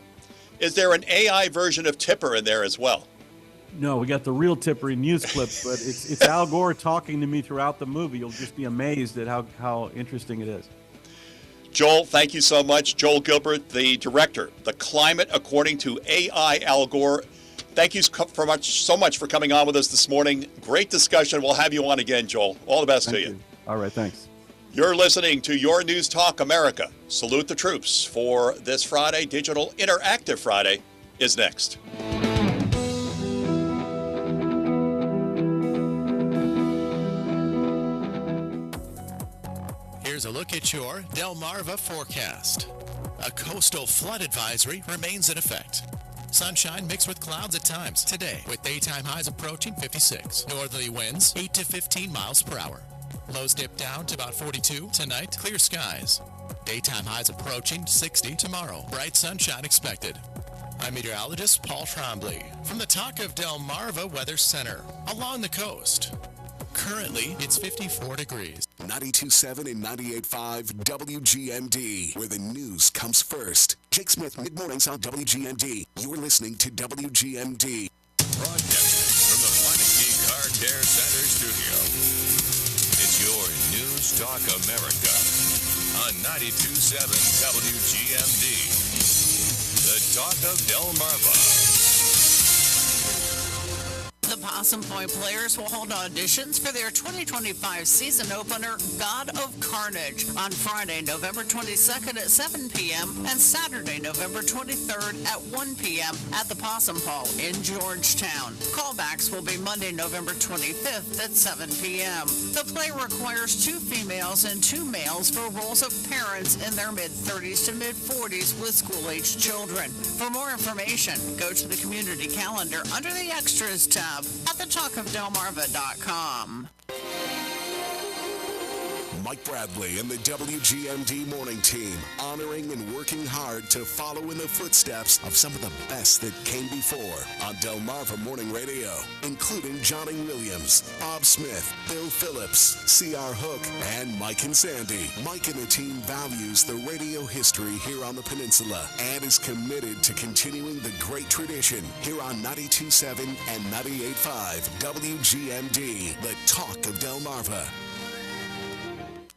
Is there an AI version of Tipper in there as well? No, we got the real Tipper in news clips, but it's Al Gore talking to me throughout the movie. You'll just be amazed at how interesting it is. Joel, thank you so much. Joel Gilbert, the director, The Climate According to AI Al Gore. Thank you so much for coming on with us this morning. Great discussion. We'll have you on again, Joel. All the best to you. All right, thanks. You're listening to Your News Talk America. Salute the troops for this Friday. Digital Interactive Friday is next. Here's a look at your Delmarva forecast. A coastal flood advisory remains in effect. Sunshine mixed with clouds at times today, with daytime highs approaching 56. Northerly winds 8 to 15 miles per hour. Lows dip down to about 42 tonight. Clear skies. Daytime highs approaching 60 tomorrow. Bright sunshine expected. I'm meteorologist Paul Trombley from the Talk of Delmarva Weather Center along the coast. Currently, it's 54 degrees. 92.7 and 98.5 WGMD, where the news comes first. Jake Smith, mid-mornings on WGMD. You're listening to WGMD. Broadcasting from the Dare Center studio. It's your News Talk America on 92.7 WGMD. The Talk of Delmarva. The Possum Point Players will hold auditions for their 2025 season opener, God of Carnage, on Friday, November 22nd at 7 p.m. and Saturday, November 23rd at 1 p.m. at the Possum Hall in Georgetown. Callbacks will be Monday, November 25th at 7 p.m. The play requires 2 females and 2 males for roles of parents in their mid-30s to mid-40s with school-aged children. For more information, go to the community calendar under the Extras tab at thetalkofdelmarva.com. Mike Bradley and the WGMD morning team, honoring and working hard to follow in the footsteps of some of the best that came before on Delmarva Morning Radio, including Johnny Williams, Bob Smith, Bill Phillips, C.R. Hook, and Mike and Sandy. Mike and the team values the radio history here on the peninsula and is committed to continuing the great tradition here on 92.7 and 98.5 WGMD, the talk of Delmarva.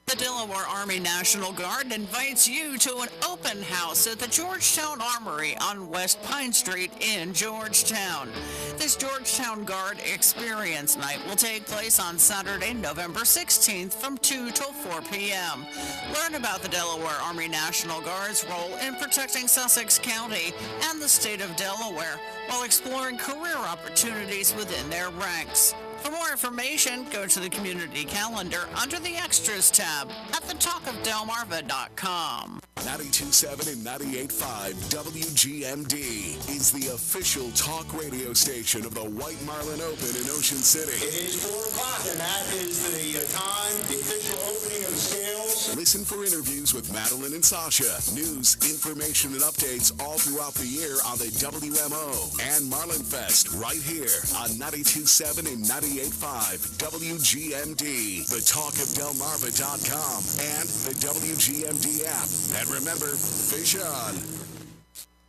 The Delaware Army National Guard invites you to an open house at the Georgetown Armory on West Pine Street in Georgetown. This Georgetown Guard Experience Night will take place on Saturday, November 16th from 2 till 4 p.m. Learn about the Delaware Army National Guard's role in protecting Sussex County and the state of Delaware while exploring career opportunities within their ranks. For more information, go to the community calendar under the Extras tab at thetalkofdelmarva.com. 92.7 and 98.5 WGMD is the official talk radio station of the White Marlin Open in Ocean City. It is 4 o'clock, and that is the time, the official opening of the scales. Listen for interviews with Madeline and Sasha, news, information, and updates all throughout the year on the WMO and Marlin Fest right here on 92.7 and 98.5 WGMD, thetalkofdelmarva.com, and the WGMD app. And remember, fish on.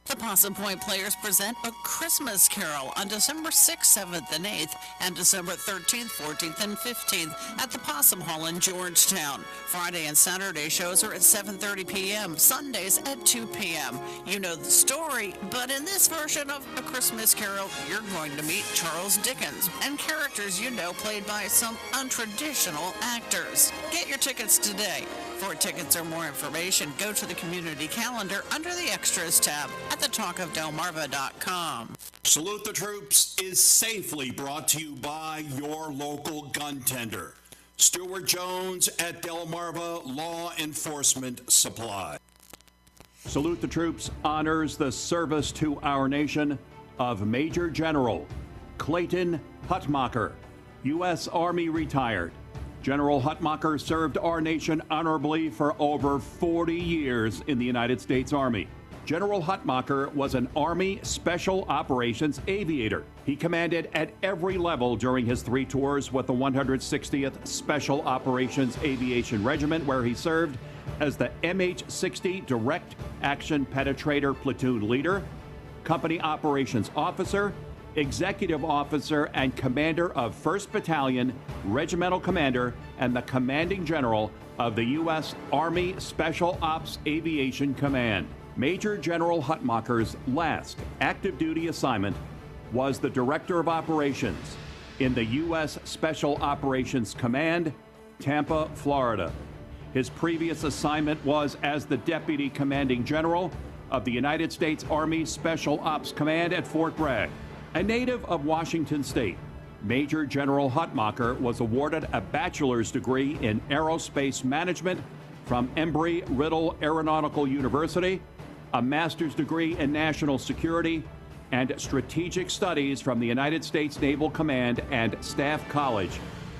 The Possum Point Players present A Christmas Carol on December 6th, 7th, and 8th, and December 13th, 14th, and 15th at the Possum Hall in Georgetown. Friday and Saturday shows are at 7:30 p.m., Sundays at 2 p.m. You know the story, but in this version of A Christmas Carol, you're going to meet Charles Dickens and characters you know played by some untraditional actors. Get your tickets today. For tickets or more information, go to the community calendar under the Extras tab at thetalkofdelmarva.com. Salute the Troops is safely brought to you by your local gun tender, Stuart Jones at Delmarva Law Enforcement Supply. Salute the Troops honors the service to our nation of Major General Clayton Hutmacher, U.S. Army retired. General Hutmacher served our nation honorably for over 40 years in the United States Army. General Hutmacher was an Army Special Operations aviator. He commanded at every level during his 3 tours with the 160th Special Operations Aviation Regiment, where he served as the MH-60 Direct Action Penetrator Platoon Leader, Company Operations Officer, Executive Officer and Commander of 1st Battalion, Regimental Commander, and the Commanding General of the U.S. Army Special Ops Aviation Command. Major General Hutmacher's last active duty assignment was the Director of Operations in the U.S. Special Operations Command, Tampa, Florida. His previous assignment was as the Deputy Commanding General of the United States Army Special Ops Command at Fort Bragg. A native of Washington State, Major General Hutmacher was awarded a bachelor's degree in aerospace management from Embry-Riddle Aeronautical University, a master's degree in national security, and strategic studies from the United States Naval Command and Staff College,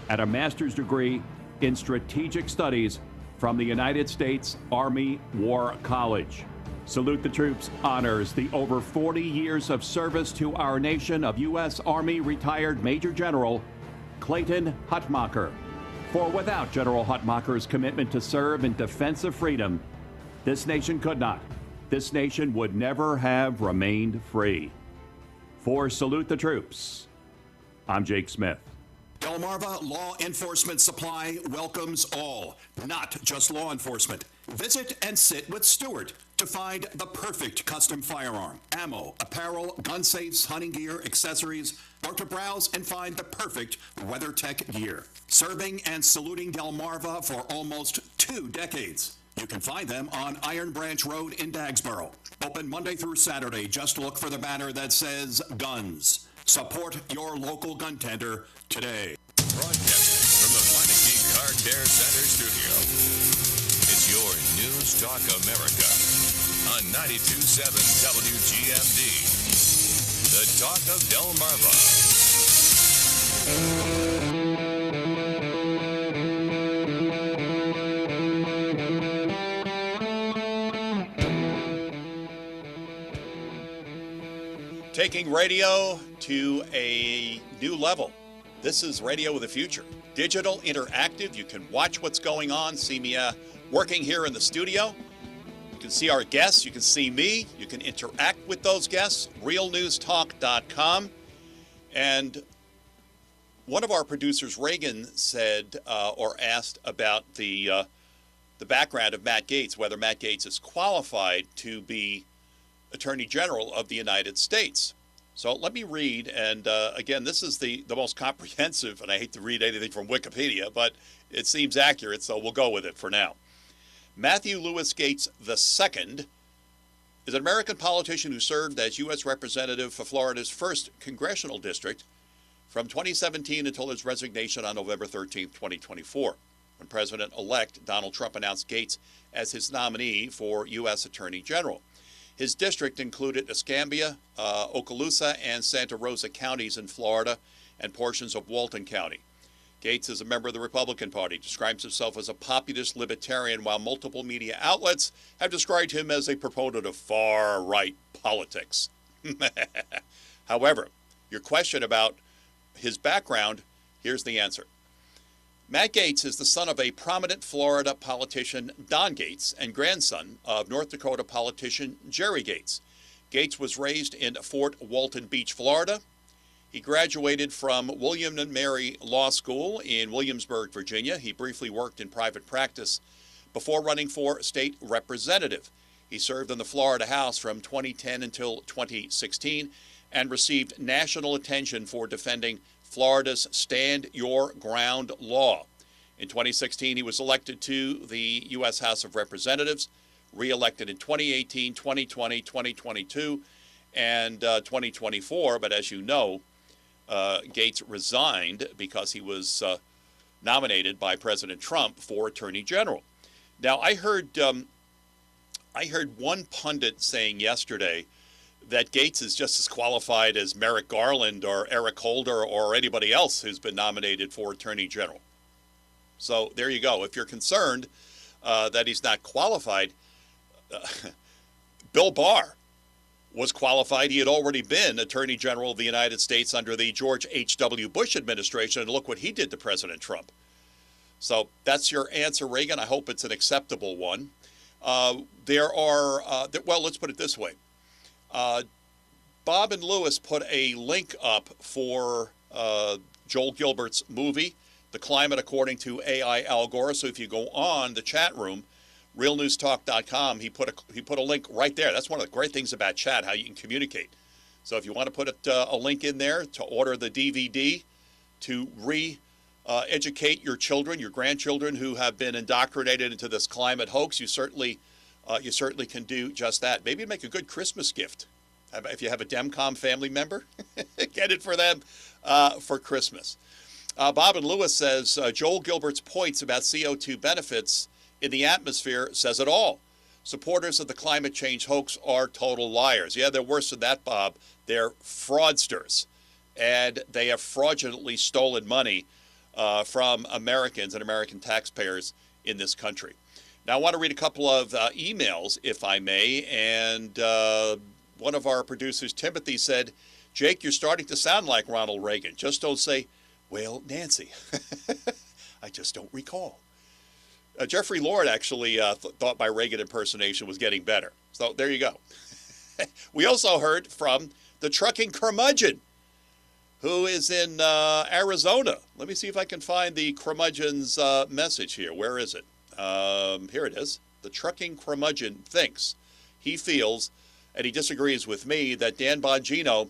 and a master's degree in strategic studies from the United States Army War College. Salute the Troops honors the over 40 years of service to our nation of U.S. Army retired Major General Clayton Hutmacher. For without General Hutmacher's commitment to serve in defense of freedom, this nation could not. This nation would never have remained free. For Salute the Troops, I'm Jake Smith. Delmarva Law Enforcement Supply welcomes all, not just law enforcement. Visit and sit with Stuart to find the perfect custom firearm, ammo, apparel, gun safes, hunting gear, accessories, or to browse and find the perfect WeatherTech gear. Serving and saluting Delmarva for almost 2 decades. You can find them on Iron Branch Road in Dagsboro. Open Monday through Saturday. Just look for the banner that says Guns. Support your local gun tender today. Broadcasting from the Lincicome Car Care Center studio. It's your News Talk America on 92.7 WGMD. The Talk of Delmarva. Taking radio to a new level. This is Radio of the Future. Digital, interactive. You can watch what's going on, see me working here in the studio. You can see our guests. You can see me. You can interact with those guests. realnewstalk.com. And one of our producers, Reagan, said or asked about the background of Matt Gaetz, whether Matt Gaetz is qualified to be Attorney General of the United States. So let me read, and again, this is the most comprehensive, and I hate to read anything from Wikipedia, but it seems accurate, so we'll go with it for now. Matthew Lewis Gaetz II is an American politician who served as U.S. Representative for Florida's 1st Congressional District from 2017 until his resignation on November 13, 2024, when President-elect Donald Trump announced Gaetz as his nominee for U.S. Attorney General. His district included Escambia, Okaloosa, and Santa Rosa counties in Florida and portions of Walton County. Gaetz is a member of the Republican Party, describes himself as a populist libertarian, while multiple media outlets have described him as a proponent of far-right politics. However, your question about his background, here's the answer. Matt Gaetz is the son of a prominent Florida politician, Don Gaetz, and grandson of North Dakota politician Jerry Gaetz. Gaetz was raised in Fort Walton Beach, Florida. He graduated from William and Mary Law School in Williamsburg, Virginia. He briefly worked in private practice before running for state representative. He served in the Florida House from 2010 until 2016 and received national attention for defending Florida's Stand Your Ground law. In 2016, he was elected to the U.S. House of Representatives, re-elected in 2018, 2020, 2022, and 2024. But as you know, Gaetz resigned because he was nominated by President Trump for Attorney General. Now, I heard one pundit saying yesterday that Gaetz is just as qualified as Merrick Garland or Eric Holder or anybody else who's been nominated for Attorney General. So there you go. If you're concerned that he's not qualified, Bill Barr was qualified. He had already been Attorney General of the United States under the George H.W. Bush administration, and look what he did to President Trump. So that's your answer, Reagan. I hope it's an acceptable one. Well, let's put it this way. Bob and Lewes put a link up for Joel Gilbert's movie, The Climate According to AI Al Gore. So if you go on the chat room, realnewstalk.com, he put a link right there. That's one of the great things about chat, how you can communicate. So if you want to put a link in there to order the DVD to educate your children, your grandchildren who have been indoctrinated into this climate hoax, you certainly can do just that. Maybe make a good Christmas gift. If you have a DEMCOM family member, get it for them for Christmas. Bob and Lewis says, Joel Gilbert's points about CO2 benefits in the atmosphere says it all. Supporters of the climate change hoax are total liars. Yeah, they're worse than that, Bob. They're fraudsters. And they have fraudulently stolen money from Americans and American taxpayers in this country. Now, I want to read a couple of emails, if I may. And one of our producers, Timothy, said, Jake, you're starting to sound like Ronald Reagan. Just don't say, well, Nancy. I just don't recall. Jeffrey Lord actually thought my Reagan impersonation was getting better. So there you go. We also heard from the trucking curmudgeon, who is in Arizona. Let me see if I can find the curmudgeon's message here. Where is it? Here it is. The trucking curmudgeon thinks, he feels, and he disagrees with me, that Dan Bongino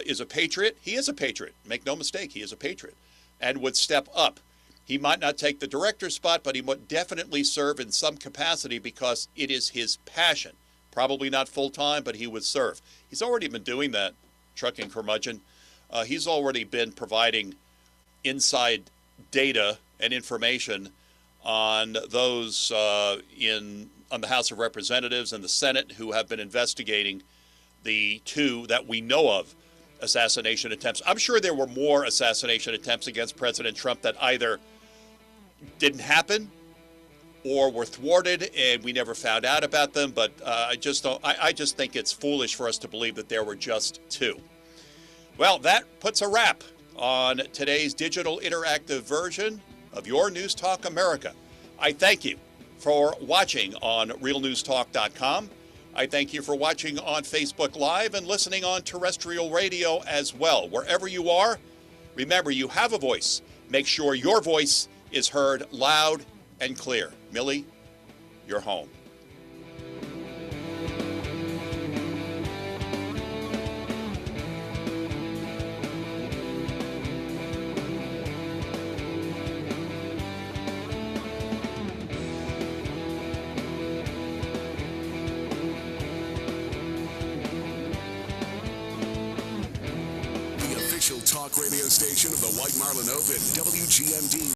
is a patriot. He is a patriot. Make no mistake, he is a patriot, and would step up. He might not take the director's spot, but he would definitely serve in some capacity because it is his passion. Probably not full-time, but he would serve. He's already been doing that, trucking curmudgeon. He's already been providing inside data and information on those on the House of Representatives and the Senate who have been investigating the two that we know of assassination attempts. I'm sure there were more assassination attempts against President Trump that either didn't happen or were thwarted and we never found out about them, but I just think it's foolish for us to believe that there were just two. Well, that puts a wrap on today's digital interactive version of your News Talk America. I thank you for watching on realnewstalk.com. I thank you for watching on Facebook Live and listening on terrestrial radio as well. Wherever you are, remember you have a voice. Make sure your voice is heard loud and clear. Millie, you're home. Talk radio station of the White Marlin Open, WGMD.